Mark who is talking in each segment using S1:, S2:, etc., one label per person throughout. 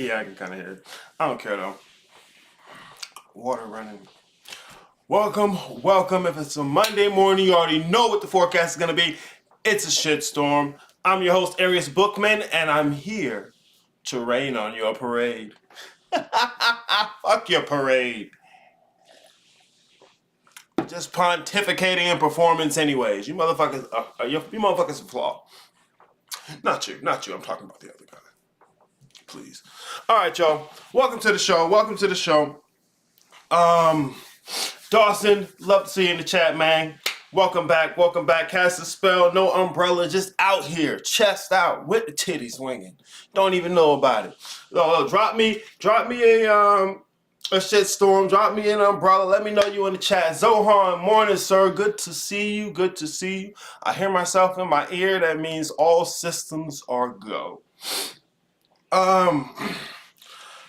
S1: Yeah, I can kind of hear it. I don't care though. Water running. Welcome, welcome. If it's a Monday morning, you already know what the forecast is going to be. It's a shitstorm. I'm your host, Arius Bookman, and I'm here to rain on your parade. Fuck your parade. just pontificating in performance anyways. You motherfuckers are flawed. Not you. I'm talking about the other guy. Please. All right, y'all. Welcome to the show. Dawson, love to see you in the chat, man. Welcome back. Cast a spell, no umbrella, just out here, chest out, with the titties swinging. Don't even know about it. Drop me a shitstorm. Drop me an umbrella. Let me know you in the chat. Zohan, morning, sir. Good to see you. I hear myself in my ear. That means all systems are go.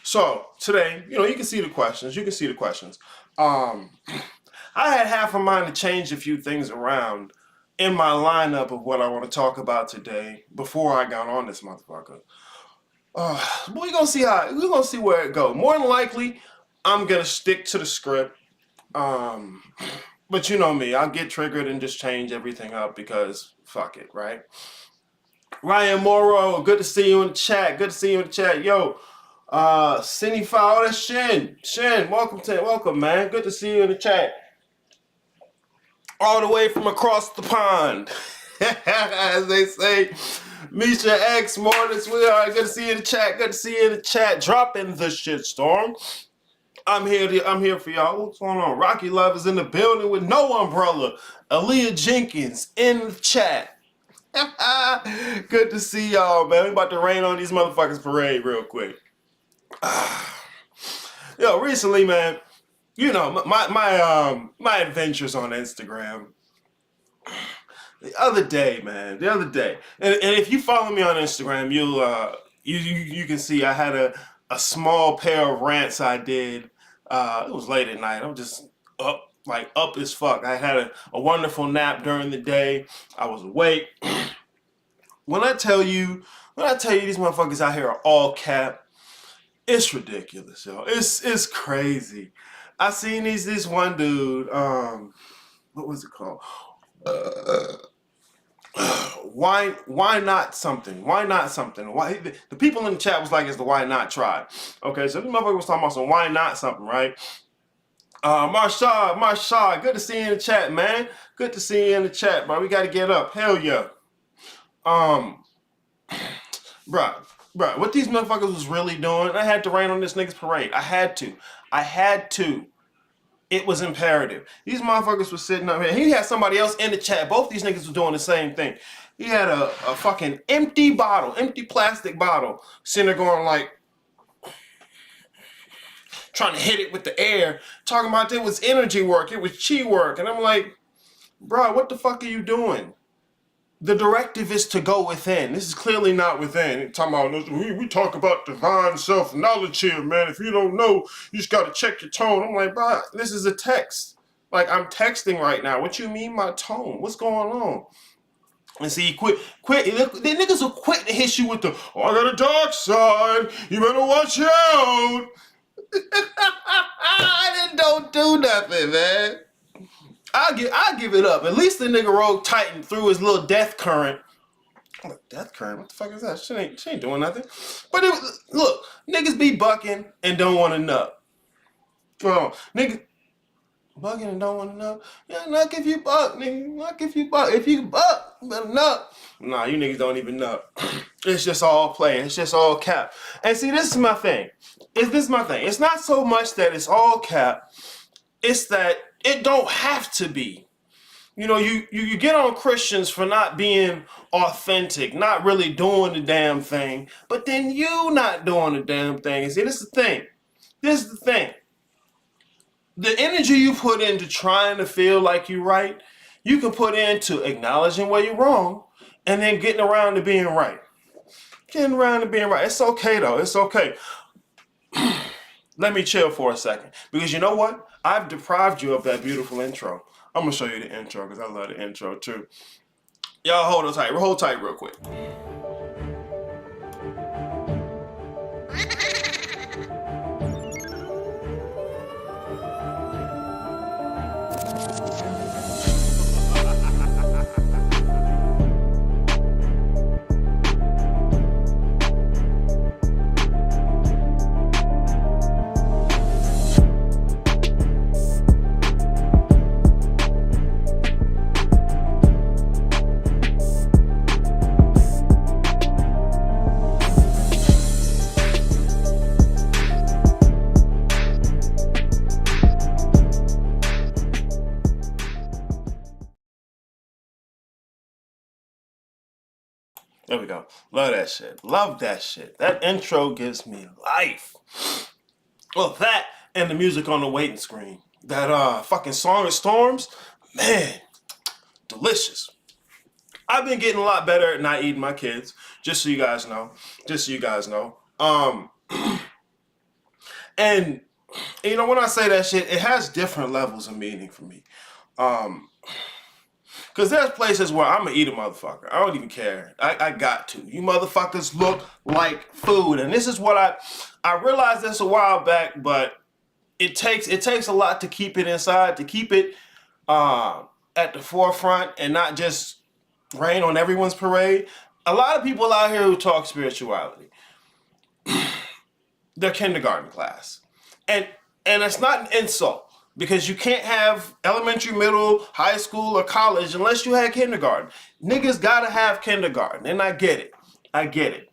S1: So today, you can see the questions. I had half a mind to change a few things around in my lineup of what I want to talk about today before I got on this motherfucker. We're gonna see where it goes. More than likely, I'm gonna stick to the script. But you know me, I'll get triggered and just change everything up because fuck it, right? Ryan Morrow, good to see you in the chat. Yo, Cinefile, that's Shin. Welcome, man. Good to see you in the chat. All the way from across the pond. As they say. Misha X, morning, sweetheart. Good to see you in the chat. Dropping the shitstorm. I'm here for y'all. What's going on? Rocky Love is in the building with no umbrella. Aaliyah Jenkins in the chat. Good to see y'all, man. We about to rain on these motherfuckers parade real quick. Yo, recently, man, my adventures on Instagram. The other day, and if you follow me on Instagram, you can see I had a small pair of rants I did. It was late at night. I'm just up as fuck. I had a wonderful nap during the day. I was awake. When I tell you these motherfuckers out here are all cap, it's ridiculous, yo. It's crazy. I seen this one dude, what was it called? Why not something? Why the people in the chat was like, it's the why not tribe. Okay, so this motherfucker was talking about some why not something, right? Marshall, good to see you in the chat, man. Good to see you in the chat, bro. We gotta get up. Hell yeah. Bruh, what these motherfuckers was really doing, I had to rain on this nigga's parade. I had to. It was imperative. These motherfuckers was sitting up here. He had somebody else in the chat. Both these niggas were doing the same thing. He had a fucking empty plastic bottle, sitting there going like, trying to hit it with the air, talking about it was energy work, it was chi work. And I'm like, bro, what the fuck are you doing? The directive is to go within. This is clearly not within. Talking about, we talk about divine self-knowledge here, man. If you don't know, you just got to check your tone. I'm like, bro, this is a text. Like, I'm texting right now. What you mean my tone? What's going on? And see, quit. The niggas will quit to hit you with the, oh, I got a dark side. You better watch out. I didn't don't do nothing, man. I'll give it up. At least the nigga Rogue Titan threw his little death current. I'm like, death current? What the fuck is that? She ain't doing nothing. But look, niggas be bucking and don't want to nut. Well, niggas bucking and don't want to nut. Yeah, knock if you buck, nigga. Knock if you buck. If you buck, you better nut. Nah, you niggas don't even nut. It's just all playing. It's just all cap. And see, this is my thing. It's not so much that it's all cap. It's that it don't have to be. You know, you get on Christians for not being authentic, not really doing the damn thing, but then you not doing the damn thing. And see, this is the thing. The energy you put into trying to feel like you're right, you can put into acknowledging where you're wrong and then getting around to being right. It's okay, though. It's okay. Let me chill for a second. Because you know what? I've deprived you of that beautiful intro. I'm going to show you the intro because I love the intro too. Y'all hold tight. Hold tight real quick. There we go. Love that shit. Love that shit. That intro gives me life. Well, that and the music on the waiting screen. That fucking Song of Storms, man, delicious. I've been getting a lot better at not eating my kids, just so you guys know. Just so you guys know. And you know, when I say that shit, it has different levels of meaning for me. Because there's places where I'm going to eat a motherfucker. I don't even care. I got to. You motherfuckers look like food. And this is what I realized this a while back, but it takes a lot to keep it inside, to keep it at the forefront and not just rain on everyone's parade. A lot of people out here who talk spirituality, they're kindergarten class. And it's not an insult. Because you can't have elementary, middle, high school, or college unless you had kindergarten. Niggas gotta have kindergarten, and I get it. I get it.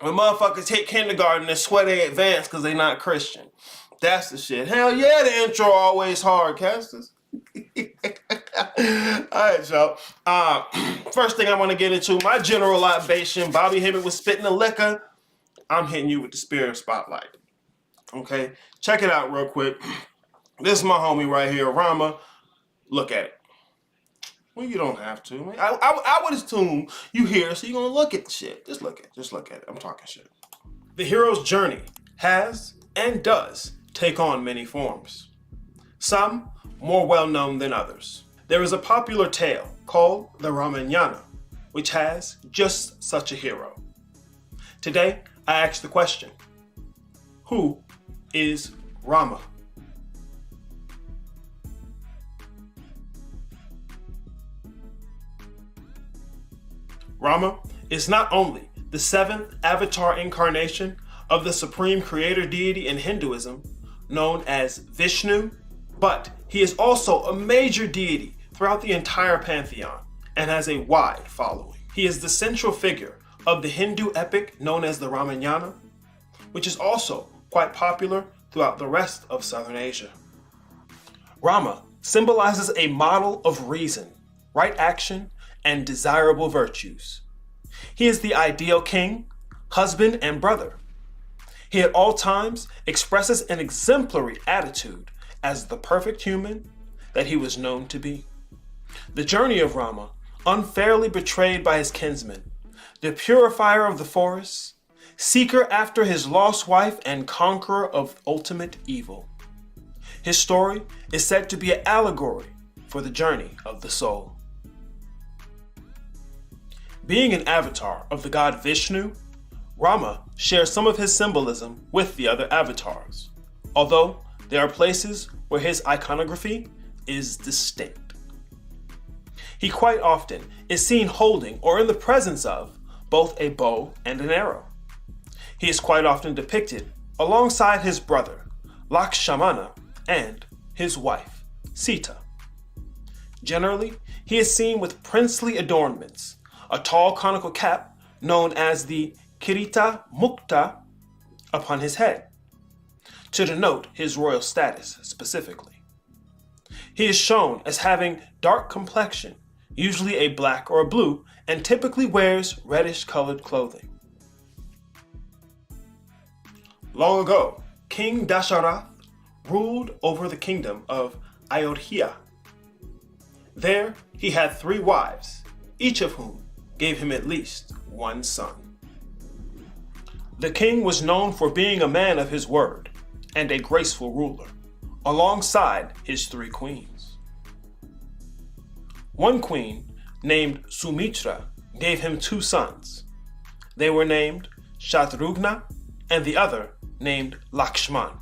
S1: When motherfuckers hit kindergarten, they swear they advanced because they not Christian. That's the shit. Hell yeah, the intro always hard, casters. Alright, y'all. First thing I want to get into, my general libation. Bobby Hibbert was spitting the liquor. I'm hitting you with the spirit spotlight. Okay? Check it out real quick. This is my homie right here, Rama. Look at it. Well, you don't have to. I would assume you here, so you're going to look at the shit. Just look at it. Just look at it. I'm talking shit. The hero's journey has and does take on many forms. Some more well-known than others. There is a popular tale called the Ramayana, which has just such a hero. Today, I ask the question, who is Rama? Rama is not only the seventh avatar incarnation of the supreme creator deity in Hinduism, known as Vishnu, but he is also a major deity throughout the entire pantheon and has a wide following. He is the central figure of the Hindu epic known as the Ramayana, which is also quite popular throughout the rest of Southern Asia. Rama symbolizes a model of reason, right action, and desirable virtues. He is the ideal king, husband, and brother. He at all times expresses an exemplary attitude as the perfect human that he was known to be. The journey of Rama, unfairly betrayed by his kinsmen, the purifier of the forests, seeker after his lost wife, and conqueror of ultimate evil. His story is said to be an allegory for the journey of the soul. Being an avatar of the god Vishnu, Rama shares some of his symbolism with the other avatars, although there are places where his iconography is distinct. He quite often is seen holding or in the presence of both a bow and an arrow. He is quite often depicted alongside his brother, Lakshmana, and his wife, Sita. Generally, he is seen with princely adornments, a tall conical cap known as the Kirita Mukta upon his head, to denote his royal status specifically. He is shown as having dark complexion, usually a black or a blue, and typically wears reddish colored clothing. Long ago, King Dasharath ruled over the kingdom of Ayodhya. There, he had 3 wives, each of whom gave him at least one son. The king was known for being a man of his word and a graceful ruler, alongside his 3 queens. One queen, named Sumitra, gave him 2 sons. They were named Shatrugna and the other named Lakshman.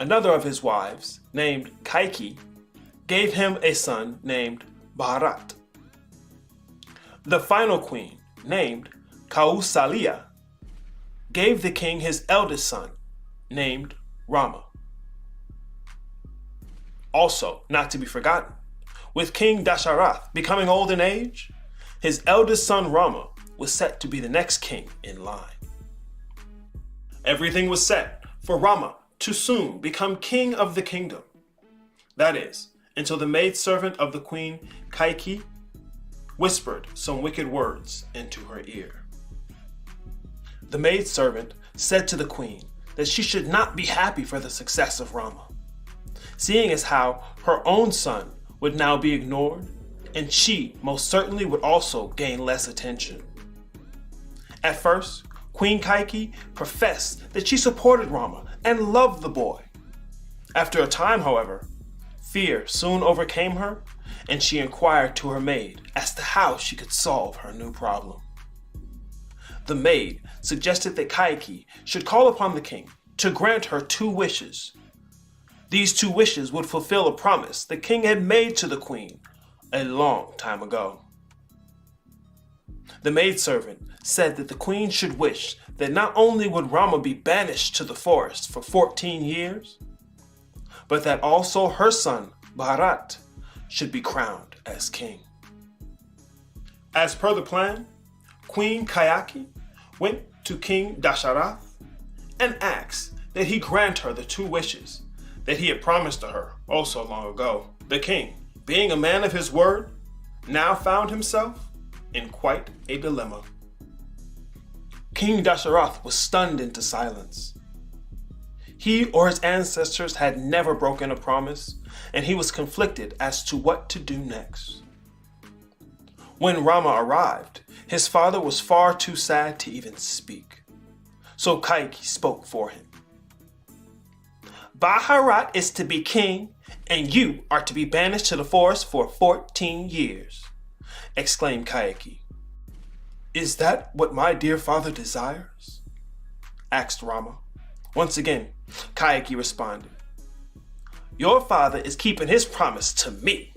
S1: Another of his wives, named Kaikeyi, gave him a son named Bharat. The final queen, named Kausalya, gave the king his eldest son, named Rama. Also, not to be forgotten, with King Dasharath becoming old in age, his eldest son Rama was set to be the next king in line. Everything was set for Rama to soon become king of the kingdom. That is, until the maidservant of the queen, Kaikeyi, whispered some wicked words into her ear. The maidservant said to the queen that she should not be happy for the success of Rama, seeing as how her own son would now be ignored, and she most certainly would also gain less attention. At first, Queen Kaiki professed that she supported Rama and loved the boy. After a time, however, fear soon overcame her, and she inquired to her maid as to how she could solve her new problem. The maid suggested that Kaiki should call upon the king to grant her 2 wishes. These 2 wishes would fulfill a promise the king had made to the queen a long time ago. The maidservant said that the queen should wish that not only would Rama be banished to the forest for 14 years, but that also her son, Bharat, should be crowned as king. As per the plan, Queen Kayaki went to King Dasharath and asked that he grant her the 2 wishes that he had promised to her oh so long ago. The king, being a man of his word, now found himself in quite a dilemma. King Dasharath was stunned into silence. He or his ancestors had never broken a promise, and he was conflicted as to what to do next. When Rama arrived, his father was far too sad to even speak, so Kaiki spoke for him. Bharat is to be king, and you are to be banished to the forest for 14 years, exclaimed Kaiki. Is that what my dear father desires? Asked Rama. Once again, Kaiki responded, Your father is keeping his promise to me.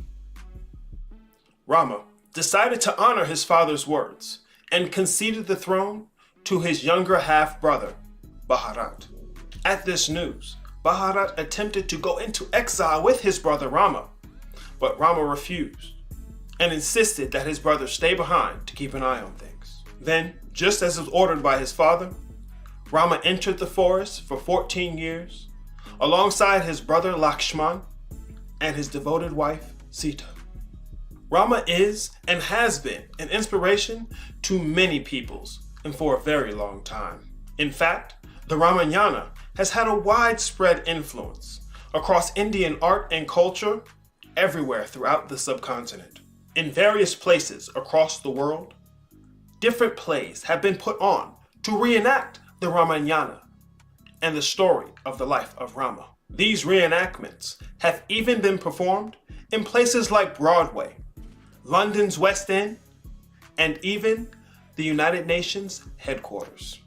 S1: Rama decided to honor his father's words and conceded the throne to his younger half-brother, Bharat. At this news, Bharat attempted to go into exile with his brother Rama, but Rama refused and insisted that his brother stay behind to keep an eye on things. Then, just as was ordered by his father, Rama entered the forest for 14 years alongside his brother Lakshman and his devoted wife Sita. Rama is and has been an inspiration to many peoples and for a very long time. In fact, the Ramayana has had a widespread influence across Indian art and culture everywhere throughout the subcontinent. In various places across the world, different plays have been put on to reenact the Ramayana and the story of the life of Rama. These reenactments have even been performed in places like Broadway, London's West End, and even the United Nations headquarters.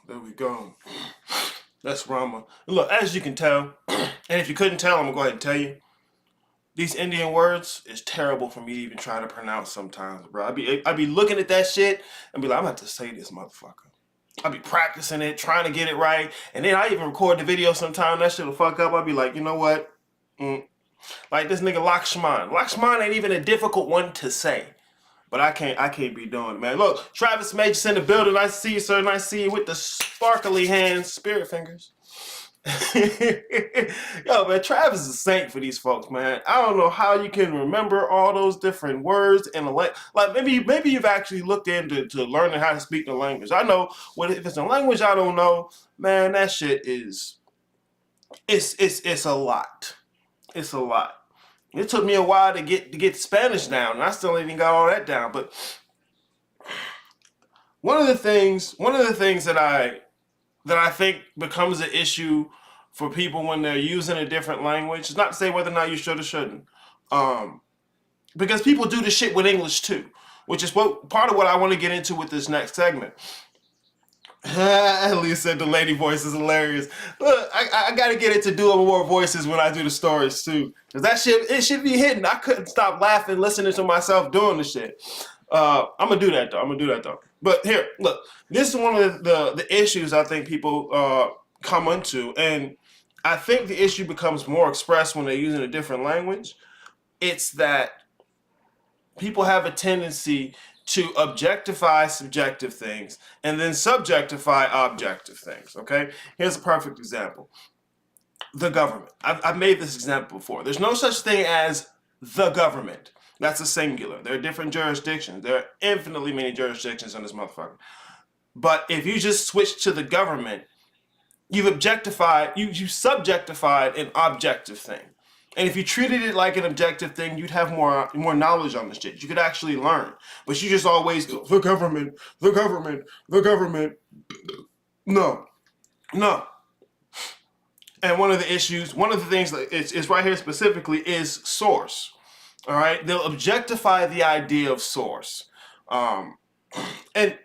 S1: There we go. That's Rama. Look, as you can tell, and if you couldn't tell, I'm gonna go ahead and tell you, these Indian words is terrible for me to even try to pronounce sometimes, bro. I be looking at that shit and be like, I'm about to say this motherfucker. I be practicing it, trying to get it right, and then I even record the video sometime, that shit'll fuck up. I be like, you know what? Like this nigga Lakshman. Lakshman ain't even a difficult one to say. But I can't be doing it, man. Look, Travis Majors in the building. Nice to see you, sir. Nice to see you with the sparkly hands, spirit fingers. Yo, man, Travis is a saint for these folks, man. I don't know how you can remember all those different words in a like maybe you've actually looked into learning how to speak the language. I know if it's a language I don't know, man, that shit is it's a lot. It's a lot. It took me a while to get Spanish down, and I still ain't even got all that down. But one of the things that I think becomes an issue for people when they're using a different language is not to say whether or not you should or shouldn't, because people do this shit with English too, which is part of what I want to get into with this next segment. At least said the lady voice is hilarious. Look, I gotta get it to do more voices when I do the stories too, cause that shit, it should be hidden. I couldn't stop laughing listening to myself doing the shit. I'm gonna do that though. But here, look, this is one of the issues I think people come into, and I think the issue becomes more expressed when they're using a different language. It's that people have a tendency to objectify subjective things and then subjectify objective things, okay? Here's a perfect example. the government. I've made this example before. There's no such thing as the government. That's a singular. There are different jurisdictions. There are infinitely many jurisdictions on this motherfucker. But if you just switch to the government, you've objectified, you subjectified an objective thing. And if you treated it like an objective thing, you'd have more knowledge on this shit. You could actually learn. But you just always go, the government, the government, the government. No. No. And one of the issues, one of the things that is right here specifically is source. All right? They'll objectify the idea of source. And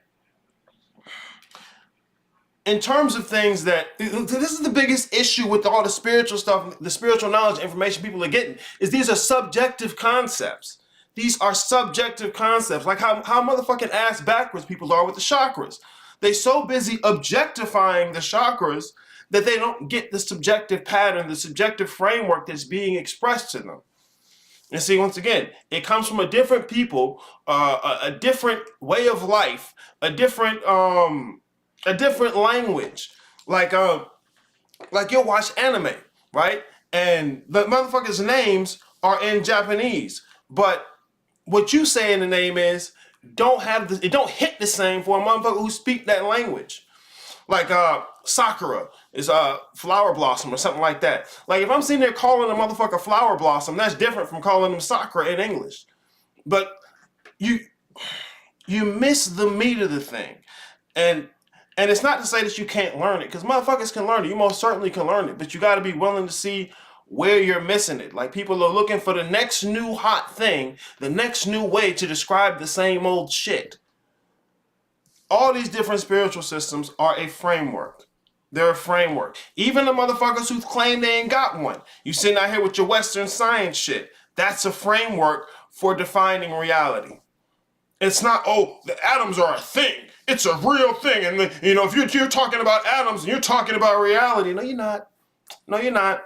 S1: in terms of things that, this is the biggest issue with all the spiritual stuff, the spiritual knowledge information people are getting, is these are subjective concepts. These are subjective concepts, like how motherfucking ass backwards people are with the chakras. They so busy objectifying the chakras that they don't get the subjective pattern, the subjective framework that's being expressed to them. And see, once again, it comes from a different people, a different way of life, a different language. Like you'll watch anime, right? And the motherfuckers' names are in Japanese, but what you say in the name is it don't hit the same for a motherfucker who speak that language. Like Sakura is flower blossom or something like that. Like if I'm sitting there calling a motherfucker flower blossom, that's different from calling them Sakura in English. But you miss the meat of the thing. And it's not to say that you can't learn it, because motherfuckers can learn it. You most certainly can learn it, but you got to be willing to see where you're missing it. Like people are looking for the next new hot thing, the next new way to describe the same old shit. All these different spiritual systems are a framework. They're a framework. Even the motherfuckers who claim they ain't got one. You sitting out here with your Western science shit. That's a framework for defining reality. It's not, oh, the atoms are a thing. It's a real thing. And, if you're talking about atoms and you're talking about reality. No, you're not. No, you're not.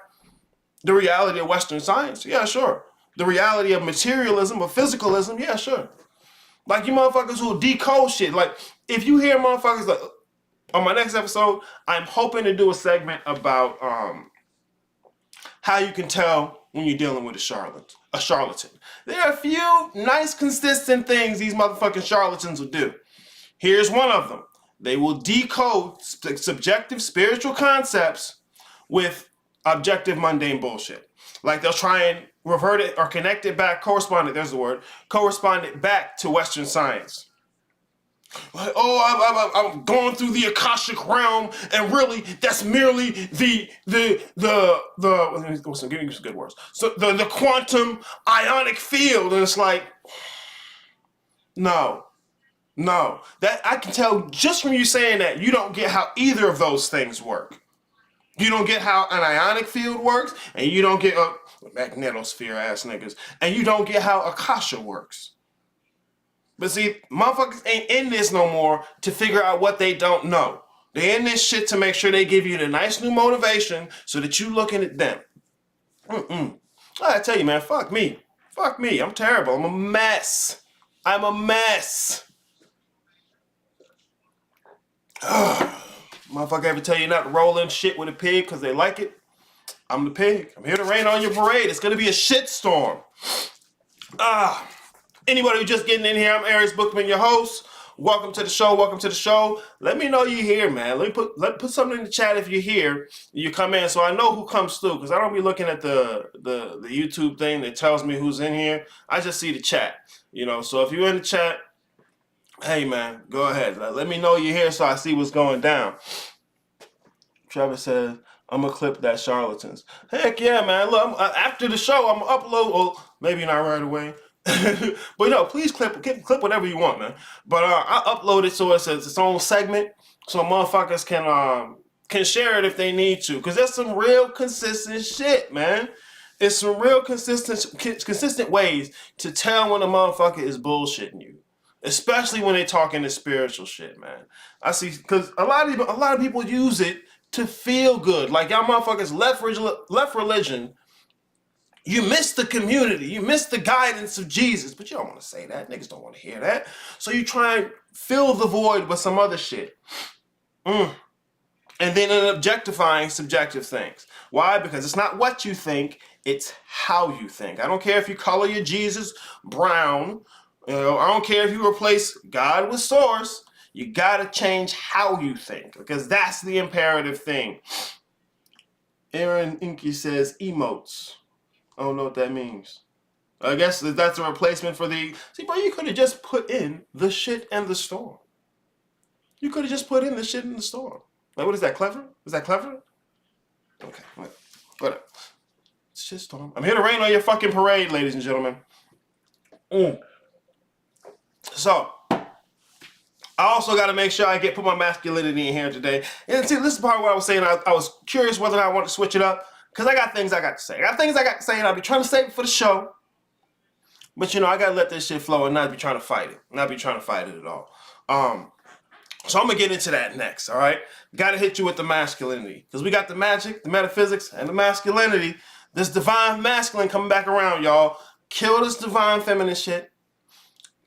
S1: The reality of Western science? Yeah, sure. The reality of materialism, of physicalism? Yeah, sure. Like you motherfuckers who decode shit. Like, if you hear motherfuckers, like, on my next episode, I'm hoping to do a segment about how you can tell when you're dealing with a charlatan. There are a few nice, consistent things these motherfucking charlatans will do. Here's one of them. They will decode subjective spiritual concepts with objective mundane bullshit. Like they'll try and revert it or connect it back, correspond it back to Western science. Like, oh, I'm going through the Akashic realm, and really, that's merely the give me some good words. So the quantum ionic field, and it's like, no. That I can tell just from you saying that you don't get how either of those things work. You don't get how an ionic field works, and you don't get magnetosphere ass niggas, and you don't get how Akasha works. But see, motherfuckers ain't in this no more to figure out what they don't know. They in this shit to make sure they give you the nice new motivation so that you looking at them. I tell you, man, fuck me. I'm terrible. I'm a mess. Motherfucker ever tell you not to roll in shit with a pig because they like it? I'm the pig. I'm here to rain on your parade. It's going to be a shitstorm. Anybody who's just getting in here, I'm Aries Bookman, your host. Welcome to the show. Let me know you're here, man. Let me put something in the chat if you're here. You come in so I know who comes through, because I don't be looking at the YouTube thing that tells me who's in here. I just see the chat. So if you're in the chat, hey, man, go ahead. Let me know you're here so I see what's going down. Trevor says, I'm going to clip that charlatans. Heck yeah, man. Look, after the show, I'm going to upload, or maybe not right away. But please clip whatever you want, man. But I upload it so it's its own segment, so motherfuckers can share it if they need to. Because that's some real consistent shit, man. It's some real consistent ways to tell when a motherfucker is bullshitting you. Especially when they're talking this spiritual shit, man. I see, because a lot of people use it to feel good. Like y'all motherfuckers left religion. You miss the community. You miss the guidance of Jesus. But you don't want to say that. Niggas don't want to hear that. So you try and fill the void with some other shit. And then in objectifying subjective things. Why? Because it's not what you think, it's how you think. I don't care if you color your Jesus brown. I don't care if you replace God with source. You gotta change how you think, because that's the imperative thing. Aaron Inky says emotes. I don't know what that means. I guess that's a replacement for the... See, bro, you could have just put in the shit and the storm. You could have just put in the shit in the storm. Like, what is that, clever? Is that clever? Okay, whatever. It's just storm. I'm here to rain on your fucking parade, ladies and gentlemen. So, I also got to make sure I put my masculinity in here today. And see, this is part of what I was saying. I was curious whether or not I want to switch it up, because I got things I got to say. I got things I got to say, and I'll be trying to save it for the show. But, I got to let this shit flow and not be trying to fight it. Not be trying to fight it at all. So I'm going to get into that next, all right? Got to hit you with the masculinity. Because we got the magic, the metaphysics, and the masculinity. This divine masculine coming back around, y'all. Kill this divine feminine shit.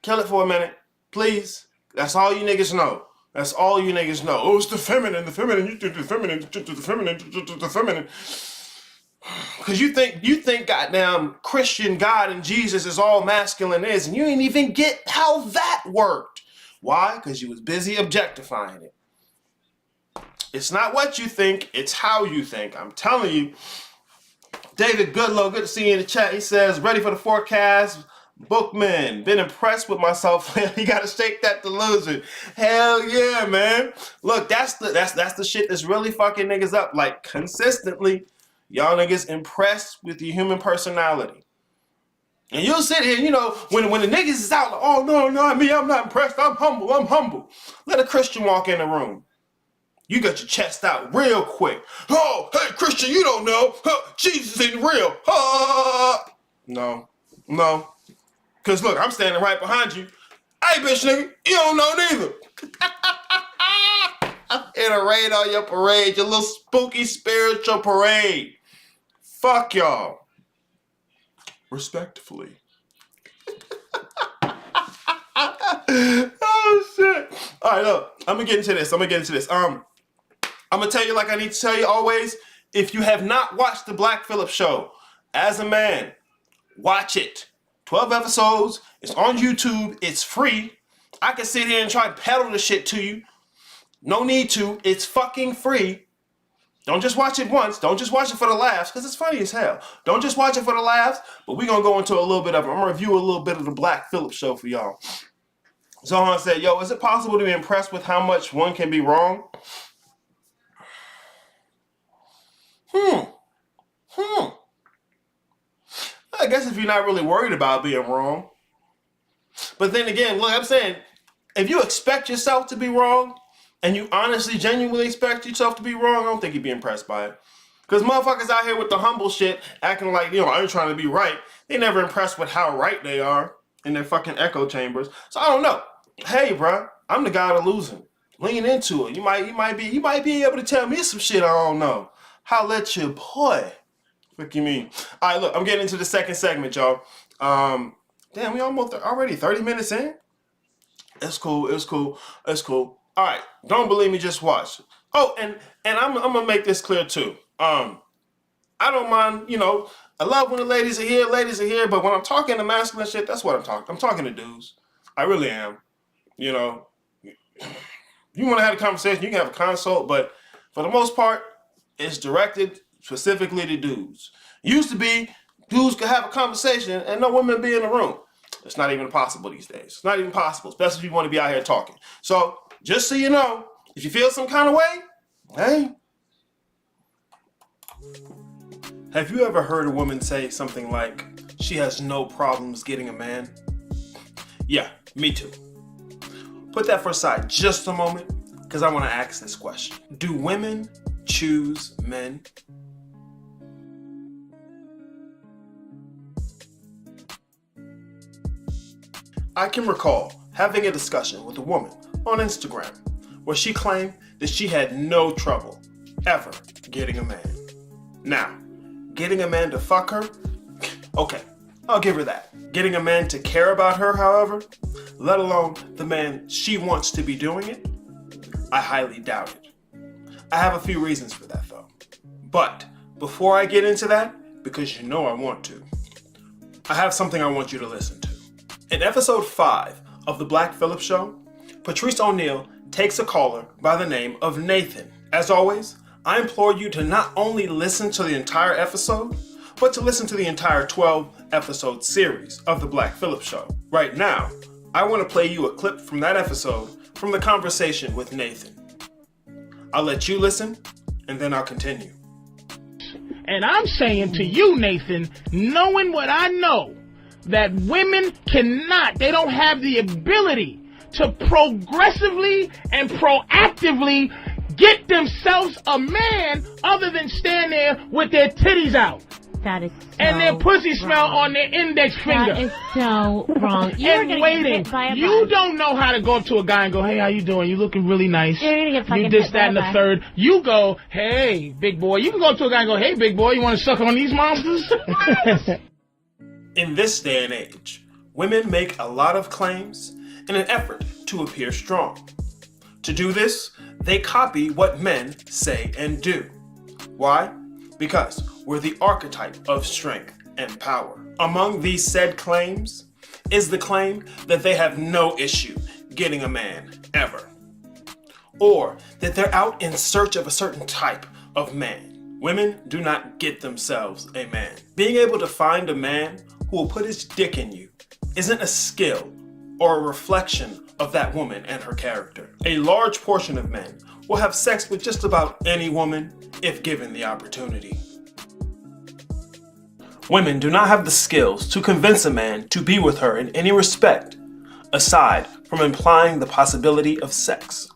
S1: Kill it for a minute, please. That's all you niggas know. That's all you niggas know. Oh, it's the feminine, you think the feminine. Because you think goddamn Christian God and Jesus is all masculine is, and you ain't even get how that worked. Why? Because you was busy objectifying it. It's not what you think, it's how you think. I'm telling you. David Goodlow, good to see you in the chat. He says, ready for the forecast. Bookman, been impressed with myself. You gotta shake that delusion. Hell yeah, man. Look, that's the shit that's really fucking niggas up. Like, consistently, y'all niggas impressed with your human personality. And you'll sit here, when the niggas is out, like, oh, no, not me, I'm not impressed, I'm humble. Let a Christian walk in the room. You got your chest out real quick. Oh, hey, Christian, you don't know. Jesus ain't real. No. Because, look, I'm standing right behind you. Hey, bitch, nigga, you don't know neither. I'm here to rain on your parade, your little spooky spiritual parade. Fuck y'all. Respectfully. Oh, shit. All right, look, I'm going to get into this. I'm going to tell you like I need to tell you always, if you have not watched the Black Phillip show, as a man, watch it. 12 episodes. It's on YouTube. It's free. I can sit here and try to peddle the shit to you. No need to. It's fucking free. Don't just watch it once. Don't just watch it for the laughs, because it's funny as hell. Don't just watch it for the laughs, but we're going to go into a little bit of it. I'm going to review a little bit of the Black Phillip show for y'all. Someone said, yo, is it possible to be impressed with how much one can be wrong? I guess if you're not really worried about being wrong. But then again, look, I'm saying, if you expect yourself to be wrong, and you honestly, genuinely expect yourself to be wrong, I don't think you'd be impressed by it. Because motherfuckers out here with the humble shit, acting like, I ain't trying to be right. They never impressed with how right they are in their fucking echo chambers. So I don't know. Hey, bruh, I'm the guy to losing. Lean into it. You might be able to tell me some shit I don't know. Holla at your boy. What you mean? All right, look, I'm getting into the second segment, y'all. Damn, we already 30 minutes in? It's cool. All right, don't believe me, just watch. Oh, and I'm going to make this clear, too. I don't mind, I love when the ladies are here, but when I'm talking to masculine shit, that's what I'm talking. I'm talking to dudes. I really am. You want to have a conversation, you can have a consult, but for the most part, it's directed specifically to dudes. Used to be, dudes could have a conversation and no women be in the room. It's not even possible these days. It's not even possible, especially if you want to be out here talking. So, just so you know, if you feel some kind of way, hey. Have you ever heard a woman say something like, she has no problems getting a man? Yeah, me too. Put that for aside just a moment, because I want to ask this question. Do women choose men? I can recall having a discussion with a woman on Instagram where she claimed that she had no trouble ever getting a man. Now, getting a man to fuck her? Okay, I'll give her that. Getting a man to care about her, however, let alone the man she wants to be doing it, I highly doubt it. I have a few reasons for that though. But before I get into that, because you know I want to, I have something I want you to listen to. In episode 5 of The Black Phillip Show, Patrice O'Neal takes a caller by the name of Nathan. As always, I implore you to not only listen to the entire episode, but to listen to the entire 12-episode series of The Black Phillip Show. Right now, I want to play you a clip from that episode from the conversation with Nathan. I'll let you listen, and then I'll continue.
S2: And I'm saying to you, Nathan, knowing what I know, that women they don't have the ability to progressively and proactively get themselves a man other than stand there with their titties out.
S3: That is so
S2: and their pussy smell
S3: wrong.
S2: on their index finger.
S3: That is so wrong.
S2: And waiting. You don't know how to go up to a guy and go, hey, how you doing? You looking really nice.
S3: You're gonna get fucking
S2: you this, that, and the third. You go, hey, big boy. You can go up to a guy and go, hey, big boy, you want to suck on these monsters?
S1: In this day and age, women make a lot of claims in an effort to appear strong. To do this, they copy what men say and do. Why? Because we're the archetype of strength and power. Among these said claims is the claim that they have no issue getting a man ever, or that they're out in search of a certain type of man. Women do not get themselves a man. Being able to find a man who will put his dick in you isn't a skill or a reflection of that woman and her character. A large portion of men will have sex with just about any woman if given the opportunity. Women do not have the skills to convince a man to be with her in any respect, aside from implying the possibility of sex.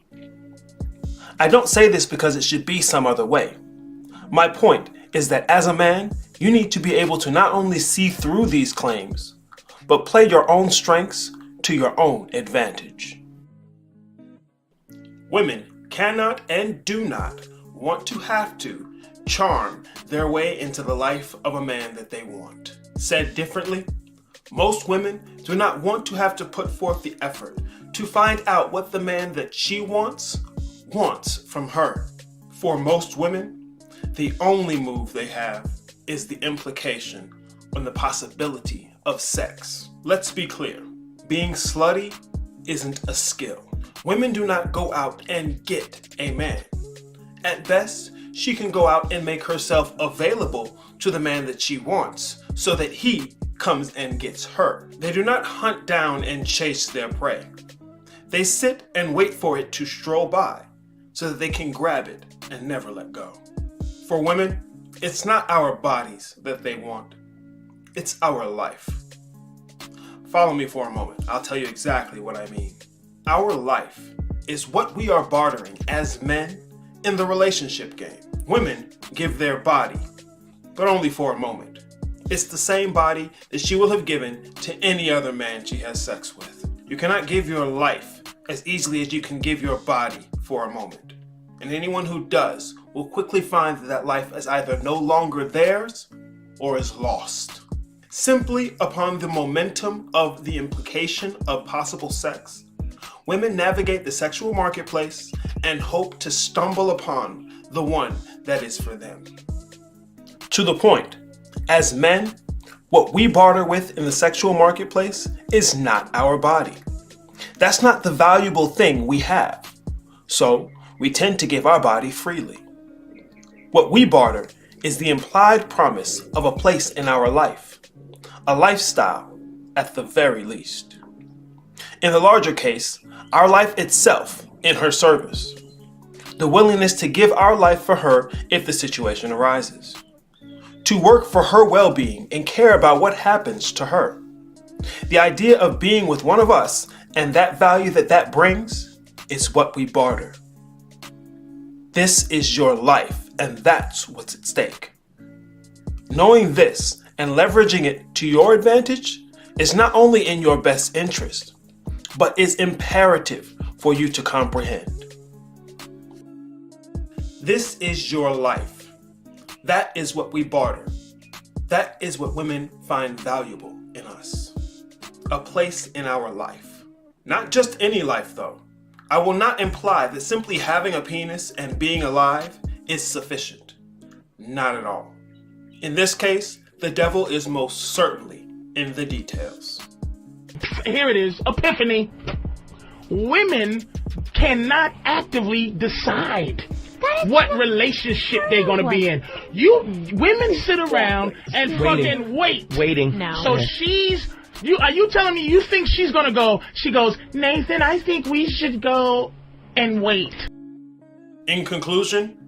S1: I don't say this because it should be some other way. My point is that as a man, you need to be able to not only see through these claims, but play your own strengths to your own advantage. Women cannot and do not want to have to charm their way into the life of a man that they want. Said differently, most women do not want to have to put forth the effort to find out what the man that she wants from her. For most women, the only move they have is the implication on the possibility of sex. Let's be clear, being slutty isn't a skill. Women do not go out and get a man. At best, she can go out and make herself available to the man that she wants so that he comes and gets her. They do not hunt down and chase their prey. They sit and wait for it to stroll by so that they can grab it and never let go. For women, it's not our bodies that they want. It's our life. Follow me for a moment. I'll tell you exactly what I mean. Our life is what we are bartering as men in the relationship game. Women give their body, but only for a moment. It's the same body that she will have given to any other man she has sex with. You cannot give your life as easily as you can give your body for a moment. And anyone who does will quickly find that that life is either no longer theirs or is lost. Simply upon the momentum of the implication of possible sex, women navigate the sexual marketplace and hope to stumble upon the one that is for them. To the point, as men, what we barter with in the sexual marketplace is not our body. That's not the valuable thing we have. So we tend to give our body freely. What we barter is the implied promise of a place in our life, a lifestyle at the very least. In the larger case, our life itself in her service. The willingness to give our life for her if the situation arises. To work for her well-being and care about what happens to her. The idea of being with one of us and that value that brings is what we barter. This is your life, and that's what's at stake. Knowing this and leveraging it to your advantage is not only in your best interest, but is imperative for you to comprehend. This is your life. That is what we barter. That is what women find valuable in us. A place in our life. Not just any life though. I will not imply that simply having a penis and being alive is sufficient. Not at all. In this case, the devil is most certainly in the details.
S2: Here it is, epiphany. Women cannot actively decide what relationship they're gonna be in. Women sit around and fucking wait.
S4: Waiting.
S3: No.
S2: So are you telling me you think she's gonna go? She goes, Nathan, I think we should go and wait.
S1: In conclusion,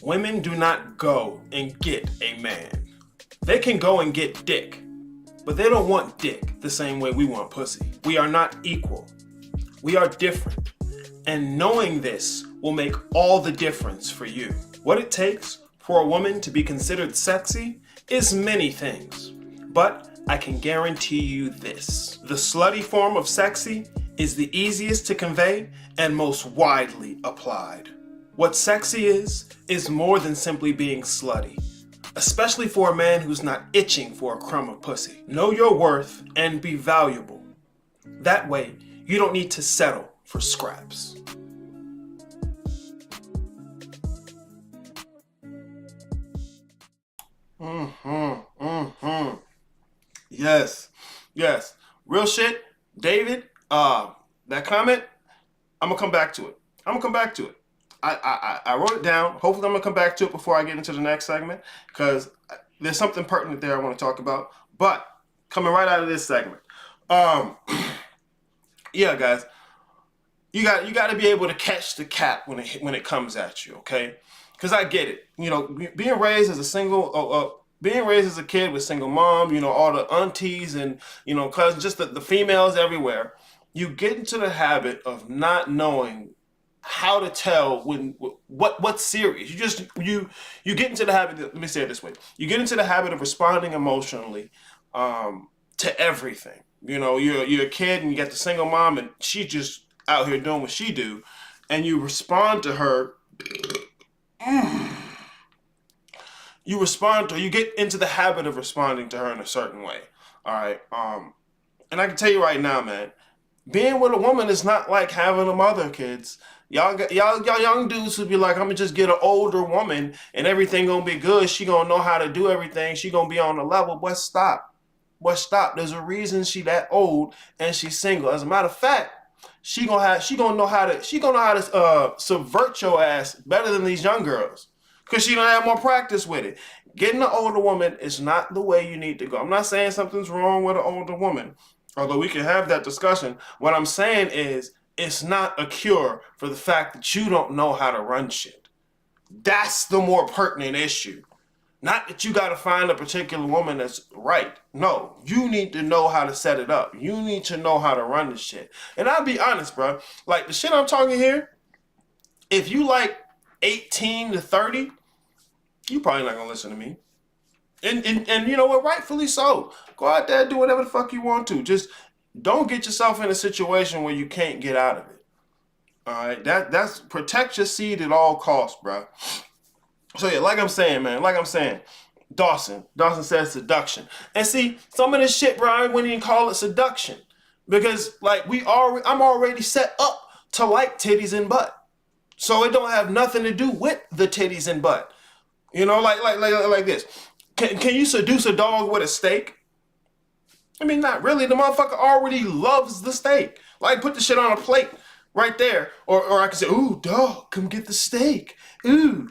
S1: women do not go and get a man. They can go and get dick, but they don't want dick the same way we want pussy. We are not equal. We are different. And knowing this will make all the difference for you. What it takes for a woman to be considered sexy is many things, but I can guarantee you this. The slutty form of sexy is the easiest to convey and most widely applied. What sexy is more than simply being slutty, especially for a man who's not itching for a crumb of pussy. Know your worth and be valuable. That way, you don't need to settle for scraps. Yes. Real shit, David, that comment, I'm gonna come back to it. I wrote it down. Hopefully I'm gonna come back to it before I get into the next segment, because there's something pertinent there I want to talk about. But coming right out of this segment, yeah, guys, you got to be able to catch the cat when it comes at you, okay? Because I get it. You know, being raised as a kid with single mom, you know, all the aunties and, you know, cousins, just the females everywhere, you get into the habit of not knowing how to tell what's serious. You get into the habit. Let me say it this way: you get into the habit of responding emotionally to everything. You know, you're a kid and you got the single mom and she just out here doing what she do, and you respond to her. You get into the habit of responding to her in a certain way. All right. And I can tell you right now, man, being with a woman is not like having a mother, kids. Y'all young dudes who be like, I'm gonna just get an older woman and everything gonna be good. She gonna know how to do everything. She gonna be on the level. But stop. There's a reason she that old and she's single. As a matter of fact, she gonna know how to subvert your ass better than these young girls, because she don't have more practice with it. Getting an older woman is not the way you need to go. I'm not saying something's wrong with an older woman, although we can have that discussion. What I'm saying is it's not a cure for the fact that you don't know how to run shit. That's the more pertinent issue. Not that you got to find a particular woman that's right. No, you need to know how to set it up. You need to know how to run this shit. And I'll be honest, bro. Like, the shit I'm talking here, if you like 18 to 30, you probably not going to listen to me. And you know what? Rightfully so. Go out there and do whatever the fuck you want to. Just don't get yourself in a situation where you can't get out of it. All right? That's protect your seed at all costs, bro. So yeah, like I'm saying, Dawson says seduction. And see, some of this shit, bro, I wouldn't even call it seduction. Because like I'm already set up to like titties and butt. So it don't have nothing to do with the titties and butt. You know, like this. Can you seduce a dog with a steak? I mean, not really. The motherfucker already loves the steak. Like, put the shit on a plate right there. Or I can say, ooh, dog, come get the steak. Ooh.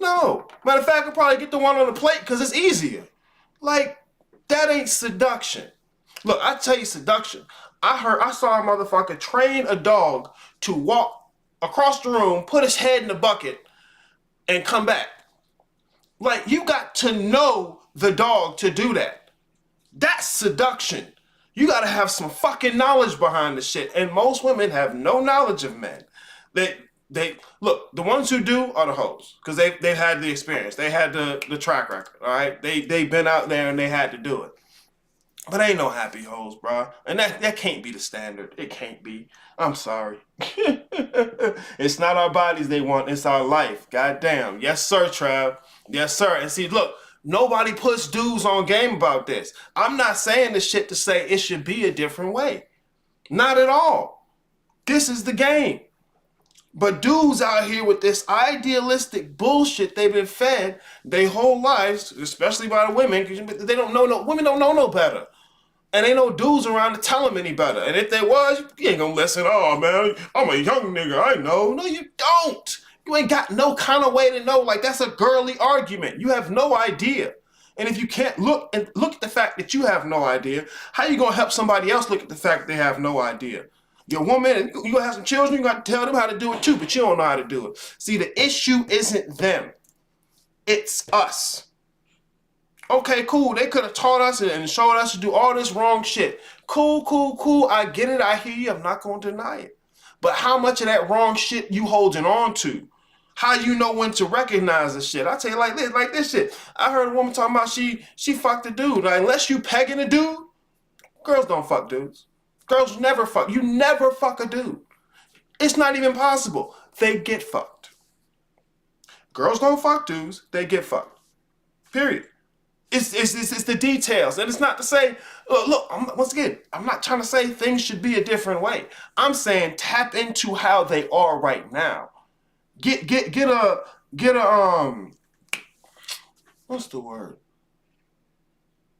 S1: No. Matter of fact, I'll probably get the one on the plate because it's easier. Like, that ain't seduction. Look, I tell you seduction. I saw a motherfucker train a dog to walk across the room, put his head in the bucket, and come back. Like, you got to know the dog to do that. That's seduction. You got to have some fucking knowledge behind the shit. And most women have no knowledge of men. They look, the ones who do are the hoes, because they've had the experience. They had the track record, all right? They've been out there and they had to do it. But ain't no happy hoes, bro. And that can't be the standard. It can't be. I'm sorry. It's not our bodies they want. It's our life. Goddamn. Yes, sir, Trav. Yes, sir. And see, look, nobody puts dudes on game about this. I'm not saying this shit to say it should be a different way. Not at all. This is the game. But dudes out here with this idealistic bullshit they've been fed their whole lives, especially by the women, because they don't know women don't know no better. And ain't no dudes around to tell them any better. And if there was, you ain't gonna listen. Oh man, I'm a young nigga, I know. No, you don't. You ain't got no kind of way to know. Like, that's a girly argument. You have no idea. And if you can't look at the fact that you have no idea, how you gonna help somebody else look at the fact they have no idea? You're a woman, you gonna have some children, you gotta tell them how to do it too, but you don't know how to do it. See, the issue isn't them. It's us. Okay, cool. They could have taught us and showed us to do all this wrong shit. Cool. I get it. I hear you. I'm not going to deny it. But how much of that wrong shit you holding on to? How you know when to recognize the shit? I tell you like this shit. I heard a woman talking about she fucked a dude. Like, unless you pegging a dude, girls don't fuck dudes. Girls never fuck. You never fuck a dude. It's not even possible. They get fucked. Girls don't fuck dudes. They get fucked. Period. It's the details. And it's not to say, once again, I'm not trying to say things should be a different way. I'm saying tap into how they are right now. Get a what's the word?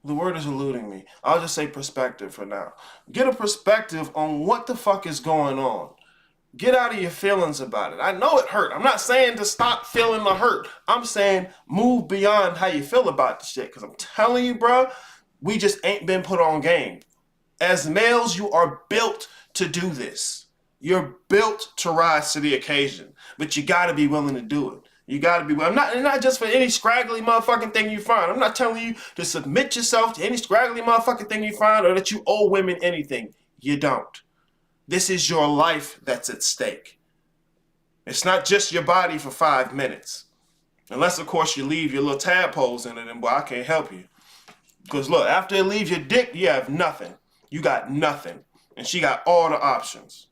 S1: The word is eluding me. I'll just say perspective for now. Get a perspective on what the fuck is going on. Get out of your feelings about it. I know it hurt. I'm not saying to stop feeling the hurt. I'm saying move beyond how you feel about the shit. Because I'm telling you, bro, we just ain't been put on game. As males, you are built to do this. You're built to rise to the occasion. But you got to be willing to do it. You got to be willing. Not just for any scraggly motherfucking thing you find. I'm not telling you to submit yourself to any scraggly motherfucking thing you find or that you owe women anything. You don't. This is your life that's at stake. It's not just your body for 5 minutes. Unless, of course, you leave your little tadpoles in it, and boy, I can't help you. Because look, after it leaves your dick, you have nothing. You got nothing. And she got all the options.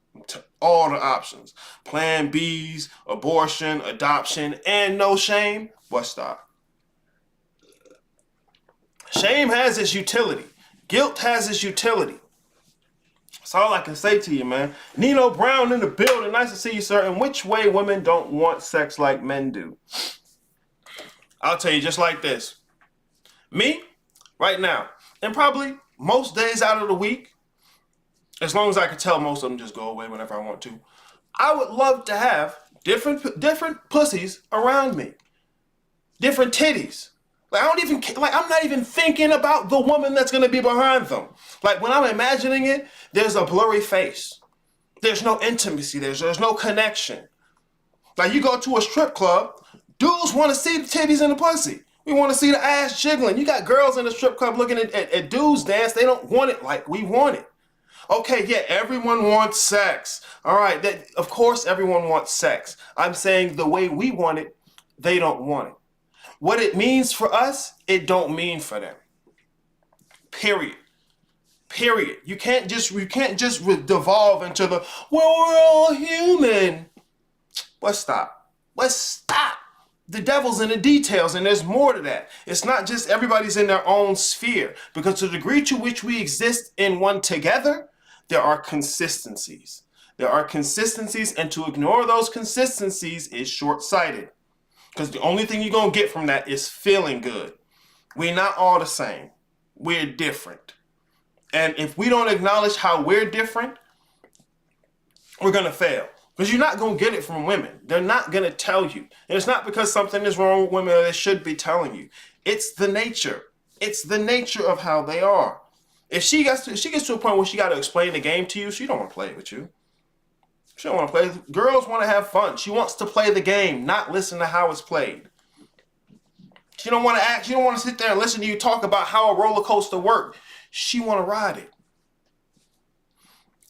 S1: All the options. Plan Bs, abortion, adoption, and no shame. What stop? Shame has its utility. Guilt has its utility. That's all I can say to you, man. Nino Brown in the building. Nice to see you, sir. And which way women don't want sex like men do? I'll tell you just like this. Me, right now, and probably most days out of the week, as long as I can tell most of them just go away whenever I want to, I would love to have different pussies around me. Different titties. Like, I'm not even thinking about the woman that's going to be behind them. Like, when I'm imagining it, there's a blurry face. There's no intimacy. There's no connection. Like, you go to a strip club, dudes want to see the titties and the pussy. We want to see the ass jiggling. You got girls in the strip club looking at dudes dance. They don't want it like we want it. Okay, yeah, everyone wants sex. All right, of course everyone wants sex. I'm saying the way we want it, they don't want it. What it means for us, it don't mean for them. Period. You can't just devolve into the, well, we're all human. Let's stop. The devil's in the details, and there's more to that. It's not just everybody's in their own sphere, because to the degree to which we exist in one together, there are consistencies. And to ignore those consistencies is short-sighted. Because the only thing you're going to get from that is feeling good. We're not all the same. We're different. And if we don't acknowledge how we're different, we're going to fail. Because you're not going to get it from women. They're not going to tell you. And it's not because something is wrong with women or they should be telling you. It's the nature. It's the nature of how they are. If she gets to a point where she got to explain the game to you, she don't want to play with you. She don't want to play. Girls want to have fun. She wants to play the game, not listen to how it's played. She don't want to act. She don't want to sit there and listen to you talk about how a roller coaster works. She want to ride it.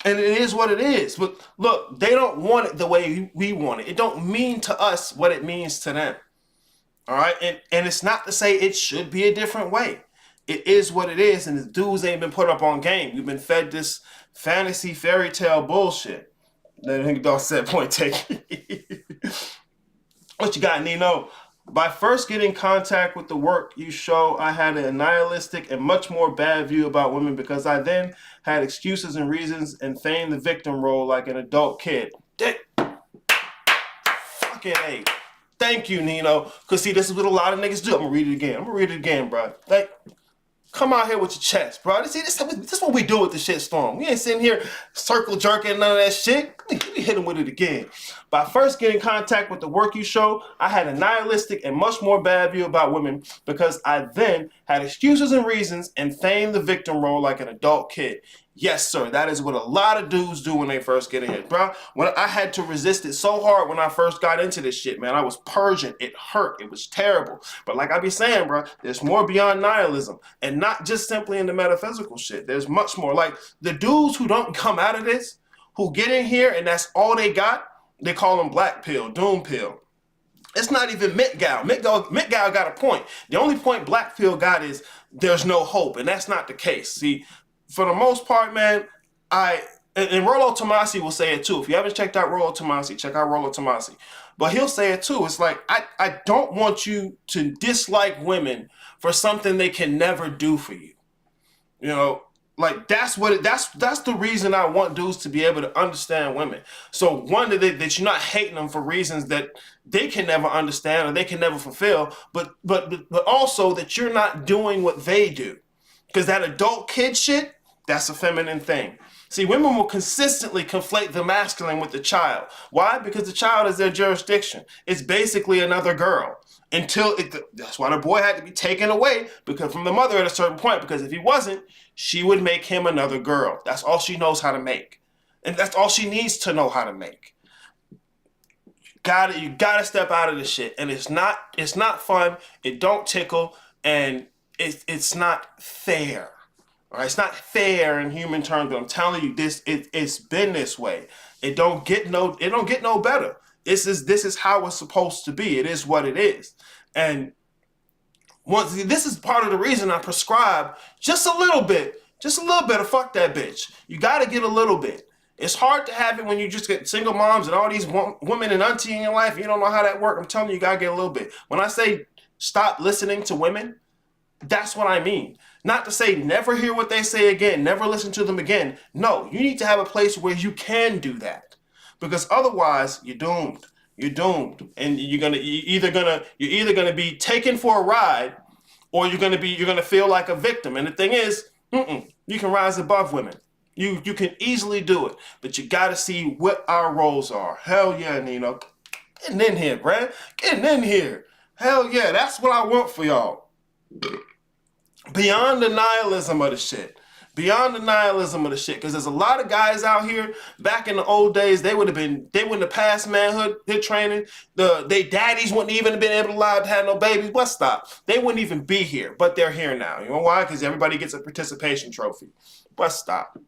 S1: And it is what it is. But look, they don't want it the way we want it. It don't mean to us what it means to them. All right? And it's not to say it should be a different way. It is what it is, and the dudes ain't been put up on game. You've been fed this fantasy fairy tale bullshit. That nigga dog said point taken. What you got, Nino? By first getting contact with the work you show, I had a nihilistic and much more bad view about women because I then had excuses and reasons and feigned the victim role like an adult kid. fucking A. Thank you, Nino. Because, see, this is what a lot of niggas do. I'm going to read it again. Bro. Like, come out here with your chest, bro. See, this is what we do with the shit storm. We ain't sitting here circle jerking none of that shit. We hit him with it again. By first getting in contact with the work you show, I had a nihilistic and much more bad view about women because I then had excuses and reasons and feigned the victim role like an adult kid. Yes, sir. That is what a lot of dudes do when they first get in here, bro. When I had to resist it so hard when I first got into this shit, man. I was purging. It hurt. It was terrible. But like I be saying, bro, there's more beyond nihilism. And not just simply in the metaphysical shit. There's much more. Like the dudes who don't come out of this, who get in here and that's all they got, they call them black pill, doom pill. It's not even McGow. McGow got a point. The only point black pill got is there's no hope. And that's not the case. See, for the most part, man, and Rollo Tomasi will say it too. If you haven't checked out Rollo Tomasi, check out Rollo Tomasi. But he'll say it too. It's like, I don't want you to dislike women for something they can never do for you. You know, like that's the reason I want dudes to be able to understand women. So one, that you're not hating them for reasons that they can never understand or they can never fulfill, but also that you're not doing what they do. Because that adult kid shit, that's a feminine thing. See, women will consistently conflate the masculine with the child. Why? Because the child is their jurisdiction. It's basically another girl. That's why the boy had to be taken away because from the mother at a certain point. Because if he wasn't, she would make him another girl. That's all she knows how to make. And that's all she needs to know how to make. You gotta step out of this shit. And it's not fun. It don't tickle. And it's not fair. All right, it's not fair in human terms, but I'm telling you, it's been this way. It don't get no better. This is how it's supposed to be. It is what it is. And this is part of the reason I prescribe just a little bit of fuck that bitch. You got to get a little bit. It's hard to have it when you just get single moms and all these women and auntie in your life. And you don't know how that works. I'm telling you, you got to get a little bit. When I say stop listening to women, that's what I mean. Not to say never hear what they say again, never listen to them again. No, you need to have a place where you can do that. Because otherwise, you're doomed. You're doomed. And you're either gonna be taken for a ride or you're gonna feel like a victim. And the thing is, you can rise above women. You can easily do it. But you gotta see what our roles are. Hell yeah, Nino. Getting in here, bruh. Getting in here. Hell yeah, that's what I want for y'all. Beyond the nihilism of the shit. Because there's a lot of guys out here, back in the old days, they wouldn't have passed manhood training. They daddies wouldn't even have been allowed to have no babies. But stop. They wouldn't even be here, but they're here now. You know why? Because everybody gets a participation trophy. But stop.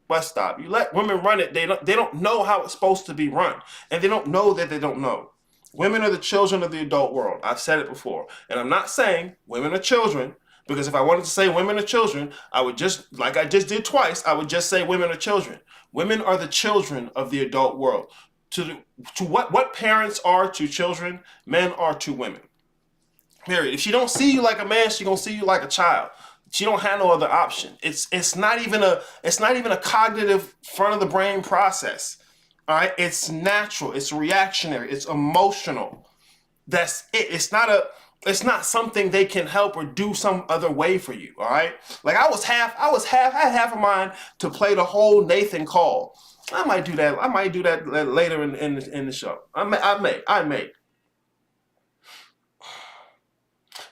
S1: You let women run it. They don't know how it's supposed to be run. And they don't know that they don't know. Women are the children of the adult world. I've said it before. And I'm not saying women are children. Because if I wanted to say women are children, I would just, like I just did twice, I would just say women are children. Women are the children of the adult world. To what parents are to children, men are to women. Period. If she don't see you like a man, she gonna see you like a child. She don't have no other option. It's not even a cognitive front of the brain process. All right, it's natural. It's reactionary. It's emotional. That's it. It's not something they can help or do some other way for you, all right? Like I had half a mind to play the whole Nathan call. I might do that later in the show. I may.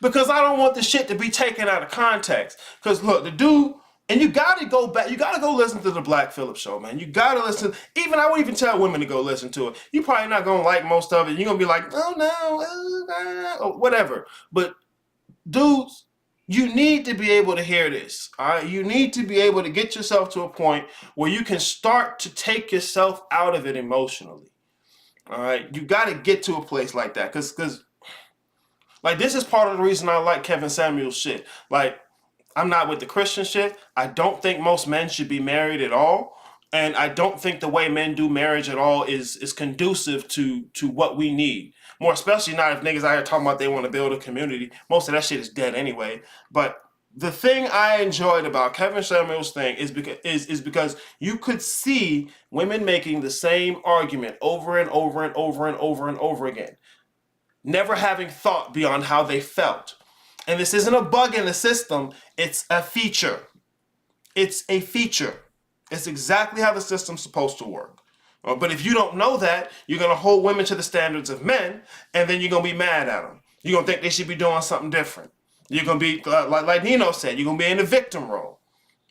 S1: Because I don't want the shit to be taken out of context. Because look, the dude, and you gotta go back, you gotta go listen to the Black Phillip show, man. You gotta listen. I wouldn't even tell women to go listen to it. You're probably not gonna like most of it. You're gonna be like, oh no, or whatever. But dudes, you need to be able to hear this. All right, you need to be able to get yourself to a point where you can start to take yourself out of it emotionally. All right, you gotta get to a place like that, because like this is part of the reason I like Kevin Samuel's shit. Like, I'm not with the Christian shit. I don't think most men should be married at all. And I don't think the way men do marriage at all is conducive to what we need. More especially not if niggas out here talking about they want to build a community. Most of that shit is dead anyway. But the thing I enjoyed about Kevin Samuel's thing is because you could see women making the same argument over and over and over and over and over again. never having thought beyond how they felt. And this isn't a bug in the system, it's a feature. It's a feature. It's exactly how the system's supposed to work. But if you don't know that, you're going to hold women to the standards of men, and then you're going to be mad at them. You're going to think they should be doing something different. You're going to be, like Nino said, you're going to be in the victim role.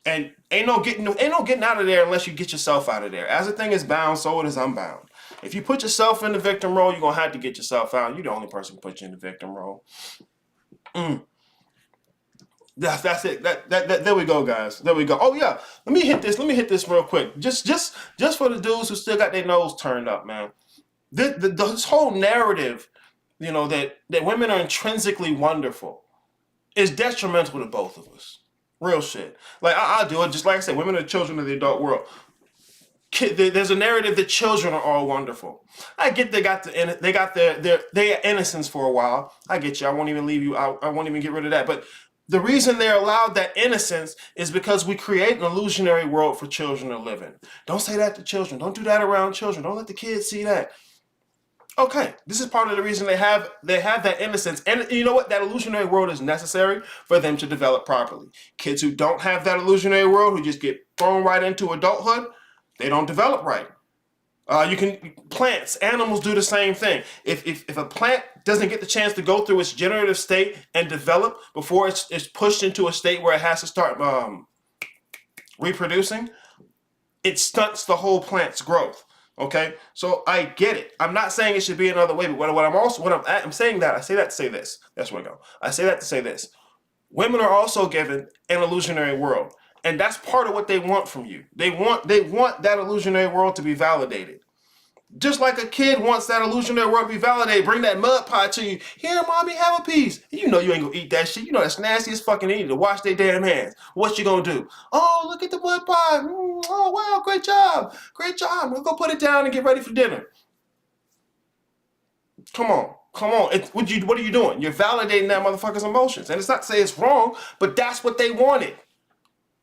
S1: And ain't no getting out of there unless you get yourself out of there. As a thing is bound, so it is unbound. If you put yourself in the victim role, you're going to have to get yourself out. You're the only person who put you in the victim role. That's it. There we go, guys. There we go. Oh yeah, let me hit this real quick. Just for the dudes who still got their nose turned up, man. This whole narrative, that women are intrinsically wonderful, is detrimental to both of us. Real shit. Like I'll do it. Just like I said, women are children of the adult world. There's a narrative that children are all wonderful. I get they got their innocence for a while. I get you. I won't even leave you out. I won't even get rid of that. But the reason they're allowed that innocence is because we create an illusionary world for children to live in. Don't say that to children. Don't do that around children. Don't let the kids see that. Okay, this is part of the reason they have that innocence. And you know what? That illusionary world is necessary for them to develop properly. Kids who don't have that illusionary world, who just get thrown right into adulthood, they don't develop right. Plants, animals do the same thing. If a plant doesn't get the chance to go through its generative state and develop before it's pushed into a state where it has to start reproducing, it stunts the whole plant's growth. Okay, so I get it. I'm not saying it should be another way, but I'm saying that. I say that to say this. That's where I go. I say that to say this. Women are also given an illusionary world, and that's part of what they want from you. They want that illusionary world to be validated. Just like a kid wants that illusionary world to be validated. Bring that mud pie to you. Here, mommy, have a piece. You know you ain't gonna eat that shit. You know that's nasty as fucking eat. To wash their damn hands. What you gonna do? Oh, look at the mud pie. Oh, wow, great job. Great job. We'll go put it down and get ready for dinner. Come on. What are you doing? You're validating that motherfucker's emotions. And it's not to say it's wrong, but that's what they wanted.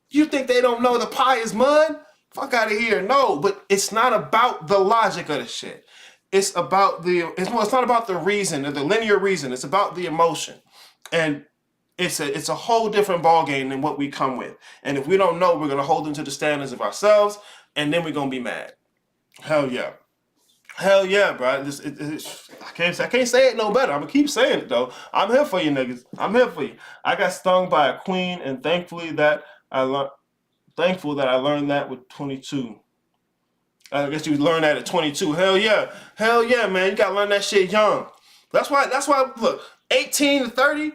S1: You think they don't know the pie is mud? Fuck out of here. No, but it's not about the logic of the shit. It's about it's not about the reason or the linear reason. It's about the emotion. And it's a whole different ballgame than what we come with. And if we don't know, we're going to hold them to the standards of ourselves, and then we're going to be mad. Hell yeah. Hell yeah, bro. I can't say it no better. I'm going to keep saying it, though. I'm here for you, niggas. I'm here for you. I got stung by a queen, and thankful that I learned that with 22. I guess you learn that at 22. Hell yeah, man. You gotta learn that shit young. That's why. Look, 18 to 30.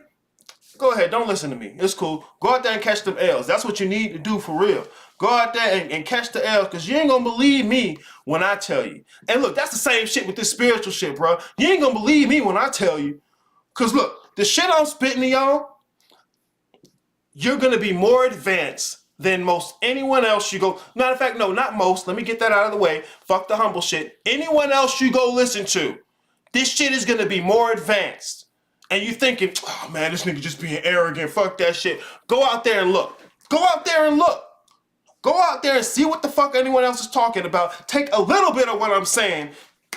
S1: Go ahead, don't listen to me. It's cool. Go out there and catch them L's. That's what you need to do for real. Go out there and catch the L's, because you ain't gonna believe me when I tell you. And look, that's the same shit with this spiritual shit, bro. You ain't gonna believe me when I tell you. Because look, the shit I'm spitting to y'all, you're gonna be more advanced than most anyone else you go. Matter of fact, no, not most. Let me get that out of the way. Fuck the humble shit. Anyone else you go listen to, this shit is gonna be more advanced. And you thinking, oh man, this nigga just being arrogant. Fuck that shit. Go out there and look. Go out there and look. Go out there and see what the fuck anyone else is talking about. Take a little bit of what I'm saying.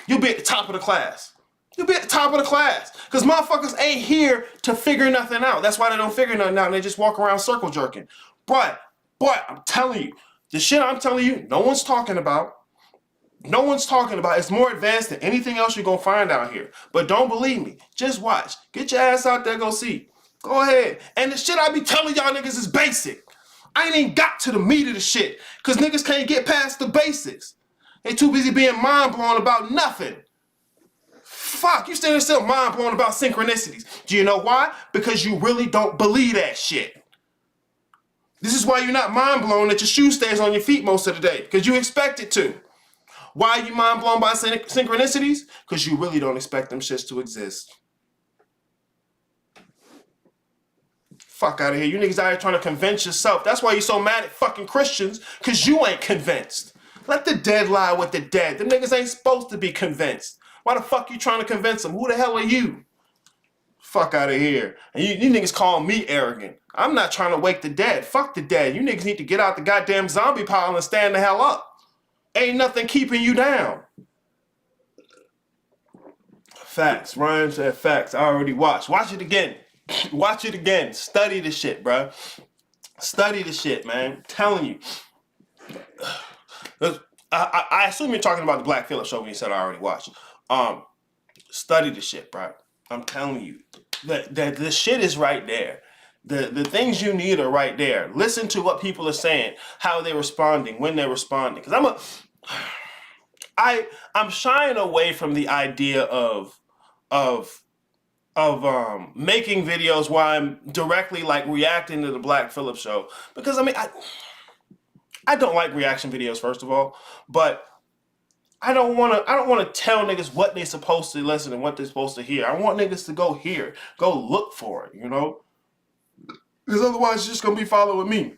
S1: You'll be at the top of the class. You'll be at the top of the class. Because motherfuckers ain't here to figure nothing out. That's why they don't figure nothing out and they just walk around circle jerking. But I'm telling you, the shit I'm telling you, no one's talking about. No one's talking about. It's more advanced than anything else you're going to find out here. But don't believe me. Just watch. Get your ass out there, go see. Go ahead. And the shit I be telling y'all niggas is basic. I ain't even got to the meat of the shit. Because niggas can't get past the basics. They too busy being mind blown about nothing. Fuck, you still mind blown about synchronicities. Do you know why? Because you really don't believe that shit. This is why you're not mind blown that your shoe stays on your feet most of the day. Because you expect it to. Why are you mind blown by synchronicities? Because you really don't expect them shits to exist. Fuck out of here. You niggas out here trying to convince yourself. That's why you're so mad at fucking Christians. Because you ain't convinced. Let the dead lie with the dead. The niggas ain't supposed to be convinced. Why the fuck you trying to convince them? Who the hell are you? Fuck out of here. And you niggas call me arrogant. I'm not trying to wake the dead. Fuck the dead. You niggas need to get out the goddamn zombie pile and stand the hell up. Ain't nothing keeping you down. Facts. Ryan said facts. I already watched. Watch it again. Watch it again. Study the shit, bro. Study the shit, man. I'm telling you. I assume you're talking about the Black Phillip show when you said I already watched. Study the shit, bro. I'm telling you. The shit is right there. The things you need are right there. Listen to what people are saying, how they're responding, when they're responding. Because I'm shying away from the idea of making videos where I'm directly like reacting to the Black Phillip show. Because I mean I don't like reaction videos, first of all, but I don't wanna tell niggas what they supposed to listen and what they're supposed to hear. I want niggas to go hear, go look for it, you know? Because otherwise it's just gonna be following me.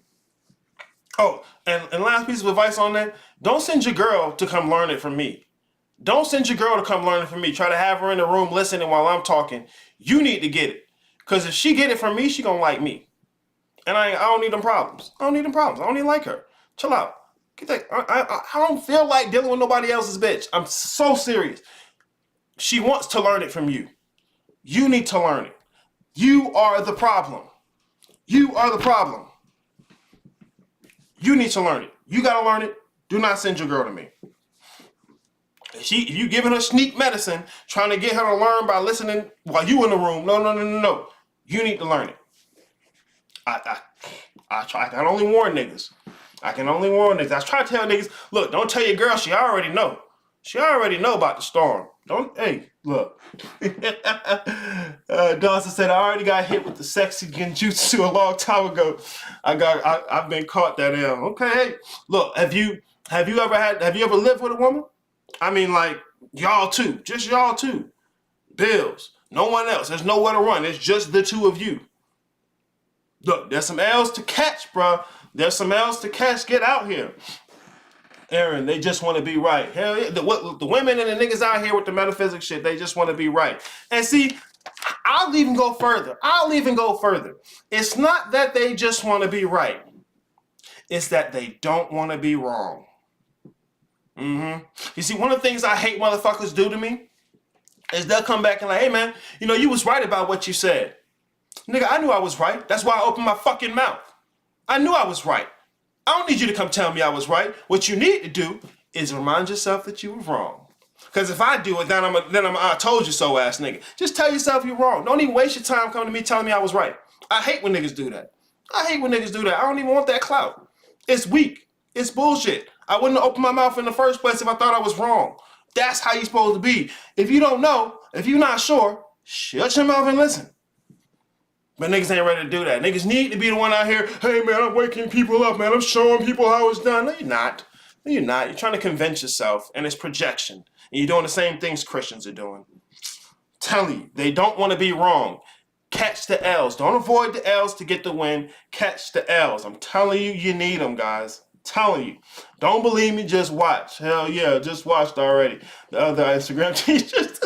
S1: Oh, and last piece of advice on that, don't send your girl to come learn it from me. Don't send your girl to come learn it from me. Try to have her in the room listening while I'm talking. You need to get it. Because if she get it from me, she gonna like me. And I don't need them problems. I don't need them problems. I don't even like her. Chill out. Get that. I don't feel like dealing with nobody else's bitch. I'm so serious. She wants to learn it from you. You need to learn it. You are the problem. You are the problem. You need to learn it. You gotta learn it. Do not send your girl to me. If you giving her sneak medicine, trying to get her to learn by listening while you in the room, no. You need to learn it. I can only warn niggas. I can only warn niggas. I try to tell niggas, look, don't tell your girl, she already know. She already know about the storm. Hey, look. Dawson said, I already got hit with the sexy genjutsu a long time ago. I've been caught that L. Okay, hey, look, have you ever lived with a woman? I mean, like, y'all two. Just y'all two. Bills. No one else. There's nowhere to run. It's just the two of you. Look, there's some L's to catch, bro. There's some L's to catch. Get out here. Aaron, they just want to be right. Hell yeah. The women and the niggas out here with the metaphysics shit, they just want to be right. And see, I'll even go further. It's not that they just want to be right. It's that they don't want to be wrong. You see, one of the things I hate motherfuckers do to me is they'll come back and like, hey man, you know, you was right about what you said. Nigga, I knew I was right. That's why I opened my fucking mouth. I knew I was right. I don't need you to come tell me I was right. What you need to do is remind yourself that you were wrong. Because if I do it, then I'm I told you so ass nigga. Just tell yourself you're wrong. Don't even waste your time coming to me telling me I was right. I hate when niggas do that. I don't even want that clout. It's weak. It's bullshit. I wouldn't have opened my mouth in the first place if I thought I was wrong. That's how you're supposed to be. If you don't know, if you're not sure, shut your mouth and listen. But niggas ain't ready to do that. Niggas need to be the one out here, hey man, I'm waking people up, man. I'm showing people how it's done. No, you're not. No, you're not. You're trying to convince yourself, and it's projection. And you're doing the same things Christians are doing. Tell you, they don't want to be wrong. Catch the L's. Don't avoid the L's to get the win. Catch the L's. I'm telling you, you need them, guys. Telling you. Don't believe me, just watch. Hell yeah, just watched already. The other Instagram teachers.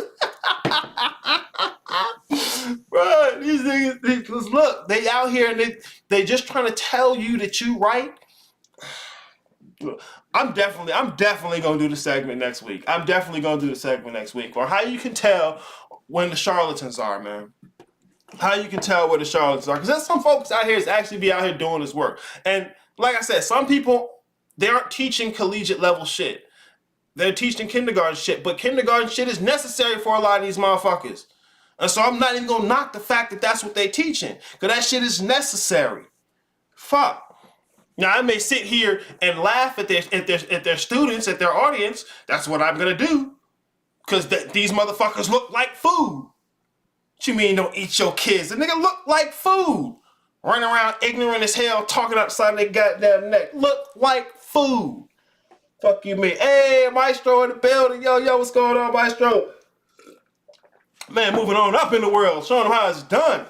S1: Bro, these niggas, look, they out here and they just trying to tell you that you right. I'm definitely gonna do the segment next week. Or how you can tell when the charlatans are, man. How you can tell where the charlatans are. Because there's some folks out here that's actually be out here doing this work. And like I said, some people, they aren't teaching collegiate level shit. They're teaching kindergarten shit. But kindergarten shit is necessary for a lot of these motherfuckers. And so I'm not even gonna knock the fact that that's what they teaching. Because that shit is necessary. Fuck. Now I may sit here and laugh at their students, at their audience. That's what I'm gonna do. Because these motherfuckers look like food. What you mean don't eat your kids? The nigga look like food. Running around ignorant as hell, talking outside their goddamn neck. Look like food. Fuck you mean? Hey, Maestro in the building. Yo, what's going on, Maestro? Man, moving on up in the world, showing them how it's done.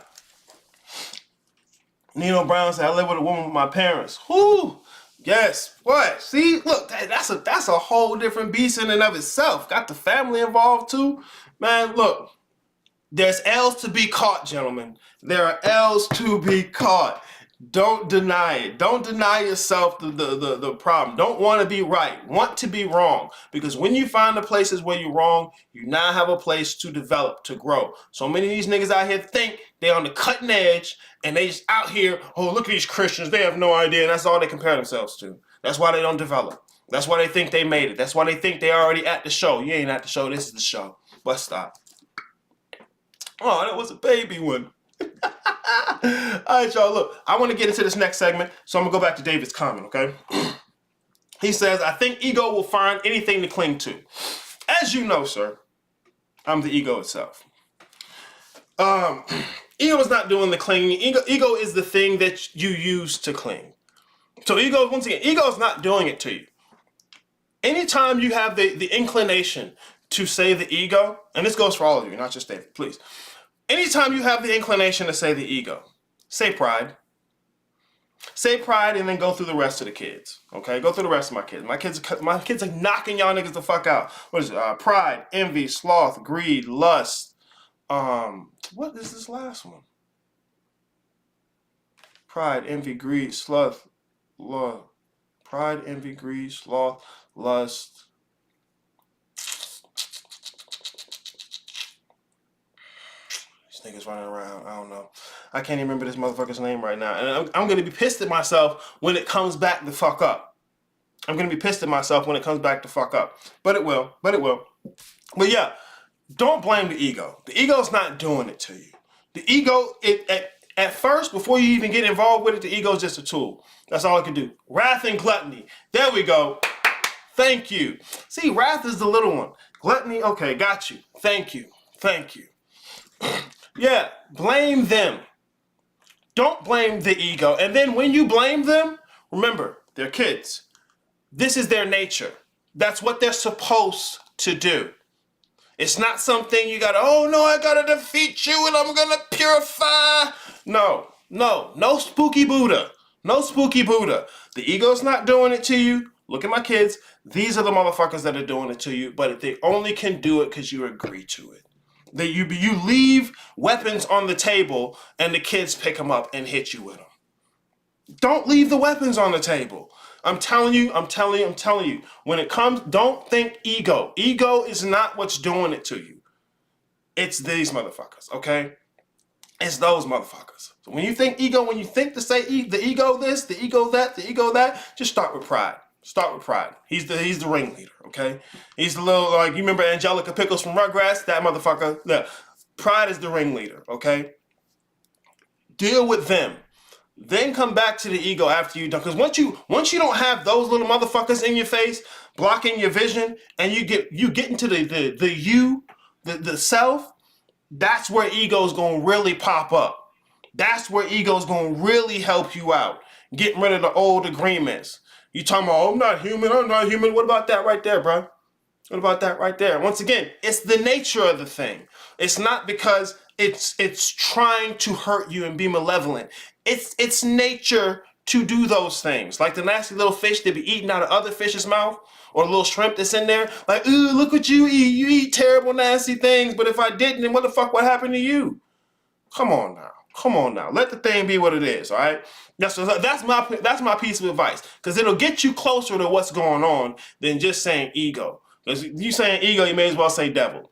S1: Nino Brown said, I live with a woman with my parents. Whoo! Yes, what? See, look, that's a whole different beast in and of itself. Got the family involved too. Man, look, there's L's to be caught, gentlemen. There are L's to be caught. Don't deny it. Don't deny yourself the problem. Don't want to be right. Want to be wrong. Because when you find the places where you're wrong, you now have a place to develop, to grow. So many of these niggas out here think they're on the cutting edge and they just out here, oh, look at these Christians. They have no idea. And that's all they compare themselves to. That's why they don't develop. That's why they think they made it. That's why they think they're already at the show. You ain't at the show. This is the show. But stop. Oh, that was a baby one. All right, y'all, look, I want to get into this next segment, so I'm going to go back to David's comment, okay? He says, I think ego will find anything to cling to. As you know, sir, I'm the ego itself. Ego is not doing the clinging. Ego is the thing that you use to cling. So ego, once again, ego is not doing it to you. Anytime you have the inclination to say the ego, and this goes for all of you, not just David, please. Anytime you have the inclination to say the ego, say pride. Say pride and then go through the rest of the kids. Okay, go through the rest of my kids. My kids are knocking y'all niggas the fuck out. What is it? Pride, envy, sloth, greed, lust. What is this last one? Pride, envy, greed, sloth, love. Pride, envy, greed, sloth, lust. Niggas running around. I don't know. I can't even remember this motherfucker's name right now. And I'm going to be pissed at myself when it comes back the fuck up. I'm going to be pissed at myself when it comes back the fuck up. But it will. But it will. But yeah, don't blame the ego. The ego's not doing it to you. The ego, at first, before you even get involved with it, the ego's just a tool. That's all it can do. Wrath and gluttony. There we go. Thank you. See, wrath is the little one. Gluttony, okay, got you. Thank you. Thank you. Yeah, blame them. Don't blame the ego. And then when you blame them, remember, they're kids. This is their nature. That's what they're supposed to do. It's not something you gotta, oh no, I gotta defeat you and I'm gonna purify. No spooky Buddha. No spooky Buddha. The ego's not doing it to you. Look at my kids. These are the motherfuckers that are doing it to you, but they only can do it because you agree to it. That you leave weapons on the table and the kids pick them up and hit you with them. Don't leave the weapons on the table. I'm telling you. When it comes, don't think ego. Ego is not what's doing it to you. It's these motherfuckers, okay? It's those motherfuckers. So when you think ego, when you think to say the ego this, the ego that, the ego that, just start with pride. Start with pride. He's the ringleader, okay? He's the little, like, you remember Angelica Pickles from Rugrats? That motherfucker. Yeah. Pride is the ringleader, okay? Deal with them. Then come back to the ego after you're done. Because once you don't have those little motherfuckers in your face, blocking your vision, and you get into the self, that's where ego's gonna really pop up. That's where ego's gonna really help you out. Getting rid of the old agreements. You talking about, oh, I'm not human. What about that right there, bro? What about that right there? Once again, it's the nature of the thing. It's not because it's trying to hurt you and be malevolent. It's nature to do those things. Like the nasty little fish that be eating out of other fish's mouth, or a little shrimp that's in there. Like, ooh, look what you eat. You eat terrible, nasty things. But if I didn't, then what the fuck would happen to you? Come on now. Let the thing be what it is, all right? That's my piece of advice, because it'll get you closer to what's going on than just saying ego. Because you saying ego, you may as well say devil.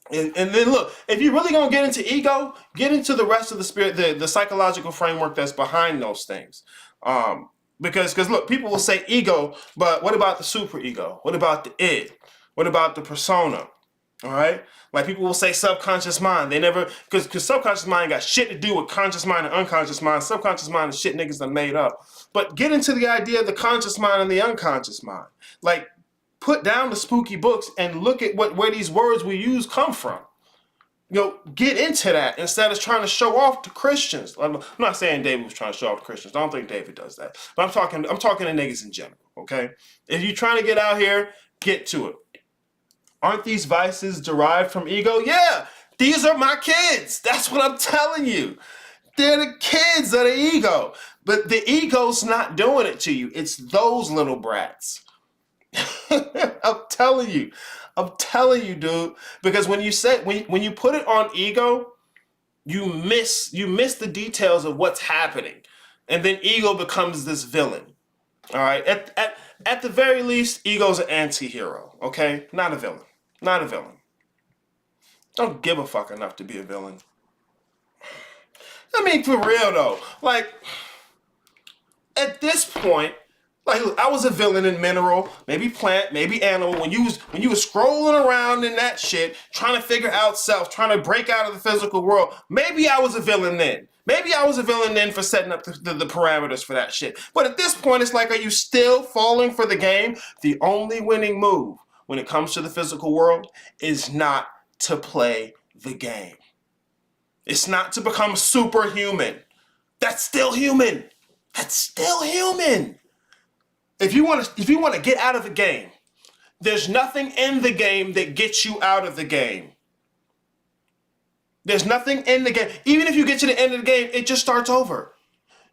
S1: And then look, if you're really gonna get into ego, get into the rest of the spirit, the psychological framework that's behind those things. Because look, people will say ego, but what about the super ego? What about the id? What about the persona? All right? Like people will say subconscious mind. They never, because subconscious mind got shit to do with conscious mind and unconscious mind. Subconscious mind is shit niggas done made up. But get into the idea of the conscious mind and the unconscious mind. Like, put down the spooky books and look at where these words we use come from. You know, get into that instead of trying to show off to Christians. I'm not saying David was trying to show off to Christians. I don't think David does that. But I'm talking to niggas in general, okay? If you're trying to get out here, get to it. Aren't these vices derived from ego? Yeah, these are my kids. That's what I'm telling you. They're the kids of the ego. But the ego's not doing it to you. It's those little brats. I'm telling you, dude. Because when you put it on ego, you miss the details of what's happening. And then ego becomes this villain. All right. At the very least, ego's an anti-hero. Okay, not a villain. Not a villain. Don't give a fuck enough to be a villain. I mean, for real though. Like, at this point, like, look, I was a villain in mineral, maybe plant, maybe animal. When you was scrolling around in that shit, trying to figure out self, trying to break out of the physical world, maybe I was a villain then. Maybe I was a villain then for setting up the parameters for that shit. But at this point, it's like, are you still falling for the game? The only winning move when it comes to the physical world is not to play the game. It's not to become superhuman. That's still human. That's still human. If you want to get out of the game, there's nothing in the game that gets you out of the game. There's nothing in the game. Even if you get to the end of the game, it just starts over.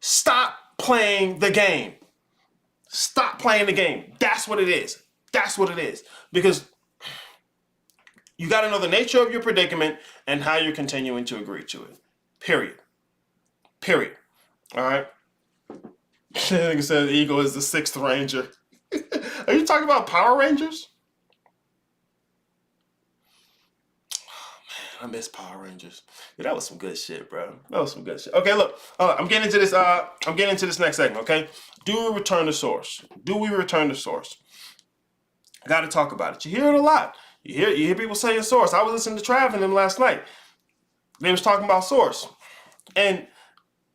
S1: Stop playing the game. Stop playing the game. That's what it is. That's what it is. Because you got to know the nature of your predicament and how you're continuing to agree to it. Period. Period. All right? Like I said, the ego is the sixth ranger. Are you talking about Power Rangers? Oh, man, I miss Power Rangers. Yeah, that was some good shit, bro. That was some good shit. Okay, look, I'm getting into this. I'm getting into this next segment. Okay, do we return to source? Do we return to source? Got to talk about it. You hear it a lot. You hear people saying source. I was listening to Trav and them last night. They was talking about source, and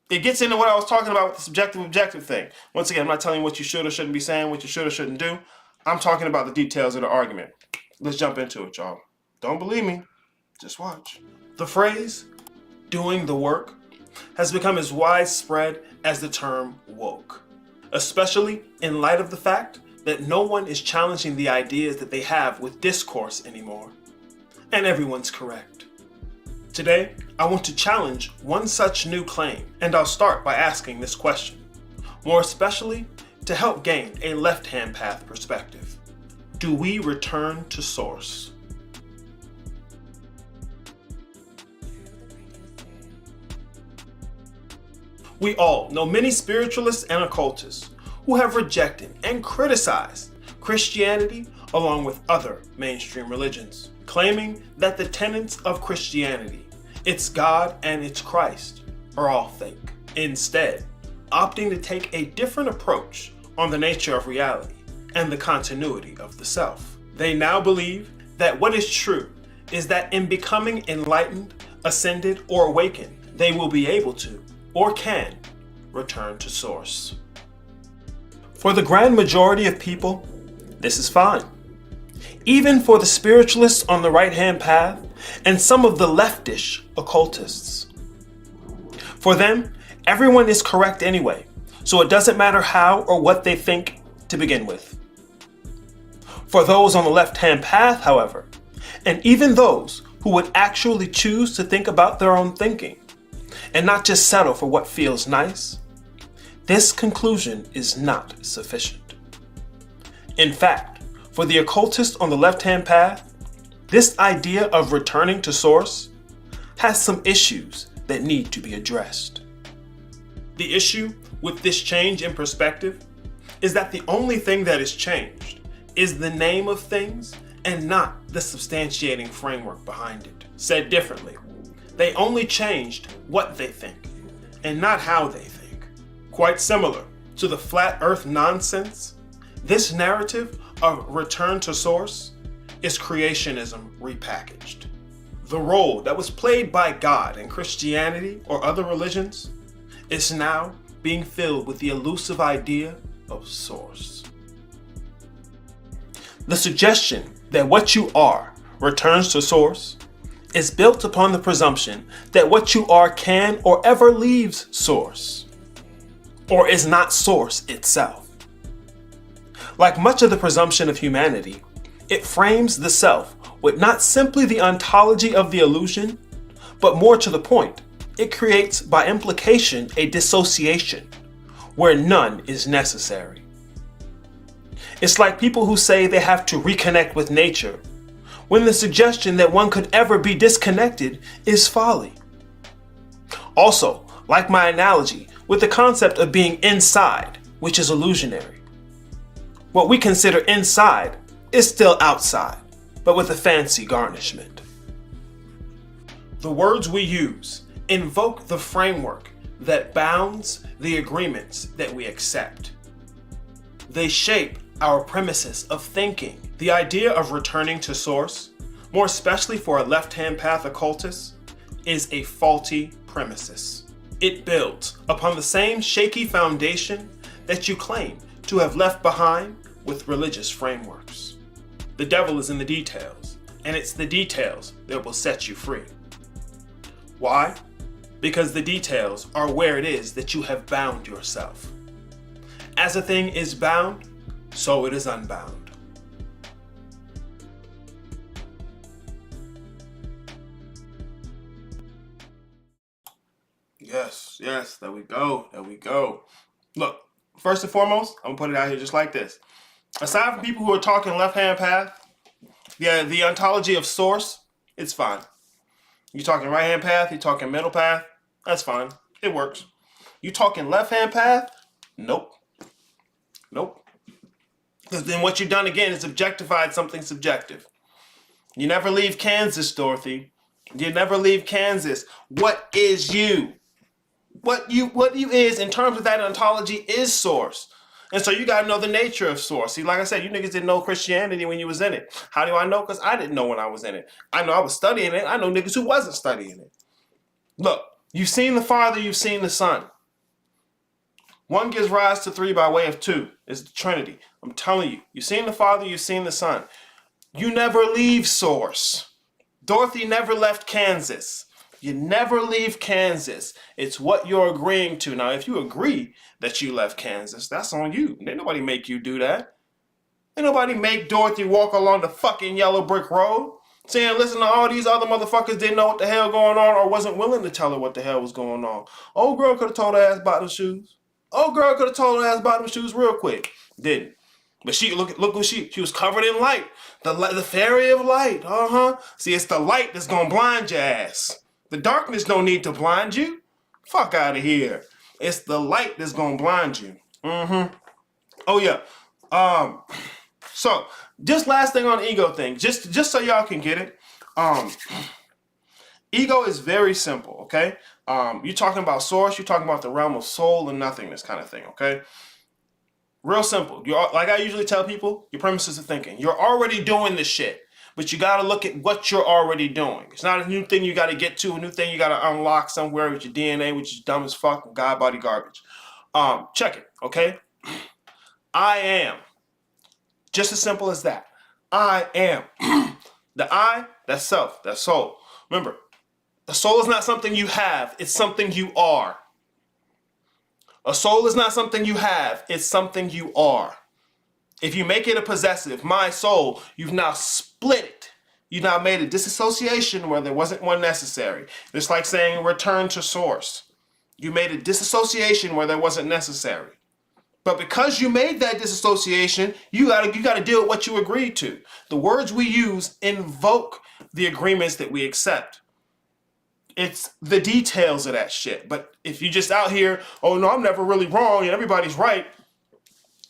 S1: it gets into what I was talking about with the subjective objective thing. Once again, I'm not telling you what you should or shouldn't be saying, what you should or shouldn't do. I'm talking about the details of the argument. Let's jump into it, y'all. Don't believe me? Just watch. The phrase, doing the work, has become as widespread as the term woke, especially in light of the fact that no one is challenging the ideas that they have with discourse anymore, and everyone's correct. Today, I want to challenge one such new claim, and I'll start by asking this question, more especially to help gain a left-hand path perspective. Do we return to source? We all know many spiritualists and occultists who have rejected and criticized Christianity along with other mainstream religions, claiming that the tenets of Christianity, its God and its Christ, are all fake. Instead, opting to take a different approach on the nature of reality and the continuity of the self. They now believe that what is true is that in becoming enlightened, ascended, or awakened, they will be able to, or can, return to source. For the grand majority of people, this is fine. Even for the spiritualists on the right-hand path and some of the leftish occultists. For them, everyone is correct anyway, so it doesn't matter how or what they think to begin with. For those on the left-hand path, however, and even those who would actually choose to think about their own thinking and not just settle for what feels nice, this conclusion is not sufficient. In fact, for the occultist on the left-hand path, this idea of returning to source has some issues that need to be addressed. The issue with this change in perspective is that the only thing that is changed is the name of things and not the substantiating framework behind it. Said differently, they only changed what they think and not how they think. Quite similar to the flat earth nonsense, this narrative of return to source is creationism repackaged. The role that was played by God in Christianity or other religions is now being filled with the elusive idea of source. The suggestion that what you are returns to source is built upon the presumption that what you are can or ever leaves source, or is not source itself. Like much of the presumption of humanity, it frames the self with not simply the ontology of the illusion, but more to the point, it creates by implication a dissociation where none is necessary. It's like people who say they have to reconnect with nature, when the suggestion that one could ever be disconnected is folly. Also, like my analogy with the concept of being inside, which is illusionary. What we consider inside is still outside, but with a fancy garnishment. The words we use invoke the framework that bounds the agreements that we accept. They shape our premises of thinking. The idea of returning to source, more especially for a left-hand path occultist, is a faulty premises. It builds upon the same shaky foundation that you claim to have left behind with religious frameworks. The devil is in the details, and it's the details that will set you free. Why? Because the details are where it is that you have bound yourself. As a thing is bound, so it is unbound. Yes, there we go. Look, first and foremost, I'm gonna put it out here just like this. Aside from people who are talking left-hand path, the ontology of source, it's fine. You talking right-hand path, you talking middle path, that's fine. It works. You talking left-hand path? Nope. Because then what you've done again is objectified something subjective. You never leave Kansas, Dorothy. You never leave Kansas. What is you? What you is in terms of that ontology is source. And so you gotta know the nature of source. See, like I said, you niggas didn't know Christianity when you was in it. How do I know? Because I didn't know when I was in it. I know I was studying it. I know niggas who wasn't studying it. Look, you've seen the Father, you've seen the Son. One gives rise to three by way of two. It's the Trinity. I'm telling you, you've seen the Father, you've seen the Son. You never leave source. Dorothy never left Kansas. You never leave Kansas. It's what you're agreeing to. Now, if you agree that you left Kansas, that's on you. Ain't nobody make you do that. Ain't nobody make Dorothy walk along the fucking yellow brick road saying, listen to all these other motherfuckers didn't know what the hell going on or wasn't willing to tell her what the hell was going on. Old girl could have told her ass about them shoes. Old girl could have told her ass about them shoes real quick. Didn't. But she, look who she was covered in light. The fairy of light. See, it's the light that's gonna blind your ass. The darkness don't need to blind you. Fuck out of here. It's the light that's gonna blind you. Oh yeah. So just last thing on the ego thing, just so y'all can get it. Ego is very simple, okay? You're talking about source, you're talking about the realm of soul and nothingness kind of thing, okay? Real simple. Like I usually tell people, your premises of thinking. You're already doing this shit, but you got to look at what you're already doing. It's not a new thing you got to get to, a new thing you got to unlock somewhere with your DNA, which is dumb as fuck and god body garbage. Check it, okay? I am. Just as simple as that. I am. The I, that's self, that's soul. Remember, the soul is not something you have, it's something you are. A soul is not something you have, it's something you are. If you make it a possessive, my soul, you've now split it. You've now made a disassociation where there wasn't one necessary. It's like saying return to source. You made a disassociation where there wasn't necessary. But because you made that disassociation, you gotta deal with what you agreed to. The words we use invoke the agreements that we accept. It's the details of that shit. But if you just out here, oh no, I'm never really wrong and everybody's right,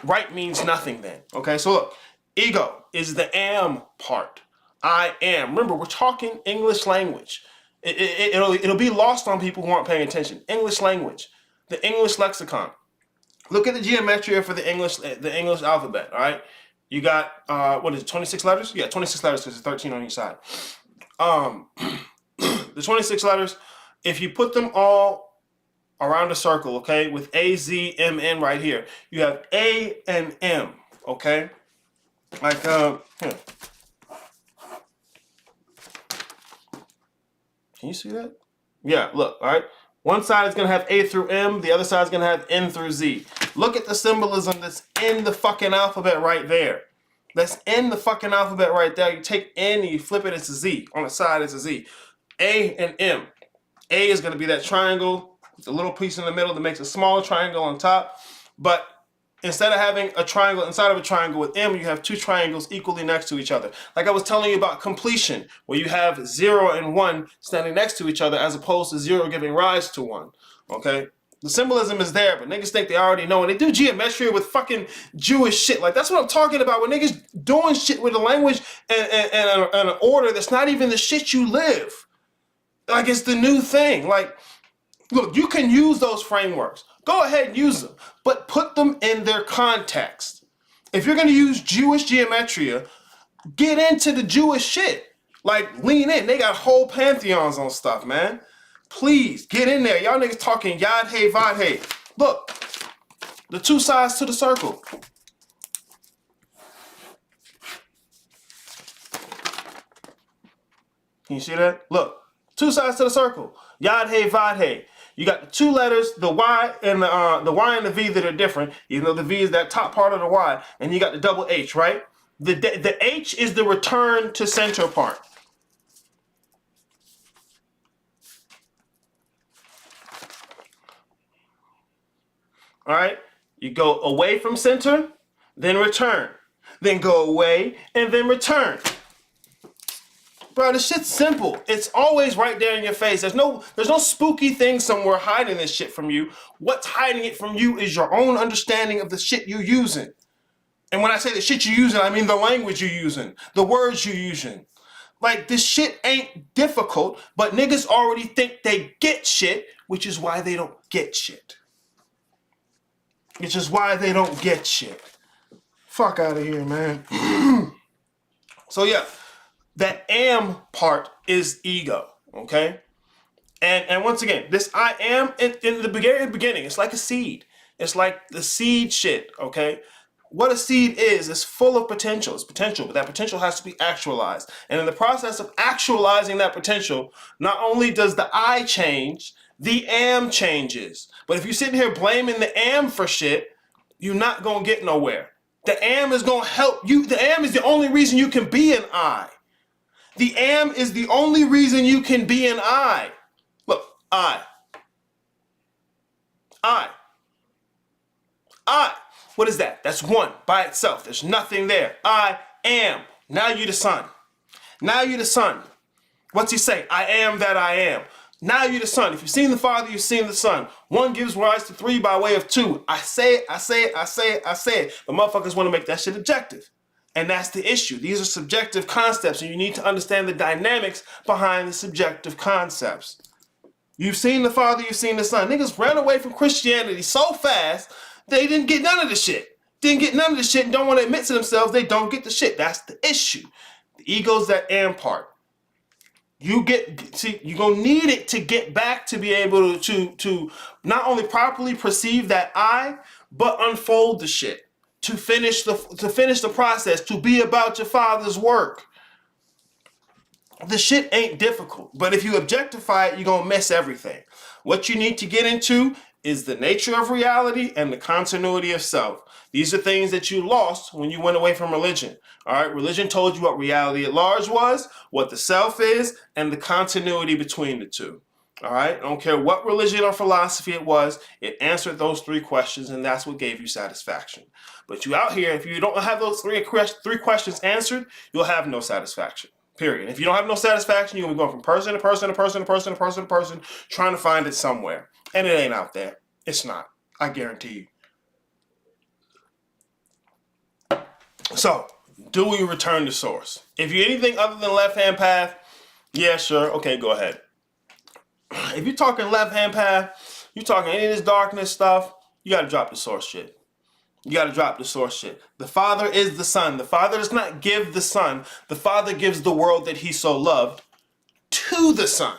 S1: right means nothing then. Okay, so look, ego is the am part. I am. Remember, we're talking English language. It'll be lost on people who aren't paying attention. English language, the English lexicon. Look at the geometry for the English alphabet, all right? You got, 26 letters? Yeah, 26 letters because there's 13 on each side. The 26 letters, if you put them all around a circle, okay, with A, Z, M, N right here, you have A and M, okay? Like, here. Can you see that? Yeah, look, all right? One side is going to have A through M, the other side is going to have N through Z. Look at the symbolism that's in the fucking alphabet right there. That's in the fucking alphabet right there. You take N and you flip it, it's a Z. On the side, it's a Z. A and M. A is going to be that triangle with a little piece in the middle that makes a smaller triangle on top. But Instead of having a triangle inside of a triangle with M, you have two triangles equally next to each other. Like I was telling you about completion, where you have 0 and 1 standing next to each other as opposed to 0 giving rise to 1. Okay? The symbolism is there, but niggas think they already know. And they do geometry with fucking Jewish shit. Like, that's what I'm talking about. When niggas doing shit with a language and an order that's not even the shit you live. Like, it's the new thing. Like, look, you can use those frameworks. Go ahead and use them, but put them in their context. If you're going to use Jewish geometria, get into the Jewish shit. Like, lean in. They got whole pantheons on stuff, man. Please, get in there. Y'all niggas talking yad hey, vad hey. Look, the two sides to the circle. Can you see that? Look, two sides to the circle. Yad hey, vad hey. You got the two letters, the Y and the Y and the V that are different, even though the V is that top part of the Y, and you got the double H, right? The H is the return to center part. All right? You go away from center, then return. Then go away, and then return. Bro, this shit's simple. It's always right there in your face. There's no spooky thing somewhere hiding this shit from you. What's hiding it from you is your own understanding of the shit you're using. And when I say the shit you're using, I mean the language you're using, the words you're using. Like, this shit ain't difficult, but niggas already think they get shit, which is why they don't get shit. Which is why they don't get shit. Fuck out of here, man. So yeah. That am part is ego, okay? And once again, this I am in the beginning, it's like a seed. It's like the seed shit, okay? What a seed is full of potential. It's potential, but that potential has to be actualized. And in the process of actualizing that potential, not only does the I change, the am changes. But if you're sitting here blaming the am for shit, you're not gonna get nowhere. The am is gonna help you. The am is the only reason you can be an I. The am is the only reason you can be an I. Look, I. What is that? That's one by itself. There's nothing there. I am. Now you're the son. Now you're the son. What's he say? I am that I am. Now you're the son. If you've seen the Father, you've seen the Son. One gives rise to three by way of two. I say it. But motherfuckers want to make that shit objective. And that's the issue. These are subjective concepts, and you need to understand the dynamics behind the subjective concepts. You've seen the Father, you've seen the Son. Niggas ran away from Christianity so fast, they didn't get none of the shit. And don't want to admit to themselves they don't get the shit. That's the issue. The ego's that am part. You're gonna need it to get back to be able to not only properly perceive that I, but unfold the shit. To finish the process, to be about your Father's work. The shit ain't difficult, but if you objectify it, you're gonna miss everything. What you need to get into is the nature of reality and the continuity of self. These are things that you lost when you went away from religion. All right, religion told you what reality at large was, what the self is, and the continuity between the two. All right, I don't care what religion or philosophy it was, it answered those three questions, and that's what gave you satisfaction. But you out here, if you don't have those three questions answered, you'll have no satisfaction. Period. If you don't have no satisfaction, you'll be going from person to person to person to person to person to person, trying to find it somewhere. And it ain't out there. It's not. I guarantee you. So, do we return to source? If you're anything other than left-hand path, yeah, sure. Okay, go ahead. If you're talking left-hand path, you're talking any of this darkness stuff, you got to drop the source shit. You got to drop the source shit. The Father is the Son. The Father does not give the Son. The Father gives the world that he so loved to the Son.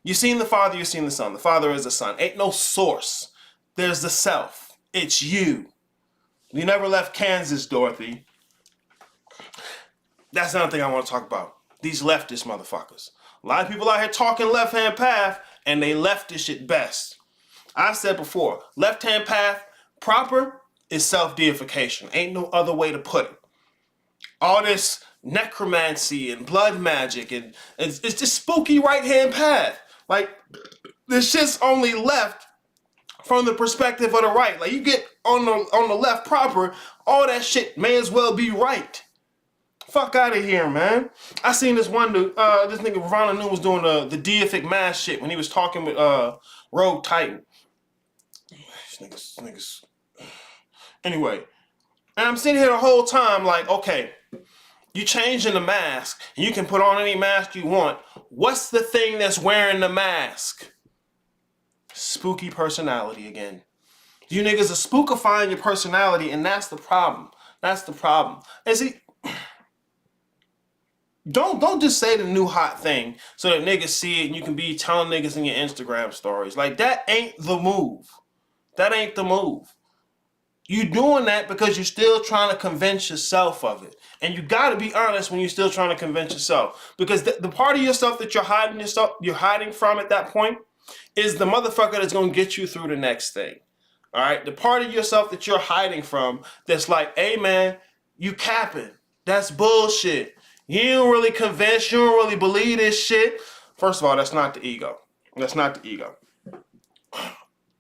S1: You've seen the Father, you've seen the Son. The Father is the Son. Ain't no source. There's the self. It's you. You never left Kansas, Dorothy. That's another thing I want to talk about. These leftist motherfuckers. A lot of people out here talking left-hand path, and they leftish at best. I've said before, left-hand path proper is self-deification. Ain't no other way to put it. All this necromancy and blood magic, and it's just spooky right-hand path. Like, this shit's only left from the perspective of the right. Like, you get on the left proper, all that shit may as well be right. Fuck out of here, man. I seen this one dude, this nigga Ron New was doing the deific mass shit when he was talking with Rogue Titan. These niggas. Anyway, and I'm sitting here the whole time like, okay, you changing the mask, and you can put on any mask you want. What's the thing that's wearing the mask? Spooky personality again. You niggas are spookifying your personality, and that's the problem. That's the problem. And see, don't just say the new hot thing so that niggas see it and you can be telling niggas in your Instagram stories. Like, that ain't the move. That ain't the move. You doing that because you're still trying to convince yourself of it. And you got to be honest when you're still trying to convince yourself. Because the part of yourself that you're hiding from at that point is the motherfucker that's going to get you through the next thing. All right? The part of yourself that you're hiding from that's like, hey, man, you capping. That's bullshit. You don't really convince. You don't really believe this shit. First of all, that's not the ego. That's not the ego.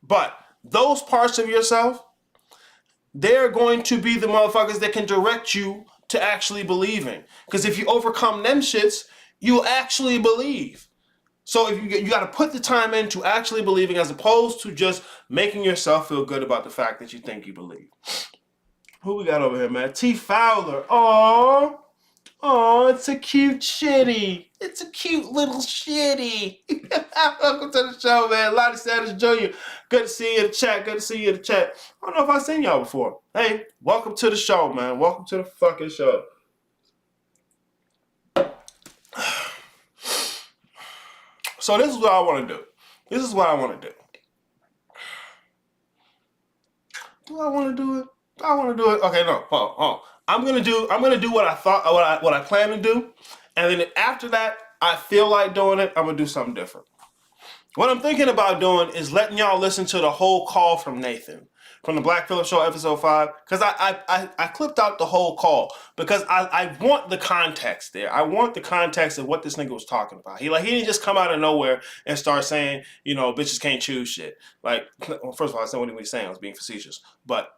S1: But those parts of yourself, they're going to be the motherfuckers that can direct you to actually believing. Because if you overcome them shits, you'll actually believe. So if you got to put the time into actually believing as opposed to just making yourself feel good about the fact that you think you believe. Who we got over here, man? T. Fowler. Aww. Oh, it's a cute shitty. It's a cute little shitty. Welcome to the show, man. Lottie Sanders Jr. Good to see you in the chat. Good to see you in the chat. I don't know if I've seen y'all before. Hey, welcome to the show, man. Welcome to the fucking show. So this is what I want to do. This is what I want to do. Do I want to do it? Do I want to do it? Okay, no. Hold on. I'm gonna do what I plan to do, and then after that, I feel like doing it, I'm gonna do something different. What I'm thinking about doing is letting y'all listen to the whole call from Nathan from the Black Phillip Show episode 5, because I clipped out the whole call because I want the context there. I want the context of what this nigga was talking about. He didn't just come out of nowhere and start saying, you know, bitches can't choose shit. Like, well, first of all, I said what he was saying. I was being facetious, but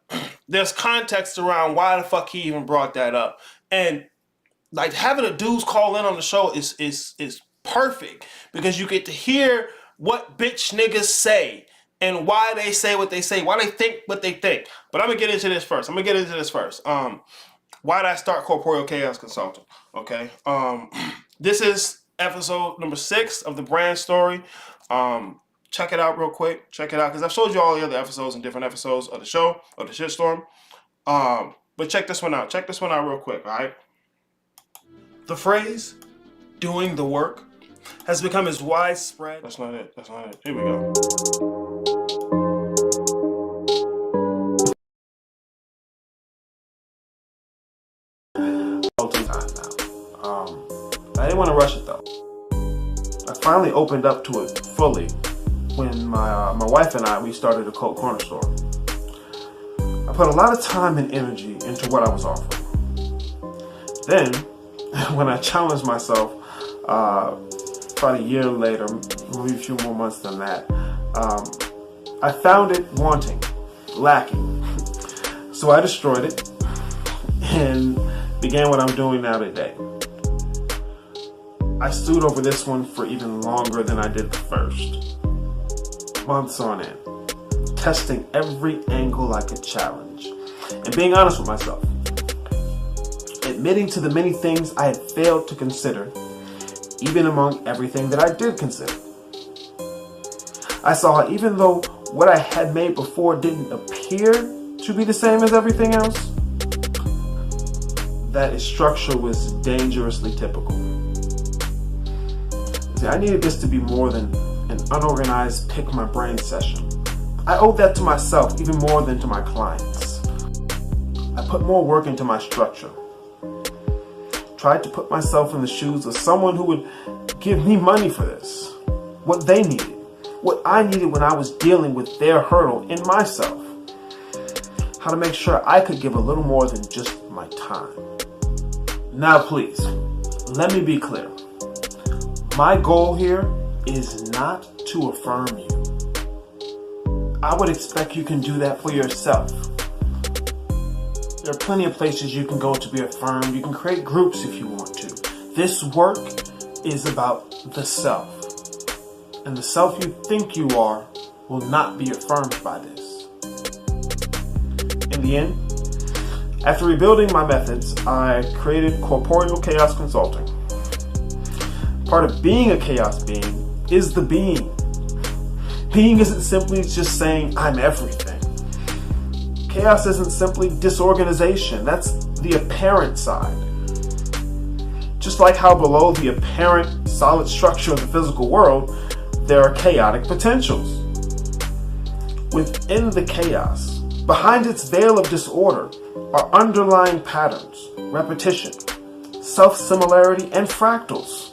S1: there's context around why the fuck he even brought that up. And like, having a dudes call in on the show is perfect because you get to hear what bitch niggas say and why they say what they say, why they think what they think. But I'm gonna get into this first. Why did I start Corporeal Chaos Consulting? Okay. This is episode number 6 of the brand story. Check it out real quick. Check it out, because I've showed you all the other episodes and different episodes of the show, of the shitstorm. But check this one out. Check this one out real quick, all right? The phrase, doing the work, has become as widespread. That's not it. That's not it. Here we go. I didn't want to rush it though. I finally opened up to it fully when my wife and we started Occult Corner Store. I put a lot of time and energy into what I was offering. Then, when I challenged myself, about a year later, maybe a few more months than that, I found it wanting, lacking. So I destroyed it and began what I'm doing now today. I stewed over this one for even longer than I did the first. Months on end, testing every angle I could challenge, and being honest with myself. Admitting to the many things I had failed to consider, even among everything that I did consider. I saw how even though what I had made before didn't appear to be the same as everything else, that its structure was dangerously typical. See, I needed this to be more than an unorganized pick my brain session. I owed that to myself even more than to my clients. I put more work into my structure. Tried to put myself in the shoes of someone who would give me money for this. What they needed. What I needed when I was dealing with their hurdle in myself. How to make sure I could give a little more than just my time. Now please, let me be clear. My goal here is not to affirm you. I would expect you can do that for yourself. There are plenty of places you can go to be affirmed. You can create groups if you want to. This work is about the self. And the self you think you are will not be affirmed by this. In the end, after rebuilding my methods, I created Corporeal Chaos Consulting. Part of being a chaos being is the being. Being isn't simply just saying, I'm everything. Chaos isn't simply disorganization. That's the apparent side. Just like how below the apparent solid structure of the physical world, there are chaotic potentials. Within the chaos, behind its veil of disorder, are underlying patterns, repetition, self-similarity, and fractals.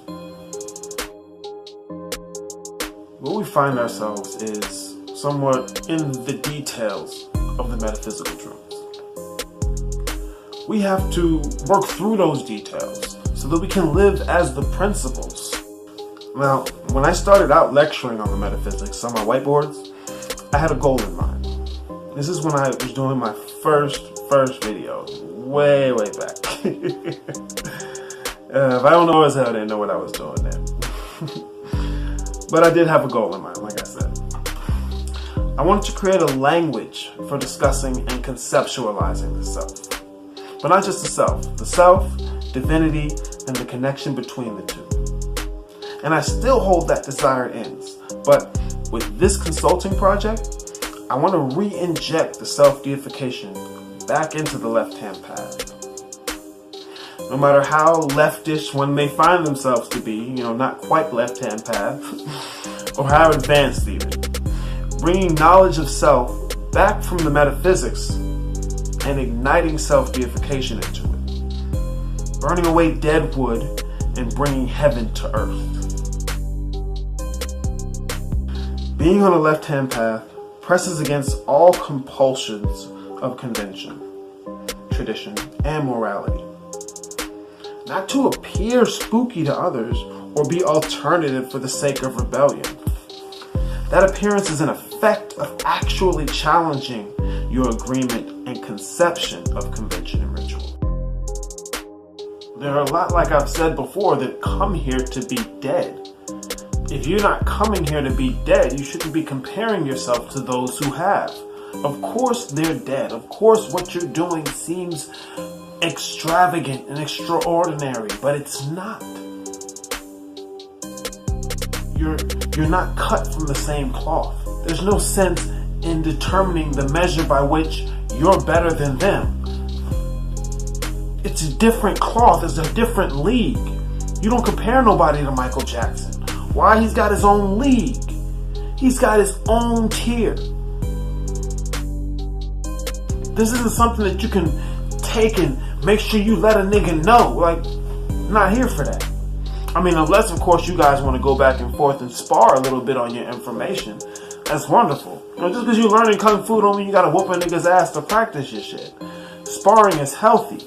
S1: Where we find ourselves is somewhat in the details of the metaphysical truths. We have to work through those details so that we can live as the principles. Now, when I started out lecturing on the metaphysics on my whiteboards, I had a goal in mind. This is when I was doing my first video, way back. If I don't know as hell, I didn't know what I was doing then. But I did have a goal in mind, like I said. I wanted to create a language for discussing and conceptualizing the self. But not just the self, divinity, and the connection between the two. And I still hold that desired ends. But with this consulting project, I want to re-inject the self-deification back into the left-hand path. No matter how leftish one may find themselves to be, not quite left-hand path, or how advanced even. Bringing knowledge of self back from the metaphysics and igniting self-deification into it. Burning away dead wood and bringing heaven to earth. Being on the left-hand path presses against all compulsions of convention, tradition, and morality. Not to appear spooky to others or be alternative for the sake of rebellion. That appearance is an effect of actually challenging your agreement and conception of convention and ritual. There are a lot, like I've said before, that come here to be dead. If you're not coming here to be dead, you shouldn't be comparing yourself to those who have. Of course they're dead. Of course what you're doing seems extravagant and extraordinary, but it's not. You're not cut from the same cloth. There's no sense in determining the measure by which you're better than them. It's a different cloth. It's a different league. You don't compare nobody to Michael Jackson. Why? He's got his own league. He's got his own tier. This isn't something that you can take and make sure you let a nigga know. Like, I'm not here for that. I mean, unless, of course, you guys want to go back and forth and spar a little bit on your information. That's wonderful. Just because you're learning Kung Fu don't mean you got to whoop a nigga's ass to practice your shit. Sparring is healthy.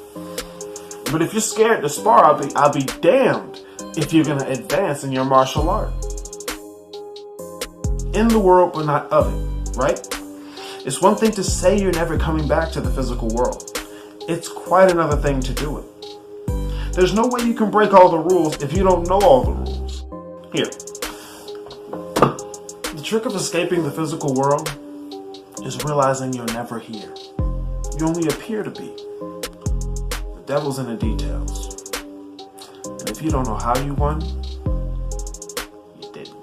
S1: But if you're scared to spar, I'll be damned if you're going to advance in your martial art. In the world, but not of it, right? It's one thing to say you're never coming back to the physical world. It's quite another thing to do it. There's no way you can break all the rules if you don't know all the rules. Here. The trick of escaping the physical world is realizing you're never here. You only appear to be. The devil's in the details. And if you don't know how you won, you didn't.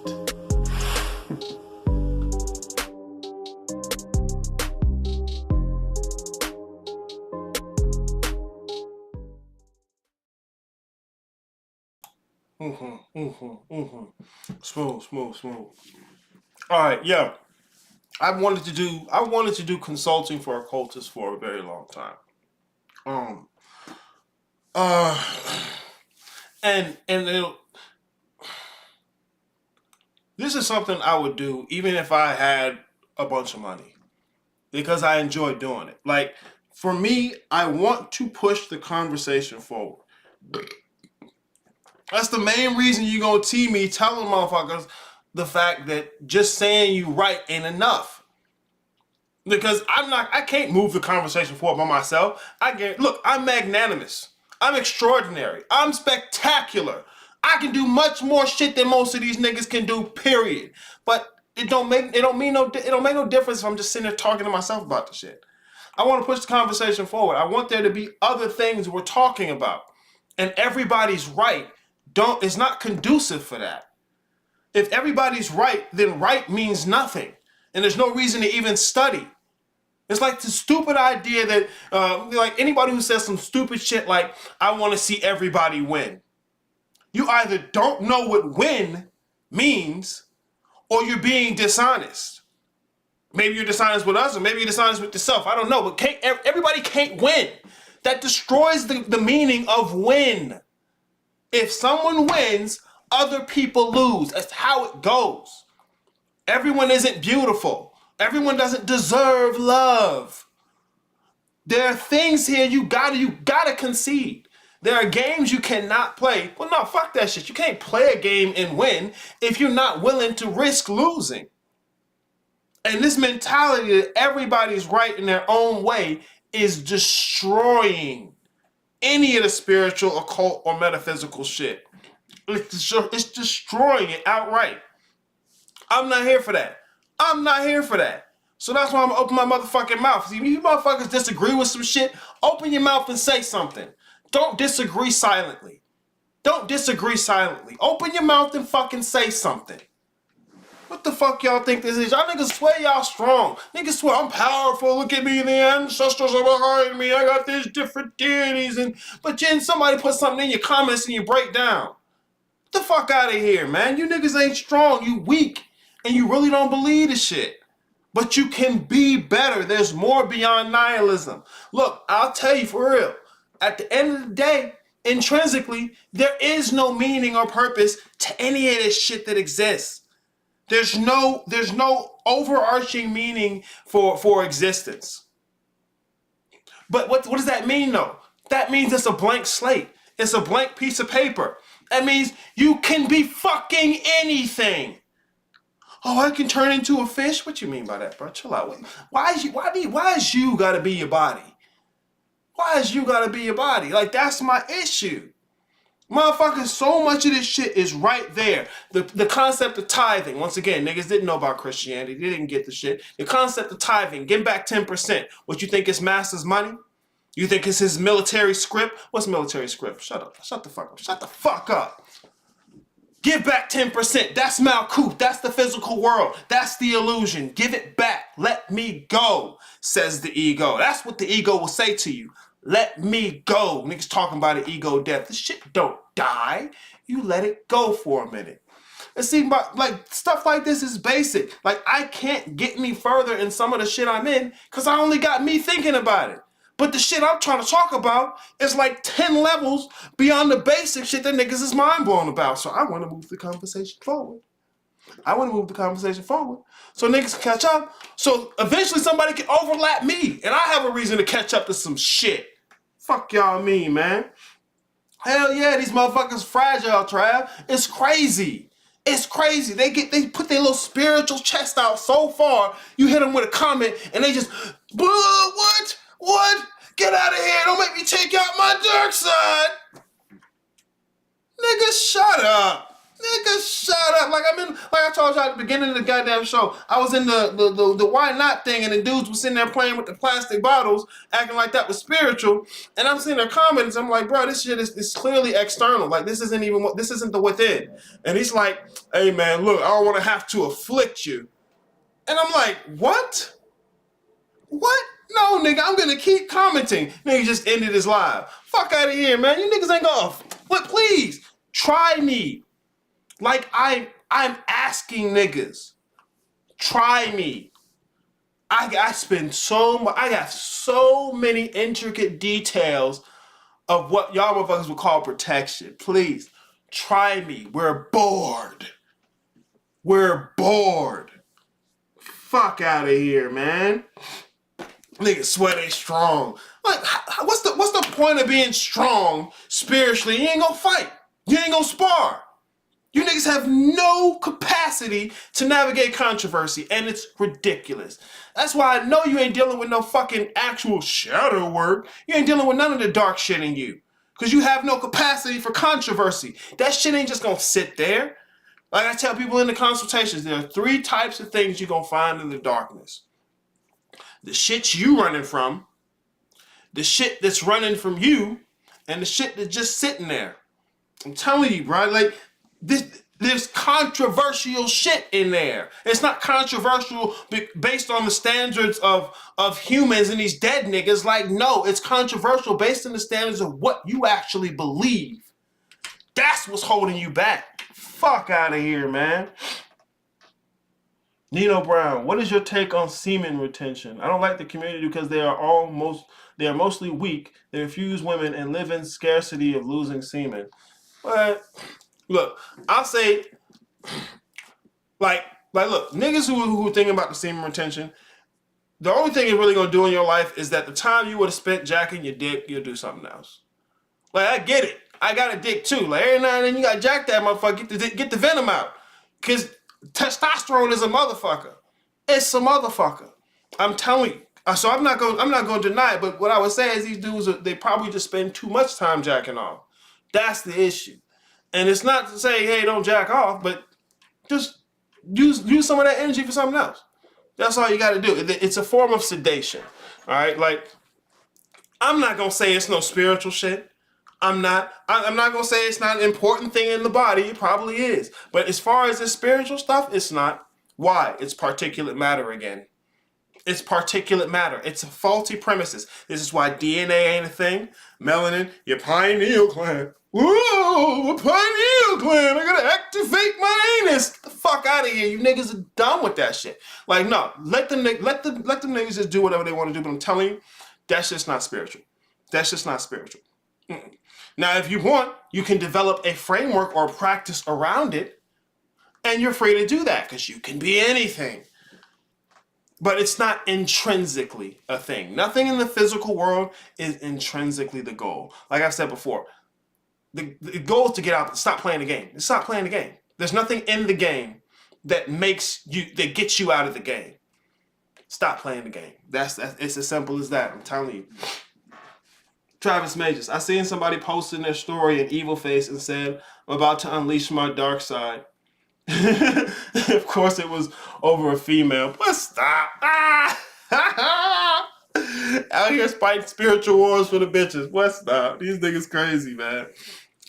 S1: Smooth. All right, yeah. I wanted to do consulting for occultists for a very long time. This is something I would do even if I had a bunch of money, because I enjoy doing it. Like, for me, I want to push the conversation forward. That's the main reason you gonna see me telling motherfuckers the fact that just saying you right ain't enough. Because I can't move the conversation forward by myself. Look, I'm magnanimous. I'm extraordinary. I'm spectacular. I can do much more shit than most of these niggas can do, period. But it don't make no difference if I'm just sitting there talking to myself about the shit. I want to push the conversation forward. I want there to be other things we're talking about. And everybody's right it's not conducive for that. If everybody's right, then right means nothing. And there's no reason to even study. It's like the stupid idea that, like anybody who says some stupid shit like, I want to see everybody win. You either don't know what win means or you're being dishonest. Maybe you're dishonest with us or maybe you're dishonest with yourself. I don't know, but everybody can't win. That destroys the meaning of win. If someone wins, other people lose. That's how it goes. Everyone isn't beautiful. Everyone doesn't deserve love. There are things here you gotta concede. There are games you cannot play. Well, no, fuck that shit. You can't play a game and win if you're not willing to risk losing. And this mentality that everybody's right in their own way is destroying any of the spiritual, occult, or metaphysical shit. It's destroying it outright. I'm not here for that. I'm not here for that. So that's why I'm gonna open my motherfucking mouth. See, you motherfuckers disagree with some shit, open your mouth and say something. Don't disagree silently. Don't disagree silently. Open your mouth and fucking say something. What the fuck y'all think this is? Y'all niggas swear y'all strong. Niggas swear I'm powerful. Look at me, the ancestors are behind me. I got these different deities. But then somebody put something in your comments and you break down. Get the fuck out of here, man. You niggas ain't strong. You weak. And you really don't believe the shit. But you can be better. There's more beyond nihilism. Look, I'll tell you for real. At the end of the day, intrinsically, there is no meaning or purpose to any of this shit that exists. There's no overarching meaning for existence. But what does that mean though? That means it's a blank slate. It's a blank piece of paper. That means you can be fucking anything. Oh, I can turn into a fish? What you mean by that, bro? Chill out. Why is you gotta be your body? Why is you gotta be your body? Like, that's my issue. Motherfuckers, so much of this shit is right there. The concept of tithing. Once again, niggas didn't know about Christianity. They didn't get the shit. The concept of tithing, give back 10%. What, you think it's master's money? You think it's his military script? What's military script? Shut up. Shut the fuck up. Shut the fuck up. Give back 10%. That's Malkuth. That's the physical world. That's the illusion. Give it back. Let me go, says the ego. That's what the ego will say to you. Let me go. Niggas talking about an ego death. This shit don't die. You let it go for a minute. And see, like, stuff like this is basic. Like, I can't get any further in some of the shit I'm in because I only got me thinking about it. But the shit I'm trying to talk about is like 10 levels beyond the basic shit that niggas is mind blown about. So I want to move the conversation forward. So niggas can catch up. So eventually somebody can overlap me. And I have a reason to catch up to some shit. Fuck y'all mean, man. Hell yeah, these motherfuckers fragile, Trav. It's crazy. It's crazy. They put their little spiritual chest out so far, you hit them with a comment, and they just, what? What? Get out of here. Don't make me take out my dark side. Nigga, shut up. Like I told y'all at the beginning of the goddamn show, I was in the why not thing, and the dudes was sitting there playing with the plastic bottles, acting like that was spiritual. And I'm seeing their comments. I'm like, bro, this shit is clearly external. Like, this isn't the within. And he's like, hey man, look, I don't want to have to afflict you. And I'm like, what? What? No, nigga, I'm gonna keep commenting. Nigga just ended his live. Fuck out of here, man. You niggas ain't gonna. But please, try me. Like, I'm asking niggas. Try me. I got so many intricate details of what y'all motherfuckers would call protection. Please, try me. We're bored. Fuck out of here, man. Niggas swear they strong. Like, what's the point of being strong spiritually? You ain't gonna fight. You ain't gonna spar. You niggas have no capacity to navigate controversy, and it's ridiculous. That's why I know you ain't dealing with no fucking actual shadow work. You ain't dealing with none of the dark shit in you. Because you have no capacity for controversy. That shit ain't just gonna sit there. Like I tell people in the consultations, there are 3 types of things you're gonna find in the darkness. The shit you running from, the shit that's running from you, and the shit that's just sitting there. I'm telling you, bro, like, there's controversial shit in there. It's not controversial based on the standards of humans and these dead niggas. Like, no, it's controversial based on the standards of what you actually believe. That's what's holding you back. Fuck out of here, man. Nino Brown, what is your take on semen retention? I don't like the community because they are mostly weak. They refuse women and live in scarcity of losing semen. But look, I'll say, like, look, niggas who are thinking about the semen retention, the only thing it's really gonna do in your life is that the time you would have spent jacking your dick, you'll do something else. Like, I get it. I got a dick too. Like, every now and then you gotta jack that motherfucker, get the venom out. Cause testosterone is a motherfucker. It's a motherfucker. I'm telling you. So I'm not gonna deny it, but what I would say is these dudes, they probably just spend too much time jacking off. That's the issue. And it's not to say, hey, don't jack off, but just use some of that energy for something else. That's all you got to do. It's a form of sedation. All right? Like, I'm not going to say it's no spiritual shit. I'm not going to say it's not an important thing in the body. It probably is. But as far as the spiritual stuff, it's not. Why? It's particulate matter again. It's particulate matter. It's a faulty premises. This is why DNA ain't a thing. Melanin, your pineal gland. Whoa, a pineal gland. I gotta activate my anus. Get the fuck out of here. You niggas are done with that shit. Like, no, let them niggas just do whatever they want to do. But I'm telling you, that's just not spiritual. That's just not spiritual. Now, if you want, you can develop a framework or practice around it, and you're free to do that because you can be anything. But it's not intrinsically a thing. Nothing in the physical world is intrinsically the goal. Like I said before, the goal is to get out, stop playing the game. Stop playing the game. There's nothing in the game that gets you out of the game. Stop playing the game. That's it's as simple as that. I'm telling you. Travis Majors, I seen somebody posting their story in evil face and said, I'm about to unleash my dark side. Of course it was over a female. But stop. Out here fighting spiritual wars for the bitches. What stop? These niggas crazy, man.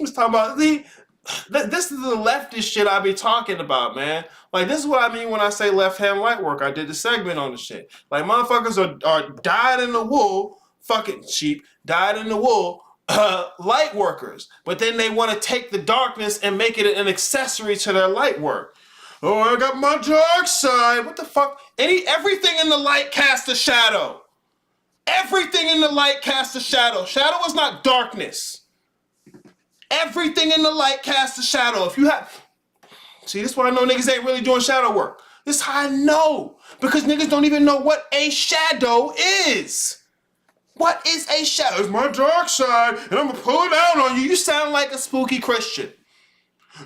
S1: Let's talk about this is the leftist shit I be talking about, man. Like, this is what I mean when I say left hand light work. I did the segment on the shit. Like, motherfuckers are dyed in the wool, fucking sheep, dyed in the wool, light workers. But then they want to take the darkness and make it an accessory to their light work. Oh, I got my dark side. What the fuck? Everything in the light casts a shadow. Everything in the light casts a shadow. Shadow is not darkness. Everything in the light casts a shadow. If you have... See, this is why I know niggas ain't really doing shadow work. This is how I know. Because niggas don't even know what a shadow is. What is a shadow? It's my dark side, and I'm going to pull it down on you. You sound like a spooky Christian.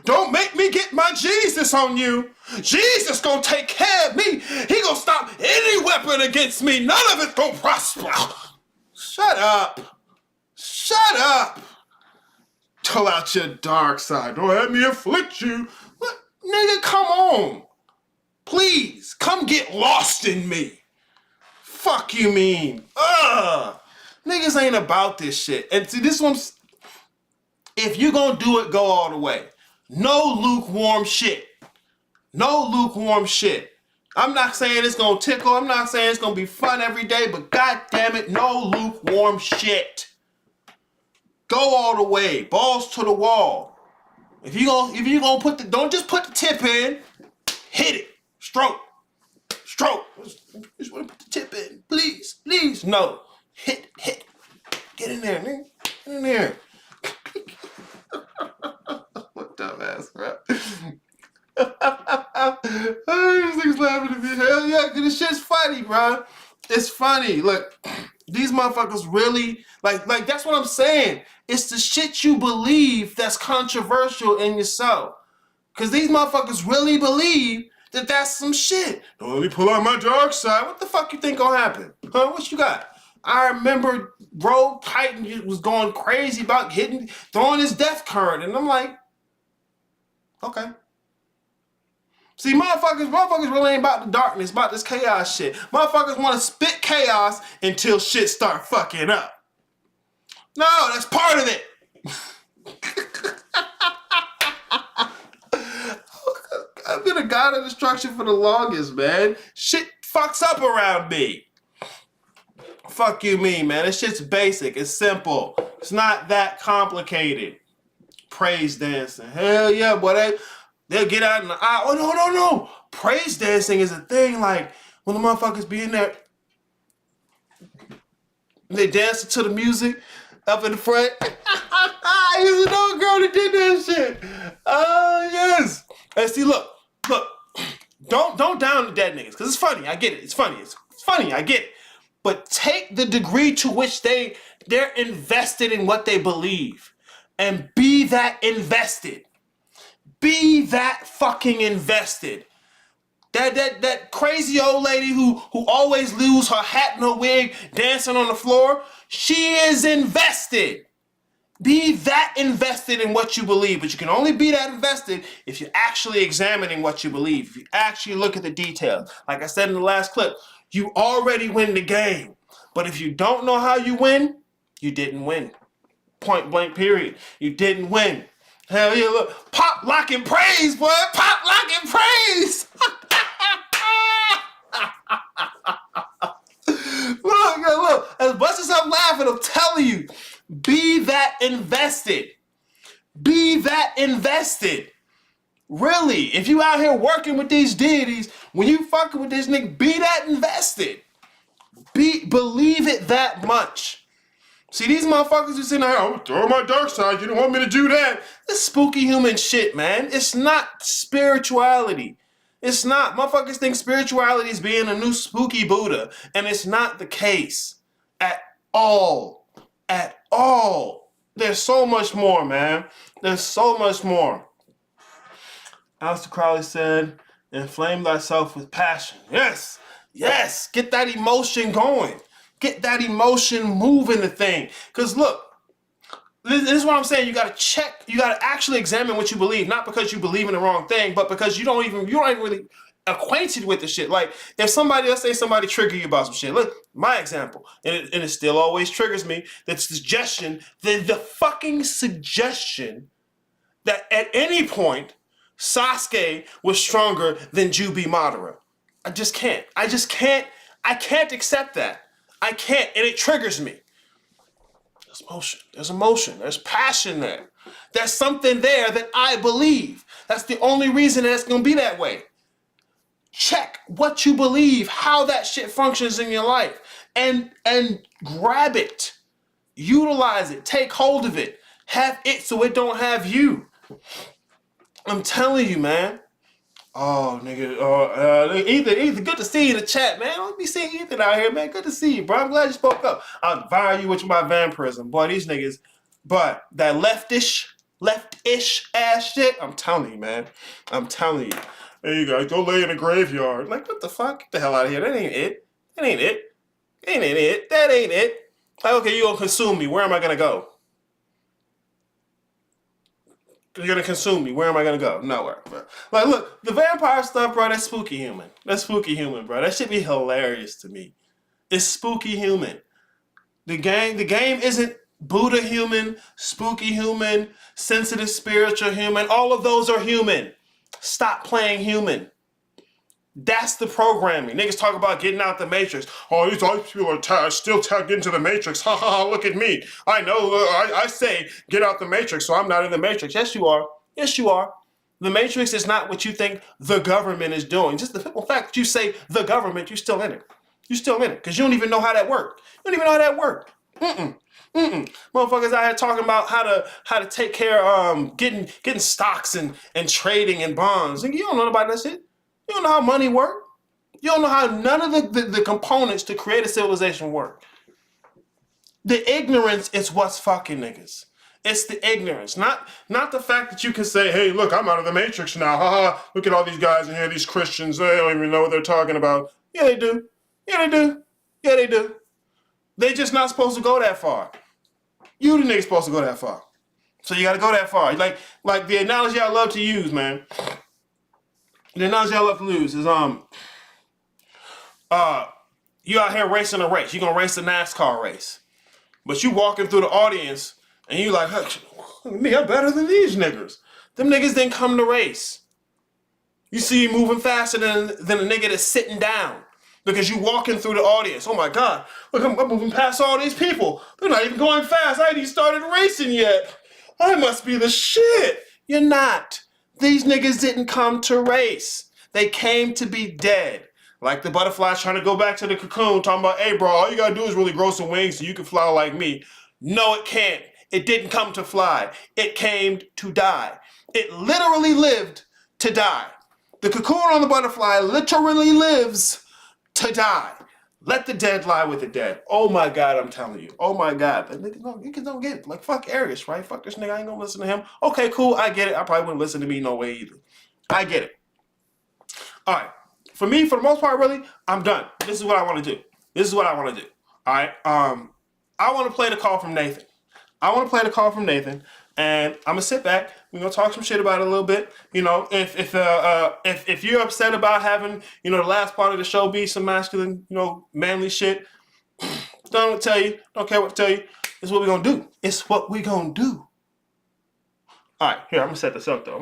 S1: Don't make me get my Jesus on you. Jesus gonna take care of me. He gonna stop any weapon against me. None of it gonna prosper. Shut up. Shut up. Pull out your dark side. Don't let me afflict you. What? Nigga, come on. Please, come get lost in me. Fuck you mean. Ugh. Niggas ain't about this shit. And see, this one's... If you gonna do it, go all the way. No lukewarm shit. No lukewarm shit. I'm not saying it's gonna tickle. I'm not saying it's gonna be fun every day, but god damn it, no lukewarm shit. Go all the way. Balls to the wall. If you gonna don't just put the tip in. Hit it. Stroke. Stroke. Just wanna put the tip in. Please. Please. No. Hit. Get in there, nigga. Get in there. What dumbass, bro. These niggas laughing at me. Hell yeah, cause this shit's funny, bro. It's funny. Look, these motherfuckers really like that's what I'm saying. It's the shit you believe that's controversial in yourself. Because these motherfuckers really believe that that's some shit. Don't let me pull out my dark side. What the fuck you think gonna happen? Huh? What you got? I remember Rogue Titan was going crazy about throwing his death current. And I'm like, okay. See, motherfuckers really ain't about the darkness, about this chaos shit. Motherfuckers want to spit chaos until shit start fucking up. No, that's part of it. I've been a god of destruction for the longest, man. Shit fucks up around me. Fuck you mean, man. This shit's basic. It's simple. It's not that complicated. Praise dancing. Hell yeah, boy. They'll get out in the aisle. Oh, no. Praise dancing is a thing. Like, when the motherfuckers be in there, they dancing to the music up in the front. I used to know a girl that did that shit. Oh, yes. And see, look. Don't down the dead niggas, because it's funny. I get it. It's funny. It's funny. I get it. But take the degree to which they're invested in what they believe. And be that invested. Be that fucking invested. That crazy old lady who always lose her hat and her wig dancing on the floor, she is invested. Be that invested in what you believe, but you can only be that invested if you're actually examining what you believe, if you actually look at the details. Like I said in the last clip, you already win the game. But if you don't know how you win, you didn't win. Point blank period. You didn't win. Hell yeah, look. Pop, lock, and praise, boy. Pop, lock, and praise. Look. As much as I'm laughing, I'm telling you, be that invested. Be that invested. Really, if you out here working with these deities, when you fucking with this nigga, be that invested. Believe it that much. See, these motherfuckers who sitting there, I'm gonna throw my dark side, you don't want me to do that. This spooky human shit, man. It's not spirituality. It's not. Motherfuckers think spirituality is being a new spooky Buddha, and it's not the case. At all. At all. There's so much more, man. There's so much more. Aleister Crowley said, inflame thyself with passion. Yes. Yes. Get that emotion going. Get that emotion moving the thing. Because look, this is what I'm saying. You got to check. You got to actually examine what you believe. Not because you believe in the wrong thing, but because you're not even really acquainted with the shit. Like, if let's say somebody trigger you about some shit. Look, my example, and it still always triggers me, the fucking suggestion that at any point, Sasuke was stronger than Jubi Madara. I can't accept that. I can't, and it triggers me. There's emotion, there's passion there. There's something there that I believe. That's the only reason that it's gonna be that way. Check what you believe, how that shit functions in your life, and grab it, utilize it, take hold of it, have it so it don't have you. I'm telling you, man. Oh, nigga. Ethan, good to see you in the chat, man. Let me see Ethan out here, man. Good to see you, bro. I'm glad you spoke up. I'll devour you with my vampirism. Boy, these niggas. But that leftish ass shit, I'm telling you, man. I'm telling you. There you go. Go lay in a graveyard. Like, what the fuck? Get the hell out of here. That ain't it. That ain't it. That ain't it. Like, okay, you gonna consume me. Where am I gonna go? You're gonna consume me. Where am I gonna go? Nowhere, bro. Like, look, the vampire stuff, bro, that's spooky human. That's spooky human, bro. That should be hilarious to me. It's spooky human. The game isn't Buddha human, spooky human, sensitive spiritual human. All of those are human. Stop playing human. That's the programming. Niggas talk about getting out the matrix. Oh, these people are still tagged into the matrix. Ha ha ha, look at me. I know, I say get out the matrix, so I'm not in the matrix. Yes, you are. Yes, you are. The matrix is not what you think the government is doing. Just the simple fact that you say the government, you're still in it. You're still in it, because you don't even know how that worked. You don't even know how that worked. Motherfuckers out here talking about how to take care of getting stocks and trading and bonds. And you don't know about that shit. You don't know how money works. You don't know how none of the components to create a civilization work. The ignorance is what's fucking niggas. It's the ignorance, not the fact that you can say, hey, look, I'm out of the matrix now. Haha, look at all these guys in here, these Christians, they don't even know what they're talking about. Yeah, they do. Yeah, they do. Yeah, they do. They just not supposed to go that far. You the nigga supposed to go that far. So you gotta go that far. Like the analogy I love to use, man. The analogy I love to use is you out here racing a race. You're gonna race a NASCAR race. But you walking through the audience and you like, hey, me, I'm better than these niggas. Them niggas didn't come to race. You see you moving faster than a nigga that's sitting down. Because you walking through the audience. Oh my God, look, I'm moving past all these people. They're not even going fast. I ain't even started racing yet. I must be the shit. You're not. These niggas didn't come to race. They came to be dead. Like the butterflies trying to go back to the cocoon, talking about, hey bro, all you gotta do is really grow some wings so you can fly like me. No, it can't. It didn't come to fly. It came to die. It literally lived to die. The cocoon on the butterfly literally lives to die. Let the dead lie with the dead. Oh my God, I'm telling you. Oh my God. But niggas don't get it. Like, fuck Arius, right? Fuck this nigga. I ain't gonna listen to him. Okay, cool. I get it. I probably wouldn't listen to me no way either. I get it. All right. For me, for the most part, really, I'm done. This is what I want to do. This is what I want to do. All right. I want to play the call from Nathan. And I'm gonna sit back. We're gonna talk some shit about it a little bit. You know, if you're upset about having, you know, the last part of the show be some masculine, you know, manly shit, don't tell you. Don't care what to tell you. It's what we're gonna do. It's what we're gonna do. All right. Here, I'm gonna set this up though.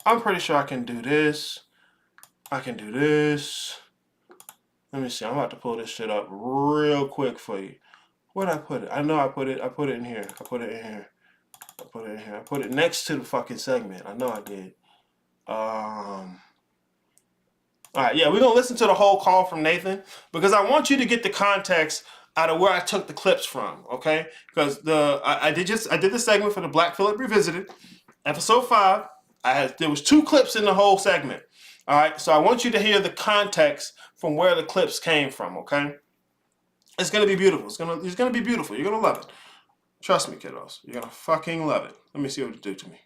S1: I'm pretty sure I can do this. Let me see. I'm about to pull this shit up real quick for you. Where'd I put it? I know I put it in here. I put it next to the fucking segment. I know I did. All right, yeah, we're gonna listen to the whole call from Nathan because I want you to get the context out of where I took the clips from, okay? Because I did the segment for the Black Phillip Revisited, episode 5. There was 2 clips in the whole segment. All right, so I want you to hear the context from where the clips came from, okay? It's gonna be beautiful. It's gonna be beautiful. You're gonna love it. Trust me, kiddos. You're gonna fucking love it. Let me see what it do to me.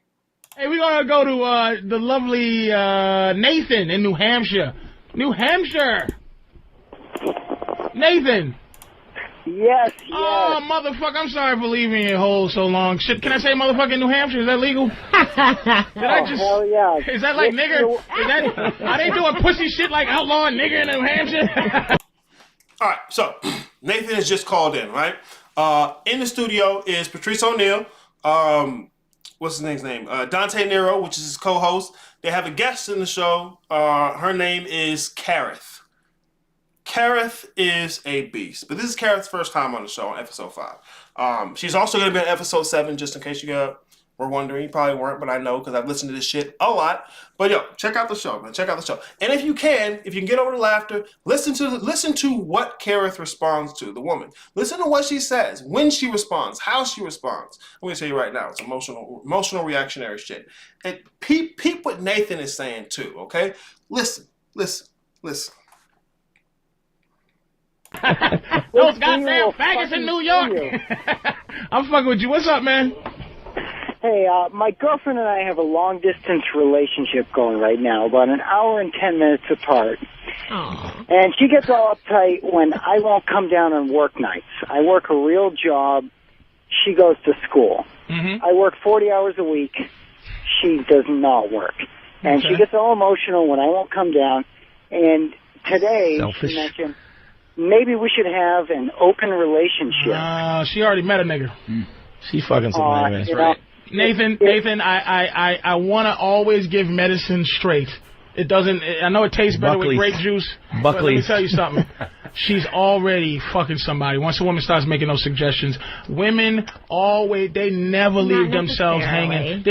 S2: Hey, we're gonna go to the lovely Nathan in New Hampshire. Nathan.
S4: Yes.
S2: Oh, motherfucker, I'm sorry for leaving you whole so long. Shit, can I say motherfucking New Hampshire? Is that legal?
S4: Hell yeah.
S2: Is that like nigger? Are they doing pussy shit like outlaw and nigger in New Hampshire?
S1: All right, so Nathan has just called in, right? In the studio is Patrice O'Neal. What's his name? Dante Nero, which is his co-host. They have a guest in the show. Her name is Kareth. Kareth is a beast, but this is Kareth's first time on the show on episode 5. She's also going to be on episode 7, just in case you were wondering. You probably weren't, but I know because I've listened to this shit a lot. But yo, check out the show, man. Check out the show. And if you can get over the laughter, listen to what Kareth responds to, the woman. Listen to what she says, when she responds, how she responds. I'm going to tell you right now, it's emotional reactionary shit. And peep what Nathan is saying too, okay? Listen.
S2: Those goddamn faggots in New York. I'm fucking with you. What's up, man?
S4: Hey, my girlfriend and I have a long-distance relationship going right now, about an hour and 10 minutes apart.
S3: Aww.
S4: And she gets all uptight when I won't come down on work nights. I work a real job. She goes to school.
S2: Mm-hmm.
S4: I work 40 hours a week. She does not work. And she gets all emotional when I won't come down. And today, she mentioned, maybe we should have an open relationship.
S2: She already met a nigga.
S5: She fucking somebody, man. Right.
S2: Nathan, I want to always give medicine straight. It doesn't. I know it tastes better with grape juice. But let me tell you something. She's already fucking somebody. Once a woman starts making those suggestions, women always, they never leave themselves hanging.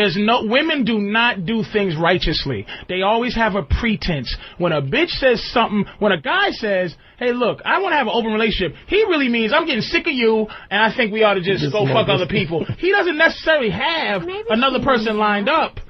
S2: Women do not do things righteously. They always have a pretense. When a bitch says something, when a guy says, hey, look, I want to have an open relationship, he really means I'm getting sick of you and I think we ought to just go fuck other people. He doesn't necessarily have another person lined up.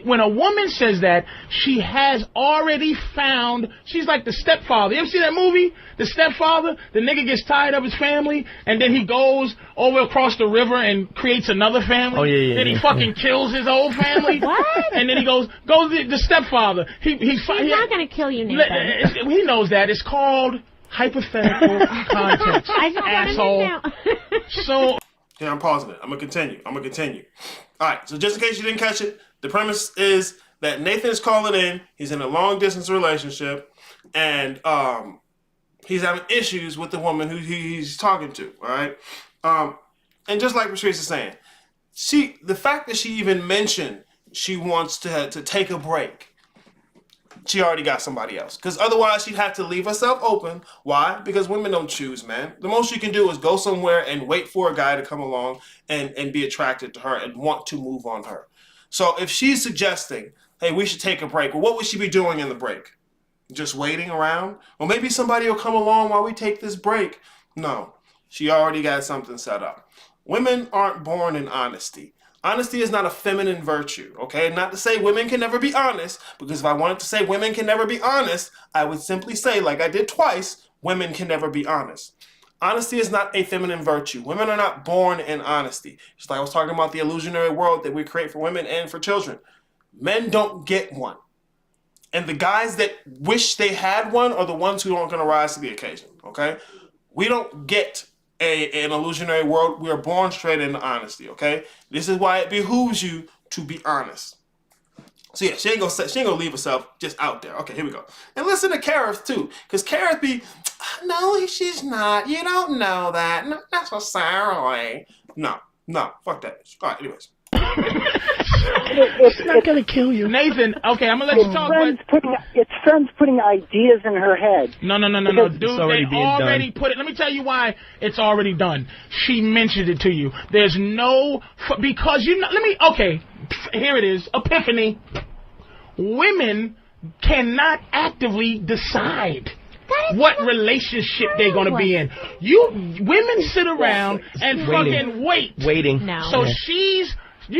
S2: when a woman says that, she has already found, she's like the stepfather. You ever see that movie? The Stepfather? The nigga gets tired of his family, and then he goes over across the river and creates another family.
S5: Oh, yeah.
S2: Then he fucking kills his old family.
S3: What?
S2: And then he goes the stepfather.
S3: He's not going to kill you, Nathan.
S2: He knows that. It's called hypothetical context.
S3: I just
S2: asshole.
S3: want to know.
S2: So...
S1: Yeah, I'm pausing it. I'm gonna continue. All right. So just in case you didn't catch it, the premise is that Nathan is calling in. He's in a long distance relationship, and he's having issues with the woman who he's talking to. All right. And just like Patrice is saying, the fact that she even mentioned she wants to take a break. She already got somebody else. Because otherwise she'd have to leave herself open. Why? Because women don't choose, man. The most you can do is go somewhere and wait for a guy to come along and be attracted to her and want to move on her. So if she's suggesting, hey, we should take a break, well, what would she be doing in the break? Just waiting around? Or maybe somebody will come along while we take this break. No. She already got something set up. Women aren't born in honesty. Honesty is not a feminine virtue, okay? Not to say women can never be honest, because if I wanted to say women can never be honest, I would simply say, like I did twice, women can never be honest. Honesty is not a feminine virtue. Women are not born in honesty. Just like I was talking about the illusionary world that we create for women and for children. Men don't get one. And the guys that wish they had one are the ones who aren't going to rise to the occasion, okay? We don't get an illusionary world. We are born straight into honesty, okay? This is why it behooves you to be honest. So yeah, she ain't gonna leave herself just out there. Okay, here we go. And listen to Kareth too, because Kareth be, no, she's not. You don't know that. Not necessarily. No, fuck that. All right, anyways.
S2: It's not gonna kill you, Nathan. Okay, I'm gonna let you talk.
S4: It's friends putting ideas in her head.
S2: No, dude. They already put it. Let me tell you why it's already done. She mentioned it to you. There's no because you know. Okay, here it is. Epiphany. Women cannot actively decide what relationship they're going to be in. Women sit around and fucking waiting.
S3: No.
S2: So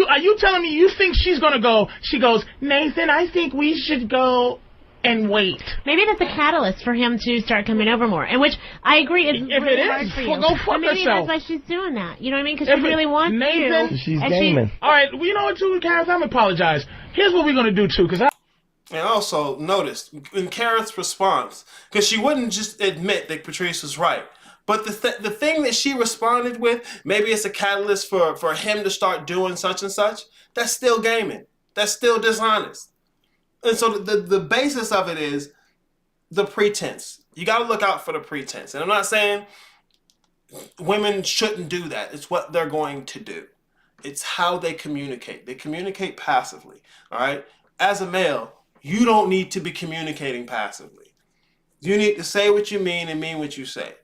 S2: are you telling me you think she's going to go? She goes, Nathan, I think we should go and wait.
S3: Maybe that's a catalyst for him to start coming over more. And which I agree is really hard for you.
S2: Well, go fuck
S3: maybe
S2: herself.
S3: That's why she's doing that. You know what I mean? Because she really wants
S2: Nathan,
S3: to.
S5: She's gaming.
S2: All right, well, you know what, too, Kareth? I'm going to apologize. Here's what we're going to do, too, because
S1: And also, notice, in Kareth's response, because she wouldn't just admit that Patrice was right, but the thing that she responded with, maybe it's a catalyst for him to start doing such and such, that's still gaming. That's still dishonest. And so the basis of it is the pretense. You got to look out for the pretense. And I'm not saying women shouldn't do that. It's what they're going to do. It's how they communicate. They communicate passively, all right? As a male, you don't need to be communicating passively. You need to say what you mean and mean what you say.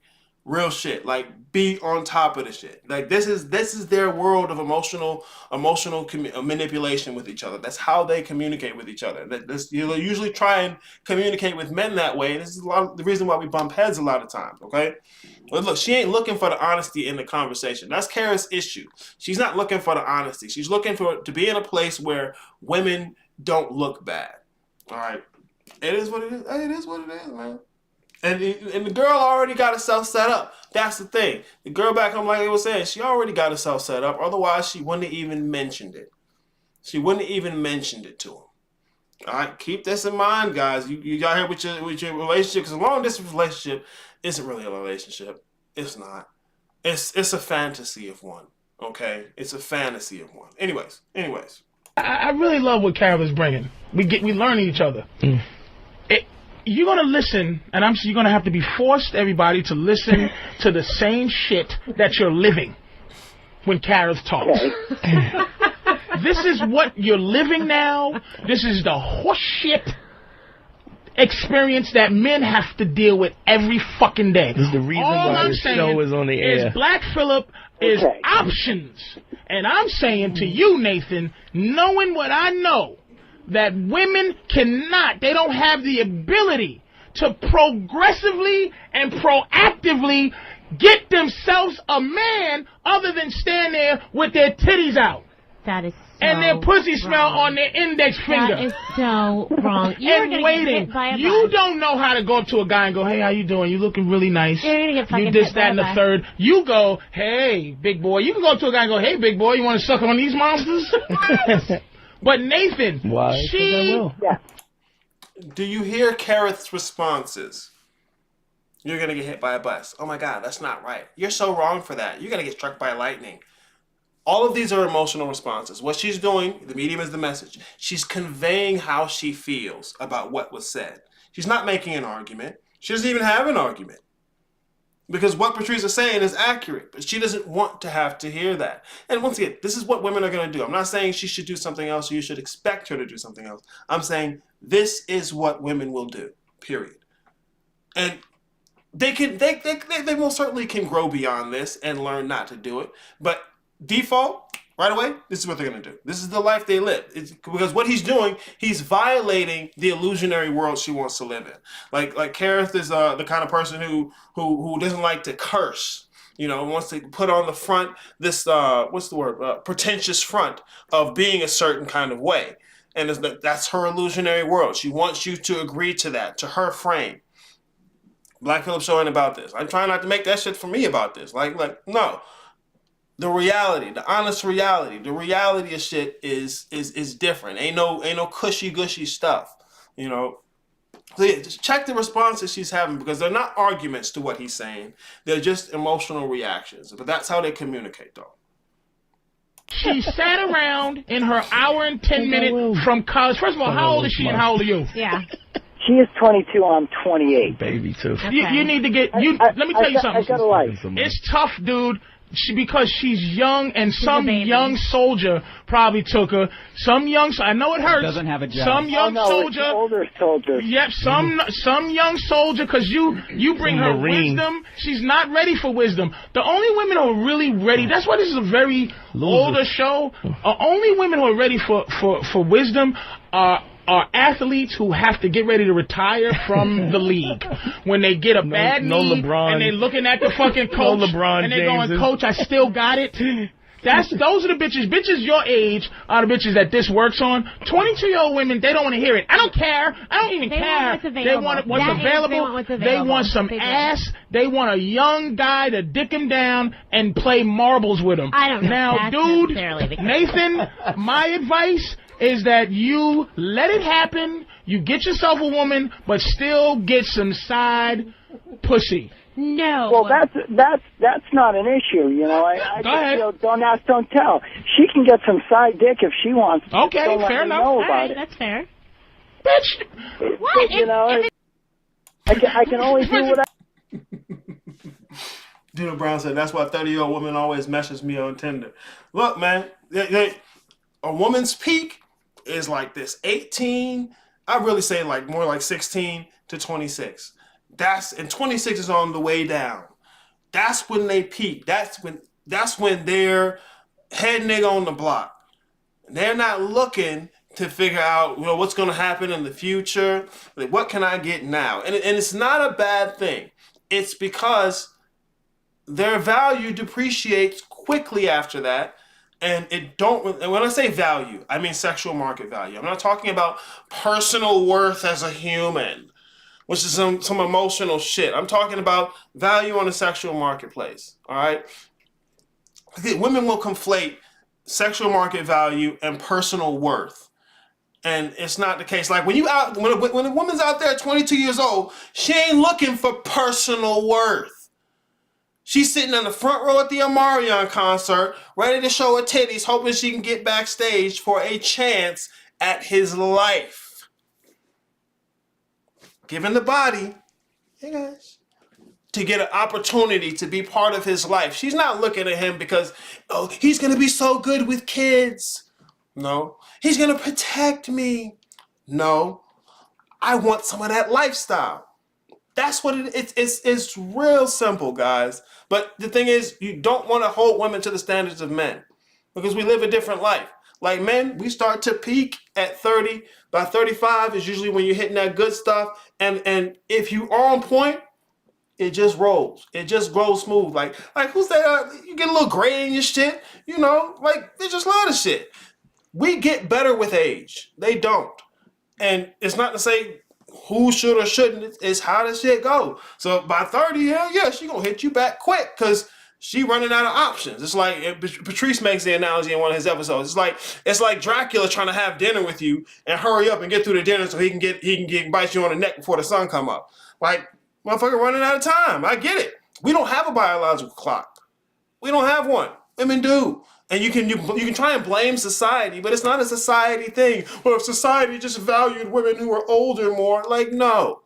S1: Real shit. Like, be on top of the shit. Like, this is their world of emotional manipulation with each other. That's how they communicate with each other. You usually try and communicate with men that way. This is the reason why we bump heads a lot of times, okay? But look, she ain't looking for the honesty in the conversation. That's Kareth's issue. She's not looking for the honesty. She's looking to be in a place where women don't look bad. All right? It is what it is. Hey, it is what it is, man. And the girl already got herself set up. That's the thing. The girl back home, like I was saying, she already got herself set up. Otherwise, she wouldn't have even mentioned it. She wouldn't have even mentioned it to him. All right? Keep this in mind, guys. You out here with your relationship, because a long-distance relationship isn't really a relationship. It's not. It's a fantasy of one. Okay? It's a fantasy of one. Anyways.
S2: I really love what Kareth is bringing. We learn each other. You're going to listen, and you're going to have to be forced, everybody, to listen to the same shit that you're living when Kareth talks. This is what you're living now. This is the horseshit experience that men have to deal with every fucking day.
S5: This is the reason why this show is on the air.
S2: Is Black Phillip is options. And I'm saying to you, Nathan, knowing what I know, that women they don't have the ability to progressively and proactively get themselves a man other than stand there with their titties out.
S3: That is
S2: and their pussy smell on their index finger.
S3: That is so wrong. You're
S2: and waiting. You don't know how to go up to a guy and go, hey, how you doing? You looking really nice.
S3: You're gonna get fucking
S2: you this, that, and the third. You go, hey, big boy. You can go up to a guy and go, hey, big boy, you want to suck on these monsters? But Nathan,
S5: why?
S4: Yeah.
S1: Do you hear Kareth's responses? You're going to get hit by a bus. Oh my God, that's not right. You're so wrong for that. You're going to get struck by lightning. All of these are emotional responses. What she's doing, the medium is the message. She's conveying how she feels about what was said. She's not making an argument. She doesn't even have an argument. Because what Patrice is saying is accurate, but she doesn't want to have to hear that. And once again, this is what women are going to do. I'm not saying she should do something else or you should expect her to do something else. I'm saying this is what women will do, period. And they most certainly can grow beyond this and learn not to do it. But default, right away, this is what they're going to do. This is the life they live. Because what he's doing, he's violating the illusionary world she wants to live in. Like Kareth is the kind of person who doesn't like to curse. You know, wants to put on the front this, pretentious front of being a certain kind of way. And that's her illusionary world. She wants you to agree to that, to her frame. Black Phillip Show ain't about this. I'm trying not to make that shit for me about this. Like no. The reality, the honest reality, the reality of shit is different. Ain't no cushy gushy stuff, you know. So yeah, just check the responses she's having because they're not arguments to what he's saying. They're just emotional reactions. But that's how they communicate, though.
S2: She sat around in her hour and 10 minutes from college. First of all, how old is she and how old are you?
S3: Yeah.
S4: She is 22. I'm 28.
S5: Baby, too.
S3: Okay.
S2: You need to get... let me tell you something.
S4: I got a life.
S2: It's tough, dude. Because she's young and some young soldier probably took her. I know it hurts.
S6: Doesn't have a job.
S2: Some young soldier.
S4: Older soldier.
S2: Yep, some young soldier, because you bring her wisdom. She's not ready for wisdom. The only women who are really ready, that's why this is a very older show. Only women who are ready for wisdom are athletes who have to get ready to retire from the league. When they get a bad knee and they're looking at the fucking coach and they're going, Coach, I still got it. Those are the bitches. Bitches your age are the bitches that this works on. 22-year-old women, they don't want to hear it. I don't care. I don't even care. They want what's available. They want some ass. They want a young guy to dick him down and play marbles with him.
S3: I don't know.
S2: Now, dude, Nathan, my advice is that you let it happen, you get yourself a woman, but still get some side pussy.
S3: No.
S4: Well, that's not an issue, you know. I
S2: Go ahead.
S4: Feel, don't ask, don't tell. She can get some side dick if she wants.
S2: Okay,
S4: don't
S2: fair enough.
S4: Know
S3: All
S4: about
S3: right,
S4: it.
S3: that's fair.
S2: Bitch.
S3: What?
S4: You know, I can only do what I...
S1: Dino Brown said, that's why 30-year-old women always message me on Tinder. Look, man, a woman's peak is like this 18, I really say like more like 16 to 26. And 26 is on the way down. That's when they peak. That's when they're head nigga on the block. They're not looking to figure out, you know, what's going to happen in the future. Like, what can I get now? And it's not a bad thing. It's because their value depreciates quickly after that. And when I say value, I mean sexual market value. I'm not talking about personal worth as a human, which is some emotional shit. I'm talking about value on the sexual marketplace, all right? Women will conflate sexual market value and personal worth. And it's not the case. Like when a woman's out there at 22 years old, she ain't looking for personal worth. She's sitting in the front row at the Omarion concert, ready to show her titties, hoping she can get backstage for a chance at his life. Given the body, hey guys, to get an opportunity to be part of his life. She's not looking at him because, oh, he's going to be so good with kids. No. He's going to protect me. No. I want some of that lifestyle. That's what it's real simple, guys. But the thing is, you don't want to hold women to the standards of men because we live a different life. Like men, we start to peak at 30. By 35 is usually when you're hitting that good stuff. And if you are on point, it just rolls. It just grows smooth. Like who's that? You get a little gray in your shit, you know? Like, they just love the shit. we get better with age. They don't. And it's not to say who should or shouldn't. It's how does shit go. So by 30, hell yeah, she gonna hit you back quick because she running out of options. It's like Patrice makes the analogy in one of his episodes. It's like Dracula trying to have dinner with you and hurry up and get through the dinner so he can bite you on the neck before the sun come up. Like, motherfucker running out of time. I get it. We don't have a biological clock. We don't have one. Women do. And you can try and blame society, but it's not a society thing. Well, if society just valued women who are older more, like, no.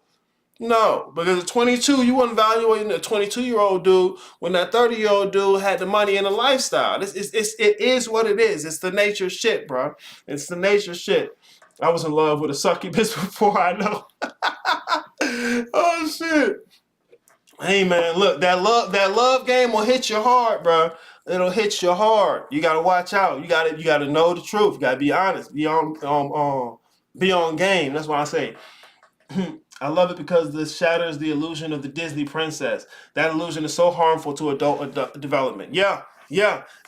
S1: Because at 22, you weren't valuing a 22-year-old dude when that 30-year-old dude had the money and the lifestyle. It is what it is. It's the nature shit, bro. It's the nature shit. I was in love with a succubus before I know. Oh, shit. Hey, man, look, that love game will hit you hard, bro. It'll hit you hard. You gotta watch out. You gotta know the truth. You gotta be honest. Be on game. That's why I say I love it because this shatters the illusion of the Disney princess. That illusion is so harmful to adult development. Yeah.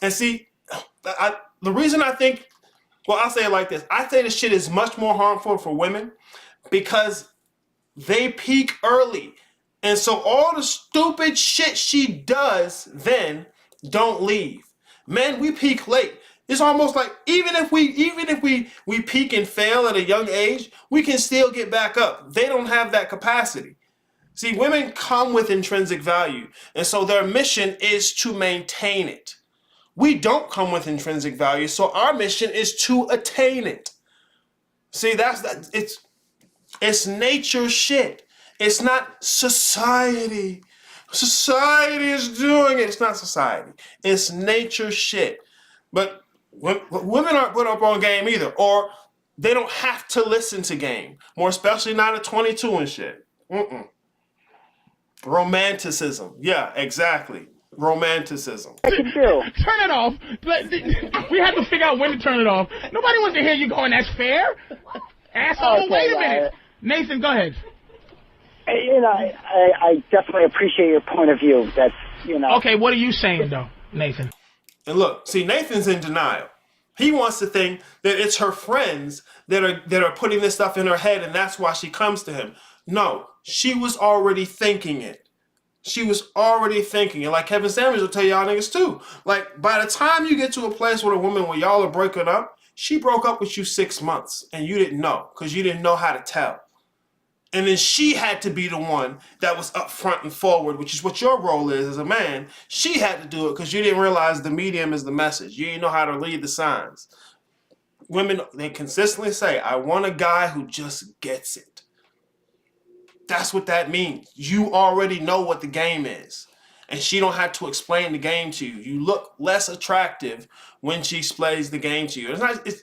S1: And see, the reason I think, well, I'll say it like this. I say this shit is much more harmful for women because they peak early. And so all the stupid shit she does then don't leave. Men, we peak late. It's almost like even if we peak and fail at a young age, we can still get back up. They don't have that capacity. See, women come with intrinsic value, and so their mission is to maintain it. We don't come with intrinsic value, so our mission is to attain it. See, it's nature shit. It's not society. Society is doing it. It's not society. It's nature shit. But women aren't put up on game either, or they don't have to listen to game. More especially not at 22 and shit. Romanticism. Yeah, exactly. Romanticism.
S4: I can do.
S2: Turn it off. We have to figure out when to turn it off. Nobody wants to hear you going, that's fair. Asshole,
S4: Okay,
S2: wait a minute. Nathan, go ahead.
S4: I definitely appreciate your point of view. That's,
S2: Okay, what are you saying, though, Nathan?
S1: And look, see, Nathan's in denial. He wants to think that it's her friends that are putting this stuff in her head, and that's why she comes to him. No, she was already thinking it. She was already thinking it. Like Kevin Samuels will tell y'all niggas too. Like, by the time you get to a place with a woman where y'all are breaking up, she broke up with you 6 months, and you didn't know, because you didn't know how to tell. And then she had to be the one that was up front and forward, which is what your role is as a man. She had to do it because you didn't realize the medium is the message. You didn't know how to read the signs. Women, they consistently say, I want a guy who just gets it. That's what that means. You already know what the game is. And she don't have to explain the game to you. You look less attractive when she explains the game to you.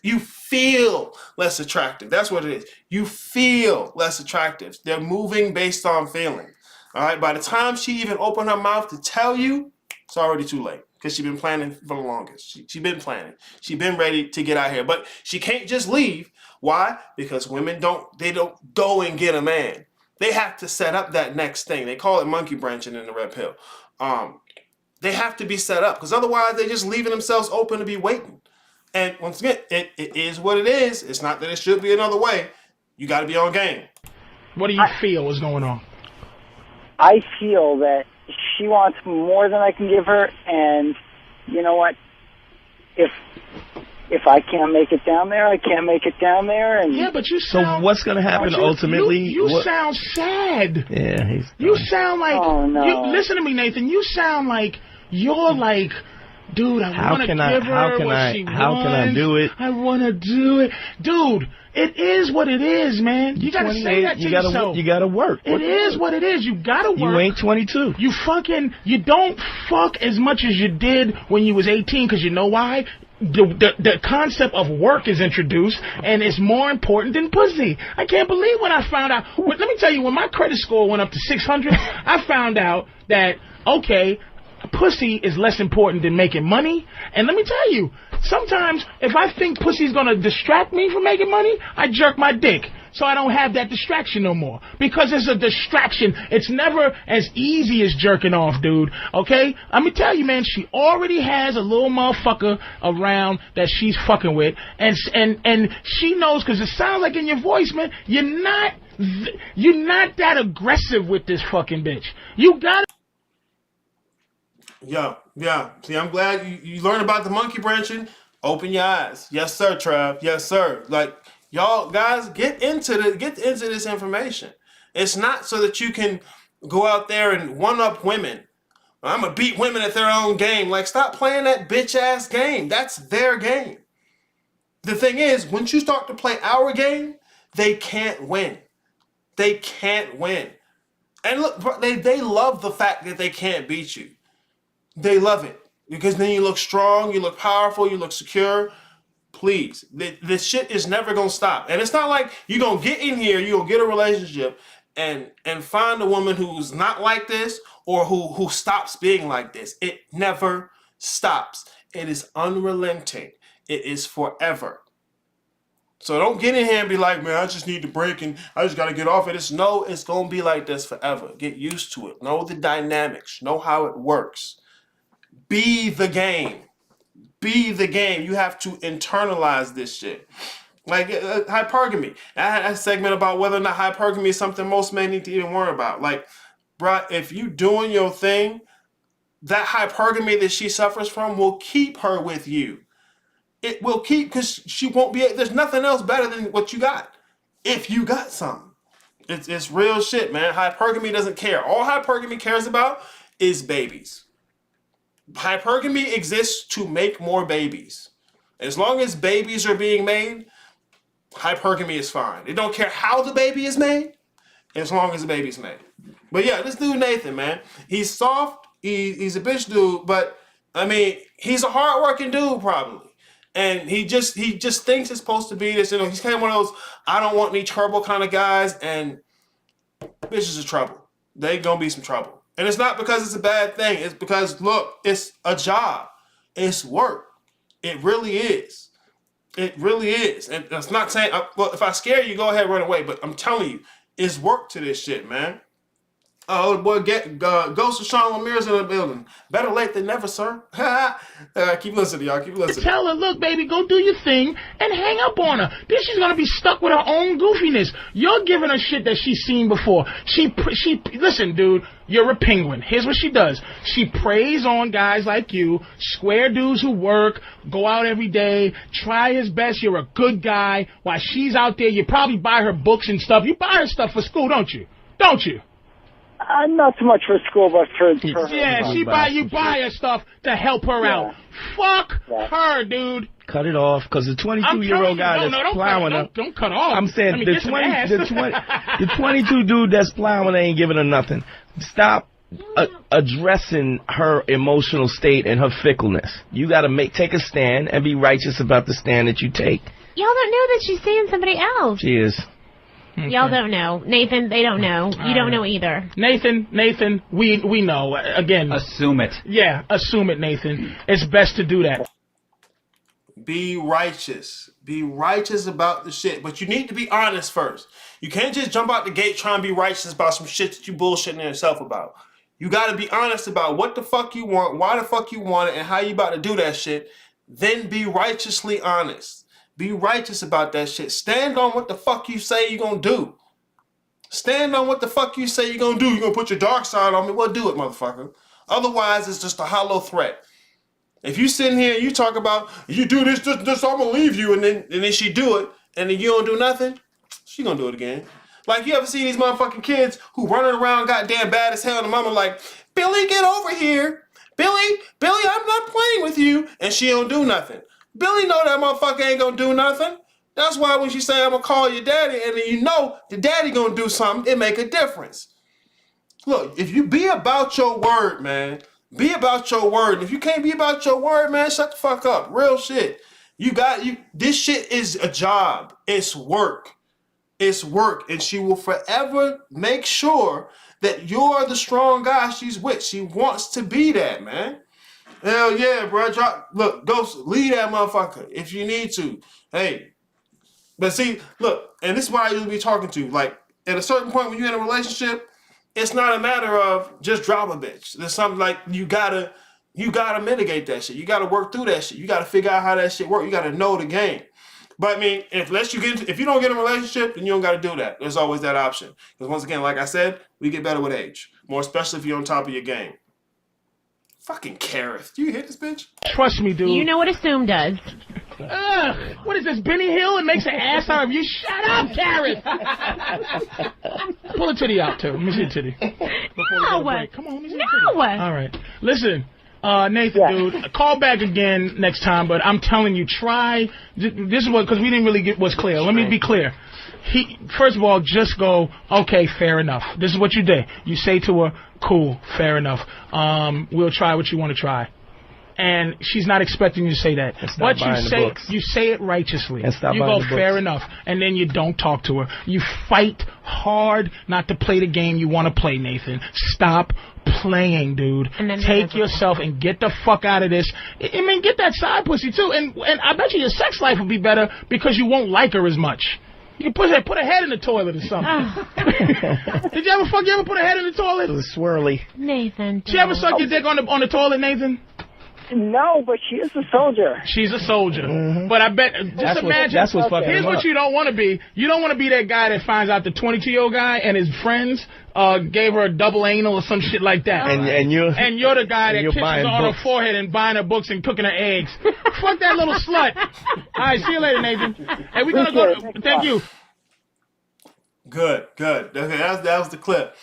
S1: You feel less attractive. That's what it is. You feel less attractive. They're moving based on feeling. All right. By the time she even opened her mouth to tell you, it's already too late because she's been planning for the longest. She's been planning. She's been ready to get out here, but she can't just leave. Why? Because women don't go and get a man. They have to set up that next thing. They call it monkey branching in the red pill. They have to be set up because otherwise they're just leaving themselves open to be waiting. And once again, it is what it is. It's not that it should be another way. You got to be on game.
S2: What do you feel is going on?
S4: I feel that she wants more than I can give her, and you know what? If I can't make it down there, I can't make it down there. And
S2: yeah, but you sound...
S5: So what's going to happen ultimately?
S2: You sound sad.
S5: Yeah,
S2: you sound like...
S4: Oh, no.
S2: Listen to me, Nathan. You sound like you're like... Dude, I want to give her what she wants.
S5: How can I do it?
S2: I want to do it. Dude, it is what it is, man. You got to say that to yourself.
S5: You got to work.
S2: It is what it is. You got to work.
S5: You ain't 22.
S2: You don't fuck as much as you did when you was 18, because you know why? The concept of work is introduced, and it's more important than pussy. I can't believe when I found out. Let me tell you, when my credit score went up to 600, I found out that, okay, pussy is less important than making money. And let me tell you, sometimes if I think pussy's going to distract me from making money, I jerk my dick. so I don't have that distraction no more. Because it's a distraction. It's never as easy as jerking off, dude. Okay? Let me tell you, man, she already has a little motherfucker around that she's fucking with, and she knows, because it sounds like in your voice, man, you're not that aggressive with this fucking bitch. You gotta.
S1: Yeah. See, I'm glad you learned about the monkey branching. Open your eyes. Yes, sir, Trav. Yes, sir. Like, y'all guys, get into this information. It's not so that you can go out there and one-up women. I'm gonna beat women at their own game. Like, stop playing that bitch-ass game. That's their game. The thing is, once you start to play our game, they can't win. They can't win. And look, bro, they love the fact that they can't beat you. They love it. Because then you look strong, you look powerful, you look secure. Please, this shit is never going to stop. And it's not like you're going to get in here, you're going to get a relationship and find a woman who's not like this or who stops being like this. It never stops. It is unrelenting. It is forever. So don't get in here and be like, man, I just need to break and I just got to get off it. It's going to be like this forever. Get used to it. Know the dynamics. Know how it works. Be the game. Be the game. You have to internalize this shit. Like hypergamy. I had a segment about whether or not hypergamy is something most men need to even worry about. Like, bruh, if you doing your thing, that hypergamy that she suffers from will keep her with you. It will keep, because she won't be, there's nothing else better than what you got. If you got something. It's real shit, man. Hypergamy doesn't care. All hypergamy cares about is babies. Hypergamy exists to make more babies. As long as babies are being made, hypergamy is fine. It don't care how the baby is made, as long as the baby's made. But yeah, this dude Nathan, man, he's soft, he's a bitch dude, but I mean, he's a hardworking dude probably. And he just thinks it's supposed to be this, you know, he's kind of one of those I don't want any trouble kind of guys, and bitches are trouble. They gonna be some trouble. And it's not because it's a bad thing. It's because, look, it's a job. It's work. It really is. It really is. And that's not saying, well, if I scare you, go ahead and run away. But I'm telling you, it's work to this shit, man. Oh, boy, Ghost of Sean Lemire's in the building. Better late than never, sir. Keep listening, y'all. Keep listening.
S2: Tell her, look, baby, go do your thing and hang up on her. Then she's going to be stuck with her own goofiness. You're giving her shit that she's seen before. Listen, dude, you're a penguin. Here's what she does. She preys on guys like you, square dudes who work, go out every day, try his best. You're a good guy. While she's out there, you probably buy her books and stuff. You buy her stuff for school, don't you? Don't you?
S4: Not so much for school, but for
S2: yeah, you buy her stuff to help her out. Fuck her, dude.
S5: Cut it off, because the 22-year-old guy that's plowing her.
S2: Don't cut off.
S5: I'm saying the 22 dude that's plowing her ain't giving her nothing. Stop addressing her emotional state and her fickleness. You got to take a stand and be righteous about the stand that you take.
S3: Y'all don't know that she's seeing somebody else.
S5: She is.
S3: Okay. Y'all don't know. Nathan, they don't know. You don't know either.
S2: Nathan, we know. Again.
S6: Assume it.
S2: Yeah, assume it, Nathan. It's best to do that.
S1: Be righteous. Be righteous about the shit. But you need to be honest first. You can't just jump out the gate trying to be righteous about some shit that you bullshitting yourself about. You got to be honest about what the fuck you want, why the fuck you want it, and how you about to do that shit. Then be righteously honest. Be righteous about that shit. Stand on what the fuck you say you're going to do. Stand on what the fuck you say you're going to do. You're going to put your dark side on me. Well, do it, motherfucker. Otherwise, it's just a hollow threat. If you sit here and you talk about, you do this, I'm going to leave you, and then she do it, and then you don't do nothing, she going to do it again. Like, you ever see these motherfucking kids who running around goddamn bad as hell, and the mama like, Billy, get over here. Billy, I'm not playing with you. And she don't do nothing. Billy know that motherfucker ain't gonna do nothing. That's why when she say, I'm gonna call your daddy, and then you know the daddy gonna do something, it make a difference. Look, if you be about your word, man, be about your word. And if you can't be about your word, man, shut the fuck up. Real shit. This shit is a job. It's work. It's work. And she will forever make sure that you're the strong guy she's with. She wants to be that, man. Hell yeah, bro. Look, Ghost, lead that motherfucker if you need to. Hey, But see, look, and this is why I usually be talking to. Like, at a certain point when you're in a relationship, it's not a matter of just drop a bitch. There's something like you gotta mitigate that shit. You gotta work through that shit. You gotta figure out how that shit works. You gotta know the game. But I mean, if you don't get in a relationship, then you don't gotta do that. There's always that option. Because once again, like I said, we get better with age. More especially if you're on top of your game. Fucking Kareth. Do you hit this bitch?
S2: Trust me, dude.
S3: You know what Assume does.
S2: What is this, Benny Hill? It makes an ass out of you. Shut up, Kareth. Pull a titty out, too. Let me see a titty.
S3: No.
S2: Come on, let me see a
S3: No.
S2: titty. All right. Listen, Nathan, dude, call back again next time, but I'm telling you, try. This is what, because we didn't really get what's clear. Let me be clear. First of all, just go, okay, fair enough. This is what you did. You say to her, cool, fair enough. We'll try what you want to try. And she's not expecting you to say that. What you say it righteously. You go, fair enough. And then you don't talk to her. You fight hard not to play the game you want to play, Nathan. Stop playing, dude. Take yourself and get the fuck out of this. I mean, get that side pussy, too. And I bet you your sex life will be better because you won't like her as much. You can put a head in the toilet or something. Did you ever put a head in the toilet?
S5: It was swirly.
S3: Nathan.
S2: Did you ever suck your dick on the toilet, Nathan?
S4: No, but she is a soldier.
S2: She's a soldier. Mm-hmm. But I bet, imagine,
S5: that's what's fucking
S2: here's what you don't want to be. You don't want to be that guy that finds out the 22-year-old guy and his friends gave her a double anal or some shit like that.
S5: And you're
S2: the guy that kisses her on her forehead and buying her books and cooking her eggs. Fuck that little slut. All right, see you later, Nathan. Hey, we're going to go. Thank you.
S1: Good. Okay, that was the clip.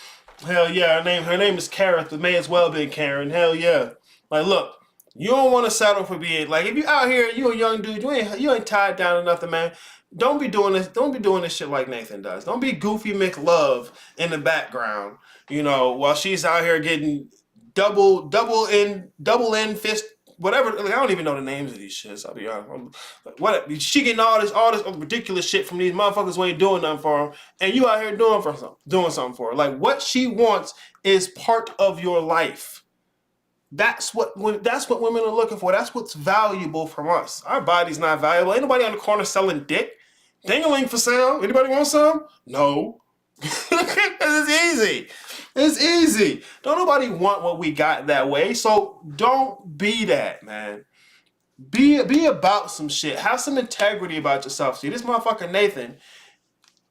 S1: Hell yeah, her name is Kareth. It may as well be Karen. Hell yeah. Like, look. You don't want to settle for being like, if you out here, you a young dude, you ain't tied down to nothing, man. Don't be doing this shit like Nathan does. Don't be Goofy McLove in the background, while she's out here getting double in fist, whatever. Like, I don't even know the names of these shits. I'll be honest. What she getting all this ridiculous shit from these motherfuckers who ain't doing nothing for her, and you out here doing something for her. Like, what she wants is part of your life. That's what women are looking for. That's what's valuable from us. Our body's not valuable. Ain't nobody on the corner selling dick. Ding-a-ling for sale. Anybody want some? No. It's easy. It's easy. Don't nobody want what we got that way. So don't be that, man. Be about some shit. Have some integrity about yourself. See, this motherfucker Nathan,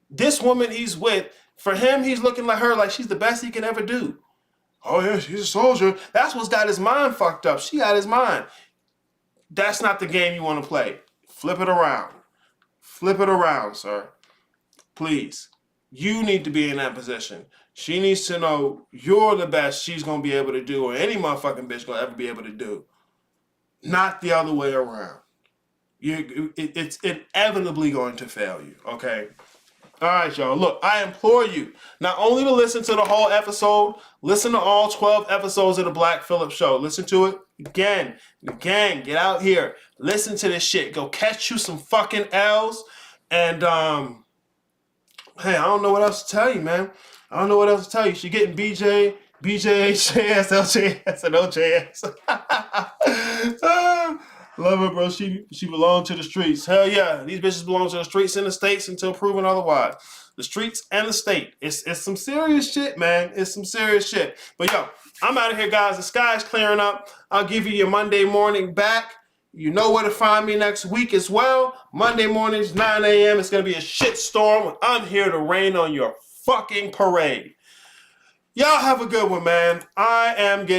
S1: this woman he's with, for him, he's looking like her like she's the best he can ever do. Oh, yeah, she's a soldier. That's what's got his mind fucked up. She got his mind. That's not the game you want to play. Flip it around. Flip it around, sir. Please. You need to be in that position. She needs to know you're the best she's going to be able to do, or any motherfucking bitch going to ever be able to do. Not the other way around. It's inevitably going to fail you, okay? All right, y'all. Look, I implore you not only to listen to the whole episode, listen to all 12 episodes of the Black Phillip Show. Listen to it again. Get out here. Listen to this shit. Go catch you some fucking L's. And, hey, I don't know what else to tell you, man. I don't know what else to tell you. She getting BJ, HJS, LJS, and OJS. Love her, bro. She belonged to the streets. Hell yeah. These bitches belong to the streets and the states until proven otherwise. The streets and the state. It's some serious shit, man. It's some serious shit. But yo, I'm out of here, guys. The sky's clearing up. I'll give you your Monday morning back. You know where to find me next week as well. Monday mornings, 9 a.m. It's going to be a shit storm. I'm here to rain on your fucking parade. Y'all have a good one, man. I am getting